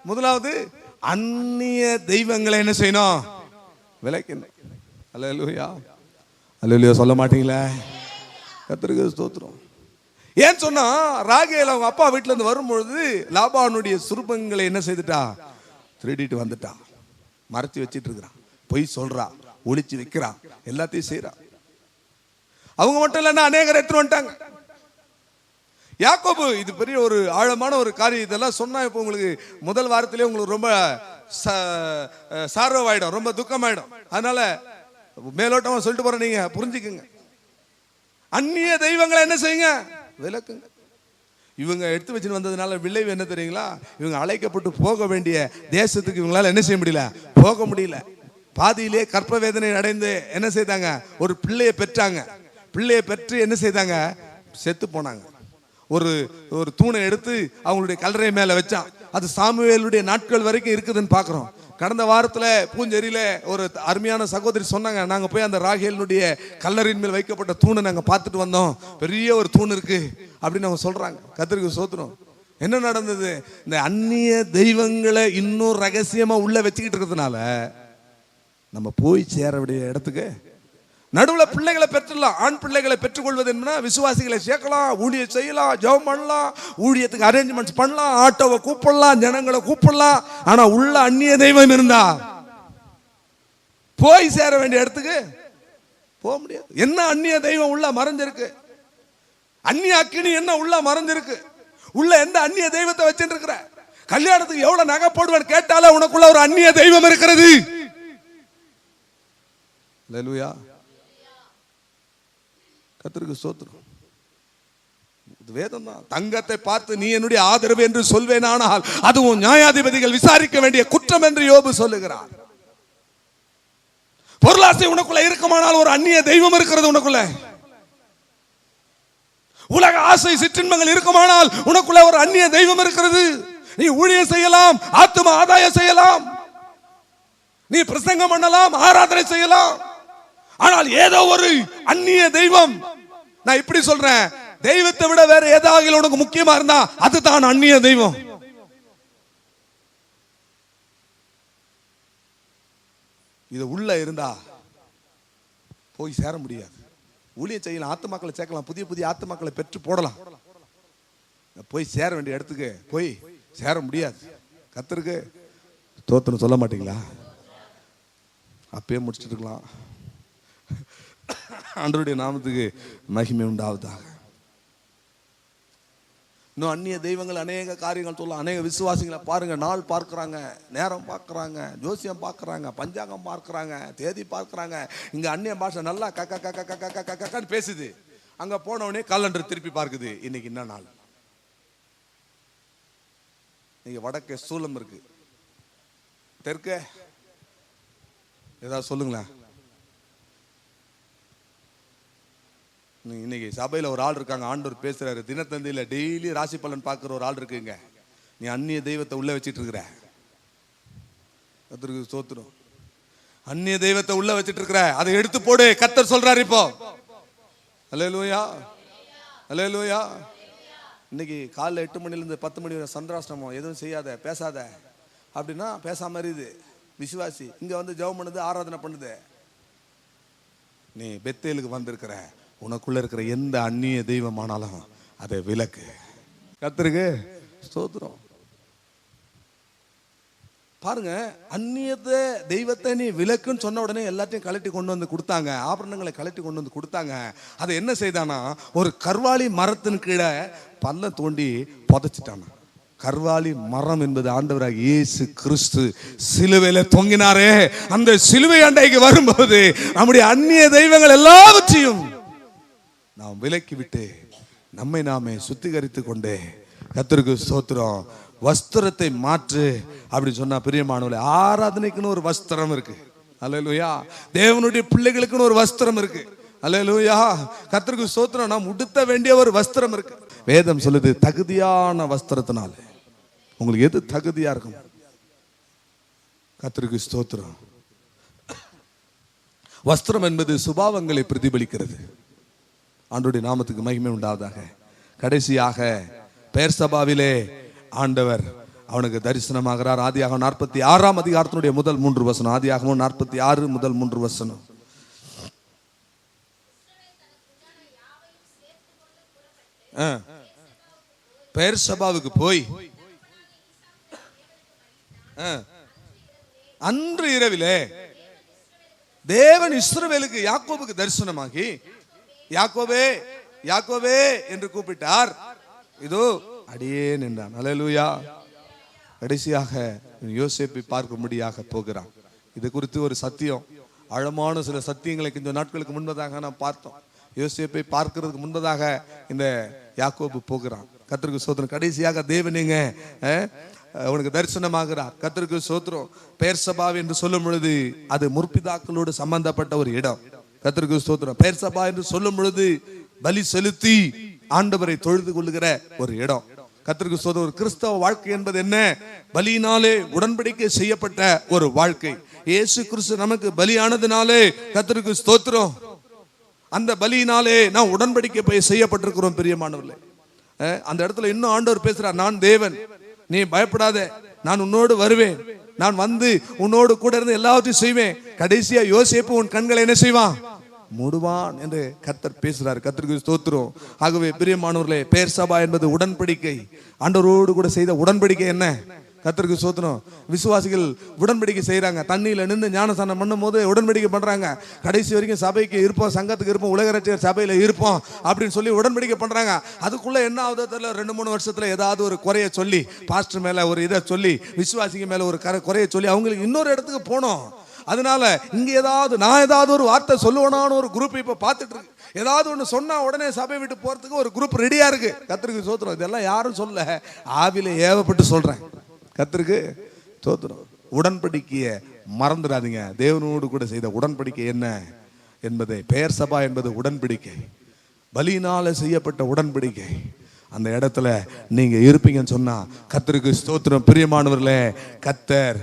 முதலாவது அந்நிய தெய்வங்களை என்ன செய்யணும்? விலக்கணும். அல்லேலூயா. அல்லேலூயா சொல்ல மாட்டீங்களா? கர்த்தருக்கு ஸ்தோத்திரம். ஏன் சொன்னா, ராகேல் அவங்க அப்பா வீட்டுல இருந்து வரும்பொழுது லாபானுடைய சுரூபங்களை என்ன செய்துட்டா? திருடிட்டு வந்துட்டா. மறைச்சு வச்சிட்டு இருக்கிறான். பொய் சொல்றா, ஒளிச்சு வைக்கிறான், எல்லாத்தையும் செய்யறான். அவங்க மட்டும் இல்லைன்னா அநேகர் எடுத்துட்டு வந்துட்டாங்க. யாக்கோபு, இது பெரிய ஒரு ஆழமான ஒரு காரியம். இதெல்லாம் சொன்னா இப்போ உங்களுக்கு முதல் வாரத்திலே உங்களுக்கு ரொம்ப சார்வாயிடும், ரொம்ப துக்கமாயிடும். அதனால மேலோட்டமா சொல்லிட்டு போறேன், நீங்க புரிஞ்சுக்குங்க. அந்நிய தெய்வங்களை என்ன செய்யுங்க? விலக்குங்க. இவங்க எடுத்து வச்சுட்டு வந்ததுனால விளைவு என்ன தெரியுங்களா? இவங்க அழைக்கப்பட்டு போக வேண்டிய தேசத்துக்கு இவங்களால என்ன செய்ய முடியல? போக முடியல. பாதியிலே கற்ப வேதனை அடைந்து என்ன செய்தாங்க? ஒரு பிள்ளையை பெற்றாங்க. பிள்ளையை பெற்று என்ன செய்தாங்க? செத்து போனாங்க. ஒரு தூணை எடுத்து அவங்களுடைய கல்லறை மேல வச்சான். அது சாமுவேலுடைய நாட்கள் வரைக்கும் இருக்குதுன்னு பாக்குறோம். கடந்த வாரத்துல பூஞ்சேரியில ஒரு அருமையான சகோதரி சொன்னாங்க, நாங்க போய் அந்த ராகேலினுடைய கல்லறையின் மேல் வைக்கப்பட்ட தூணை நாங்க பார்த்துட்டு வந்தோம். பெரிய ஒரு தூண் இருக்கு அப்படின்னு அவங்க சொல்றாங்க. கர்த்தருக்கு ஸ்தோத்திரம். என்ன நடந்தது? இந்த அந்நிய தெய்வங்களை இன்னும் ரகசியமா உள்ள வச்சுக்கிட்டு இருக்கிறதுனால நம்ம போய் சேர வேண்டிய இடத்துக்கு நடுவுல பிள்ளைகளை பெற்றுலாம். ஆண் பிள்ளைகளை பெற்றுக்கொள்வது என்ன, விசுவாசிகளை சேர்க்கலாம், ஊழியம் செய்யலாம், ஜெபம் பண்ணலாம், ஊழியத்துக்கு அரேஞ்ச்மெண்ட்ஸ் பண்ணலாம், ஆட்டோவை கூப்பிடலாம், ஜனங்களை கூப்பிடலாம். ஆனா உள்ள அந்நிய தெய்வம் இருந்தா போய் சேர வேண்டிய இடத்துக்கு போக முடியாது. என்ன அந்நிய தெய்வம் உள்ள மறைஞ்சிருக்கு, அந்நிய அக்கினி என்ன உள்ள மறைஞ்சிருக்கு, உள்ள எந்த அந்நிய தெய்வத்தை வச்சுட்டு இருக்கிற? கல்யாணத்துக்கு எவ்வளவு நகை போடுவேன் கேட்டால உனக்குள்ள ஒரு அந்நிய தெய்வம் இருக்கிறது. அல்லேலூயா, கர்த்தருக்கு ஸ்தோத்திரம். வேதம் தான். தங்கத்தை பார்த்து நீ என்னுடைய ஆதரவு என்று சொல்வேனானால் அதுவும் நியாயாதிபதிகள் விசாரிக்க வேண்டிய குற்றம் என்று யோபு சொல்லுகிறார். பொருளாசை உனக்குள்ள இருக்குமானால் ஒரு அந்நிய தெய்வம் இருக்கிறது உனக்குள்ள. உலக ஆசை சிற்றின்பங்கள் இருக்குமானால் உனக்குள்ள ஒரு அந்நிய தெய்வம் இருக்கிறது. நீ ஊழியம் செய்யலாம், ஆத்தும ஆதாயம் செய்யலாம், நீ பிரசங்கம் பண்ணலாம், ஆராதனை செய்யலாம், ஆனால் ஏதோ ஒரு அந்நிய தெய்வம். நான் இப்படி சொல்றேன், தெய்வத்தை விட வேற ஏதாவது உனக்கு முக்கியமா இருந்தா அதுதான் அந்நிய தெய்வம். இது உள்ள இருந்தா போய் சேர முடியாது. ஊழியம் செய்யலாம், ஆத்துமாக்களை சேர்க்கலாம், புதிய புதிய ஆத்துமாக்களை பெற்று போடலாம், போய் சேர வேண்டிய இடத்துக்கு போய் சேர முடியாது. கர்த்தருக்கு ஸ்தோத்திரம் சொல்ல மாட்டீங்களா? அப்பயே முடிச்சுட்டு இருக்கலாம். ஆண்டவருடைய நாமத்துக்கு மகிமை உண்டாவதாக. இன்னும் அந்நிய தெய்வங்கள் அநேக காரியங்கள் சொல்லலாம். அநேக விசுவாசிகளை பாருங்க, நாள் பார்க்கிறாங்க, நேரம் பார்க்கிறாங்க, ஜோசியம் பார்க்கிறாங்க, பஞ்சாங்கம் பார்க்கிறாங்க, தேதி பார்க்கிறாங்க. இங்க அந்நிய பாஷை நல்லா கக்க கக்க கக்க கக்க கக்கன்னு பேசுது. அங்க போனவனே காலண்டர் திருப்பி பார்க்குது, இன்னைக்கு என்ன நாள். நீங்க வடக்கே சூலம் இருக்கு, தெற்க ஏதாவது சொல்லுங்களேன். இன்னைக்கு சபையில் ஒரு ஆள் இருக்காங்க, ஆண்டவர் பேசுறாரு, தினத்தந்தியில் டெய்லி ராசி பலன் பார்க்குற ஒரு ஆள் இருக்குங்க. நீ அந்நிய தெய்வத்தை உள்ள வச்சிட்டு இருக்கிற. கர்த்தருக்கு ஸ்தோத்திரம். அந்நிய தெய்வத்தை உள்ள வச்சிட்டு இருக்கிற, அதை எடுத்து போடு. கர்த்தர் சொல்றாரு இப்போ. அல்லேலூயா, அல்லேலூயா. இன்னைக்கு காலைல 8 மணிலேருந்து 10 மணி வரை சந்திராஷ்டமம், எதுவும் செய்யாத, பேசாத அப்படின்னா பேசாம இருக்குது விசுவாசி. இங்க வந்து ஜெபம் பண்ணுது, ஆராதனை பண்ணுது. நீ பெத்தேலுக்கு வந்திருக்கிற, உனக்குள்ள இருக்கிற எந்த அந்நிய தெய்வமானாலும் அதை விலக்கு. கர்த்தருக்கு ஸ்தோத்திரம். பாருங்க, அந்நியத்தை தெய்வத்தை நீ விலக்குன்னு சொன்ன உடனே எல்லாத்தையும் கலட்டி கொண்டு வந்து கொடுத்தாங்க, ஆபரணங்களை கலட்டி கொண்டு வந்து கொடுத்தாங்க. அதை என்ன செய்தானா, ஒரு கர்வாலி மரத்தின் கீழே பள்ளம் தோண்டி புதைச்சிட்டானா. கர்வாலி மரம் என்பது ஆண்டவராக இயேசு கிறிஸ்து சிலுவையில தொங்கினாரே, அந்த சிலுவை அண்டைக்கு வரும்போது நம்முடைய அந்நிய தெய்வங்கள் எல்லாவற்றையும் நாம் விலக்கி விட்டு நம்மை நாமே சுத்திகரித்து கொண்டே, கர்த்தருக்கு ஸ்தோத்திரம், வஸ்திரத்தை மாற்று அப்படின்னு சொன்னா பிரியமானவர்களே, ஆராதனைக்குன்னு ஒரு வஸ்திரம் இருக்கு. அல்லேலூயா. தேவனுடைய பிள்ளைகளுக்குன்னு ஒரு வஸ்திரம் இருக்கு. அல்லேலூயா, கர்த்தருக்கு ஸ்தோத்திரம். நாம் உடுத்த வேண்டிய ஒரு வஸ்திரம் இருக்கு. வேதம் சொல்லுது, தகுதியான வஸ்திரத்தினால உங்களுக்கு எது தகுதியா இருக்கும்? கர்த்தருக்கு ஸ்தோத்திரம். வஸ்திரம் என்பது சுபாவங்களை பிரதிபலிக்கிறது. ஆண்டவருடைய நாமத்துக்கு மகிமை உண்டாவதாக. கடைசியாக பெயர்சபாவிலே ஆண்டவர் அவனுக்கு தரிசனமாகிறார். ஆதியாகமம் 46ஆம் அதிகாரத்தினுடைய முதல் 3 வசனம். ஆதியாகமம் 46 முதல் 3 வசனம். பெயர்சபாவுக்கு போய் அன்று இரவிலே தேவன் இஸ்ரவேலுக்கு யாக்கோபுக்கு தரிசனமாகி, யாக்கோபே யாக்கோபே என்று கூப்பிட்டார். இதோ அடியேன் என்றான். அல்லேலூயா. கடைசியாக யோசேப்பை பார்க்கும்படியாக போகிறான். இது குறித்து ஒரு சத்தியம், ஆழமான சில சத்தியங்களை கொஞ்சம் நாட்களுக்கு முன்பதாக நாம் பார்த்தோம். யோசேப்பை பார்க்கிறதுக்கு முன்பதாக இந்த யாக்கோபு போகிறான். கர்த்தருக்கு ஸ்தோத்திரம். கடைசியாக தேவனேங்க அவனுக்கு தரிசனமாகிறார். கர்த்தருக்கு ஸ்தோத்திரம். பெயர்சபா என்று சொல்லும் பொழுது அது முற்பிதாக்களோடு சம்பந்தப்பட்ட ஒரு இடம். கர்த்தருக்கு ஸ்தோத்திரம். பெயர்சபா என்று சொல்லும் பொழுது பலி செலுத்தி ஆண்டவரை தொழுது கொள்ளுகிற ஒரு இடம். கர்த்தருக்கு ஸ்தோத்திரம். ஒரு கிறிஸ்தவ வாழ்க்கை என்பது என்ன? பலியினாலே உடன்படிக்கை செய்யப்பட்ட ஒரு வாழ்க்கை. இயேசு கிறிஸ்து நமக்கு பலியானதுனாலே கர்த்தருக்கு ஸ்தோத்திரம், அந்த பலியினாலே நாம் உடன்படிக்கை செய்யப்பட்டிருக்கிறோம். பிரியமானவர்களே, அந்த இடத்துல இன்னும் ஆண்டவர் பேசுறார், நான் தேவன், நீ பயப்படாத, நான் உன்னோடு வருவேன், நான் வந்து உன்னோடு கூட இருந்து எல்லாவற்றையும் செய்வேன். கடைசியா யோசேப்பு உன் கண்களை என்ன செய்வான்? மூடுவான் என்று கர்த்தர் பேசுறார். கர்த்தருக்கு ஸ்தோத்திரம். ஆகவே பிரியமானவர்களே, பெயர் சபா என்பது உடன்படிக்கை. ஆண்டவரோடு கூட செய்த உடன்படிக்கை என்ன? கர்த்தருக்கு ஸ்தோத்திரம். விசுவாசிகள் உடன்படிக்கை செய்யறாங்க. தண்ணியில நின்று ஞானஸ்நானம் பண்ணும் போது உடன்படிக்கை பண்றாங்க. கடைசி வரைக்கும் சபைக்கு இருப்போம், சங்கத்துக்கு இருப்போம், உலக ரட்சகர் சபையில இருப்போம் அப்படின்னு சொல்லி உடன்படிக்கை பண்றாங்க. அதுக்குள்ள என்ன ஆகுது தெரியல, 2-3 வருஷத்துல ஏதாவது ஒரு குறைய சொல்லி, பாஸ்டர் மேல ஒரு இதை சொல்லி, விசுவாசிங்க மேல ஒரு குறைய சொல்லி அவங்களுக்கு இன்னொரு இடத்துக்கு போனோம். அதனால இங்க நான் ஏதாவது ஒரு வார்த்தை சொல்லுவேனான்னு ஒரு குரூப் இப்ப பார்த்துட்டு இருக்கு. ஏதாவது ஒன்று சொன்னா உடனே சபை விட்டு போறதுக்கு ஒரு குரூப் ரெடியா இருக்கு. கர்த்தருக்கு ஸ்தோத்திரம். இதெல்லாம் யாரும் சொல்ல, ஆவில ஏவப்பட்டு சொல்றேன். கர்த்தருக்கு ஸ்தோத்திரம். உடன்படிக்கைய மறந்துடாதீங்க. தேவனோடு கூட செய்த உடன்படிக்கை என்ன என்பதை, பெயர் சபா என்பது உடன்படிக்கை, பலியினால செய்யப்பட்ட உடன்படிக்கை. அந்த இடத்துல நீங்க இருப்பீங்கன்னு சொன்னா கர்த்தருக்கு ஸ்தோத்திரம். பிரியமானவர்களே, கர்த்தர்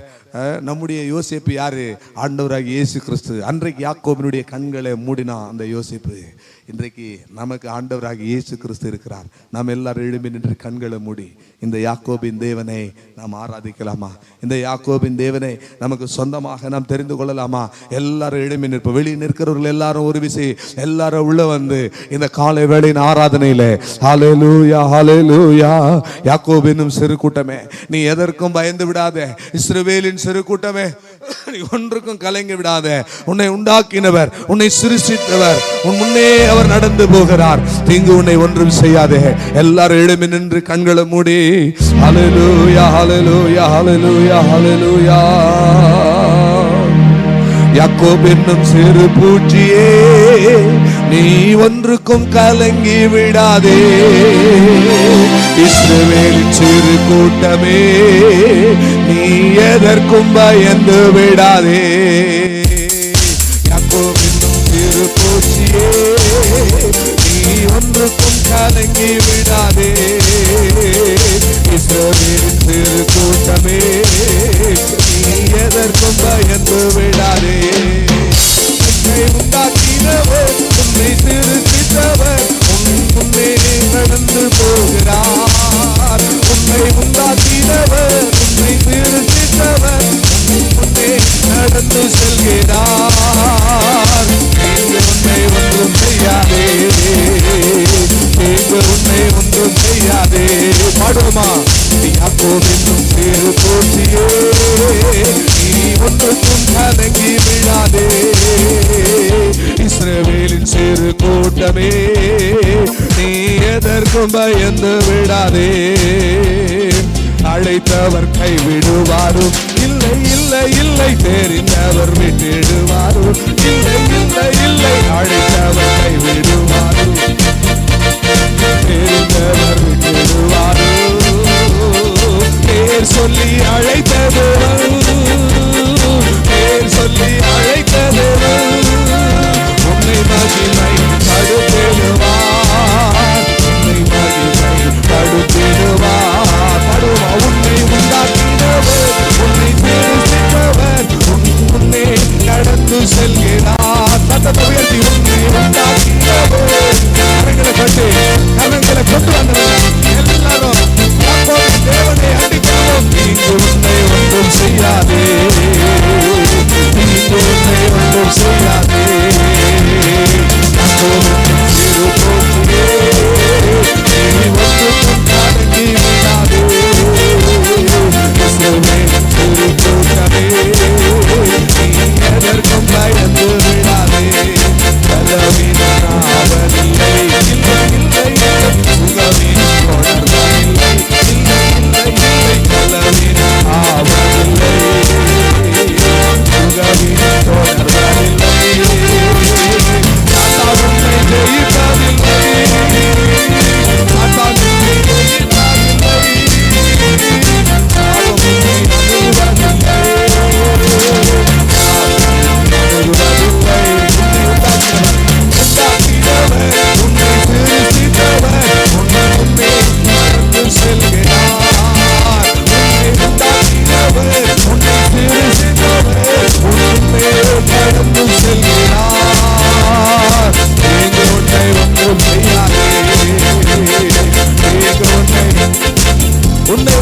நம்முடைய யோசேப்பு யாரு? ஆண்டவராகிய இயேசு கிறிஸ்து. அன்றைக்கு யாக்கோபினுடைய கண்களை மூடினா அந்த யோசேப்பு, இன்றைக்கு நமக்கு ஆண்டவராகிய இயேசு கிறிஸ்து இருக்கிறார். நாம் எல்லாரும் எழும்பி நின்று கண்களை மூடி இந்த யாக்கோபின் தேவனை நாம் ஆராதிக்கலாமா? இந்த யாக்கோபின் தேவனை நமக்கு சொந்தமாக நாம் தெரிந்து கொள்ளலாமா? எல்லாரும் எழும்பி நிற்போம். வெளியே நிற்கிறவர்கள் எல்லாரும் ஒரு விசை எல்லாரும் உள்ள வந்து இந்த காலை வேளையின் ஆராதனையில ஹல்லேலூயா ஹல்லேலூயா. யாக்கோபு என்னும் சிறு கூட்டமே, நீ எதற்கும் பயந்து விடாத. இஸ்ரவேலின் சிறு கூட்டமே, நீ ஒன்றுக்கும் கலங்கி விடாத. உன்னை உண்டாக்கினவர், உன்னை சிருஷ்டித்தவர், உன் முன்னே அவர் நடந்து போகிறார். தீங்கு உன்னை ஒன்றும் செய்யாதே. எல்லாரும் எழும்பி நின்று கண்களை மூடி ஹல்லேலூயா ஹல்லேலூயா ஹல்லேலூயா ஹல்லேலூயா. யாக்கோபு என்னும் சிறு பூச்சியே, நீ ஒன்றுக்கும் கலங்கி விடாதே. இஸ்ரவேலின் சிறு கூட்டமே, நீ எதற்கும் பயந்து விடாதே. யாக்கோபு என்னும் சிறு பூச்சியே, நீ ஒன்றுக்கும் கலங்கி விடாதே. இஸ்ரவேலின் சிறு கூட்டமே, நீ எதற்கும் பயந்து விடாதே. உன்னை உண்டாக்கினவர், உன்னை சிருஷ்டித்தவர், உன் முன்னே நடந்து போகிறார். உன்னை உண்டாக்கினவர், உன்னை சிருஷ்டித்தவர், உன் முன்னே நடந்து செல்கிறார். நீங்கள் உன்னை ஒன்றும் செய்யாதே, நீங்கள் உன்னை ஒன்றும் செய்யாதே. பாடுமா? யாக்கோபு என்னும் சிறு பூச்சியே, நீ ஒன்றுக்கும் கலங்கி விடாதே. இஸ்ரவேலின் சிறு கூட்டமே, நீ எதற்கும் பயந்து விடாதே. அழைத்தவர் கைவிடுவாரும் இல்லை இல்லை இல்லை, தெரிந்தவர் விட்டுடுவாரும் இல்லை இல்லை இல்லை. அழைத்தவர் கைவிடுவாரும், தெரிந்தவர் விட்டுடுவாரும். பேர் சொல்லி அழைத்தவர், பேர் சொல்லி அழைத்தவர், உன்னை மகிமை படுத்திடுவார், உன்னை மகிமை படுத்திடுவார். படுவா? உன்னை உண்டாக்கினவர், உன்னை சிருஷ்டித்தவர், உன் முன்னே நடந்து செல்கிறார். சத்தத்தை உயர்த்தி, உன்னை உண்டாக்கினவர். கரங்களை கட்டு, கரங்களை கொண்டு வந்தவர் எல்லாரும் யாக்கோபின் தேவனை அண்டிக்கிறோம். நீங்க உன்னை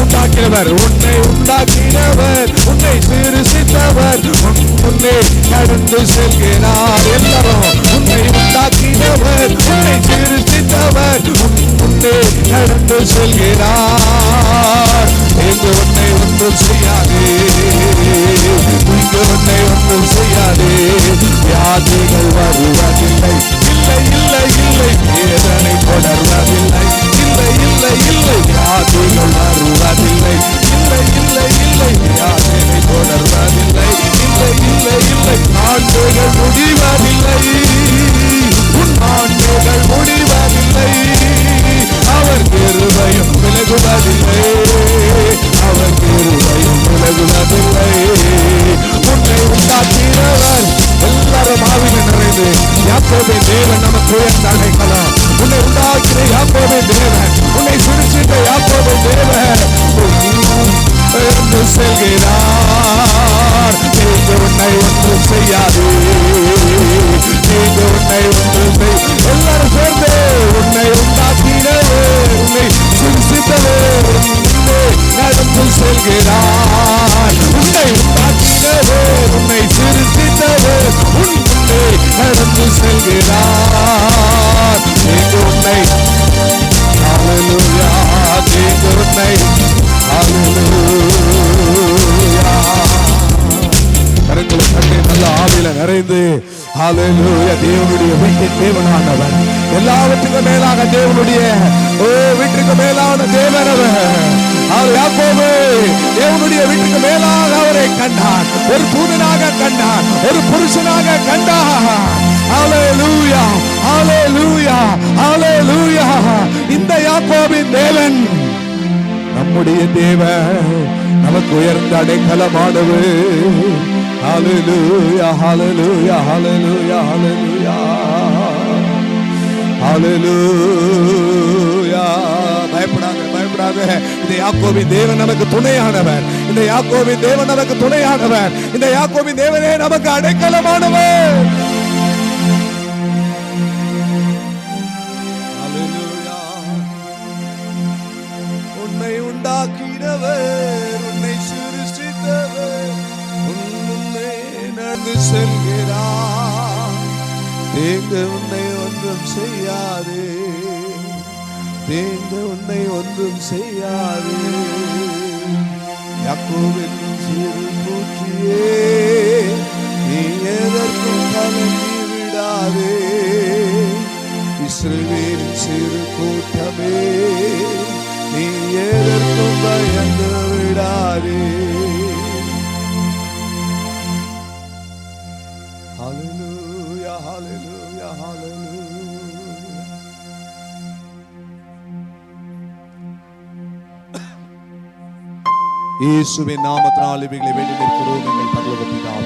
உண்டாக்கினவர், உன்னை உண்டாக்கினவர், உன்னை சிருஷ்டித்தவர், உன்னை நடந்து செல்கிறார். எல்லாரும் உன்னை உண்டாக்கினவர், உன்னை சிருஷ்டித்தவர், உன்னை நடந்து செல்கிறார். இங்கு உன்னை ஒன்றும் செய்யாதே, இங்கு உன்னை ஒன்றும் செய்யாதே. வியாதிகள் வருவதில்லை, இல்லை இல்லை இல்லை. வேதனை தொடர்வதில்லை, இல்லை இல்லை இல்லை. வியாதிகள் வருவதில்லை, இல்லை இல்லை இல்லை. வியாதினை தொடர்வதில்லை, இல்லை இல்லை இல்லை. ஆண்டுகள் முடிவதில்லை, உன் ஆண்டுகள் முடிவதில்லை. அவர் கிருபையும் விலகுவதில்லை, அவர் கிருபையும் விலகுவதில்லை. உன்னை உண்டாக்கினவர். எல்லாரும் ஆவியில் நிறைந்து யாக்கோபின் தேவன் நமக்கு உயர்ந்த அடைக்கலம். உன்னை உண்டாக்கிற யாக்கோபின் தேவன், உன்னை சிருஷ்டித்த யாக்கோபின் தேவன் செல்கிறார். நீங்க உன்னை ஒன்று செய்யாது, நீங்க உன்னை ஒன்று செய். எல்லாரும் சேர்ந்து உன்னை உண்டாக்கினவர், உன்னை சிருஷ்டித்தவர், உன்னை நடந்து செல்கிறார். உன்னை உண்டாக்கினவர், உன்னை சிருஷ்டித்தவர், உன்னை நடந்து செல்கிறார். நீங்க உன்னை ஹல்லேலூயா, நீங்க உன்னை ஹல்லேலூயா. கரங்களை தட்டி நல்ல ஆவியில நிறைந்து ஹல்லேலூயா. தேவனுடைய வீட்டின் தேவனானவர், எல்லாவற்றுக்கும் மேலாக தேவனுடைய வீட்டுக்கு மேலான தேவனவர். யாக்கோபு தேவனுடைய வீட்டுக்கு மேலாக அவரை கண்டான், ஒரு தூதனாக கண்டான், ஒரு புருஷனாக கண்டான். ஹல்லேலூயா, ஹல்லேலூயா, ஹல்லேலூயா. இந்த யாக்கோபின் தேவன் நம்முடைய தேவன், நமக்கு உயர்ந்த அடைக்கலமானவர். ஹல்லேலூயா, ஹல்லேலூயா, ஹல்லேலூயா, ஹல்லேலூயா, ஹல்லேலூயா. பயப்படாத, பயப்படாத. இந்த யாக்கோபின் தேவன் நமக்கு துணையானவர், இந்த யாக்கோபின் தேவன் நமக்கு துணையானவர், இந்த யாக்கோபின் தேவனே நமக்கு அடைக்கலமானவர். ஹல்லேலூயா. உன்னை உண்டாக்கினவர், உன்னை சிருஷ்டித்தவர், உன்னை நடந்து செல்கிறார். தீங்கு உன்னை ஒன்றும் செய்யாதே, தீங்கு உன்னை ஒன்றும் செய்யாதே. யாக்கோபின் சிறு பூச்சியே, நீ எதற்கும் கலங்கி விடாதே. இஸ்ரவேலின் சிறு கூட்டமே, நீ எதற்கும் பயந்து விடாதே. ஹல்லேலூயா, ஹல்லேலூயா, ஹல்லேலூயா. இயேசுவின் நாமத்தினால் இவைகளை வேண்டி நிற்கிறோம் எங்கள் பரலோக பிதாவே.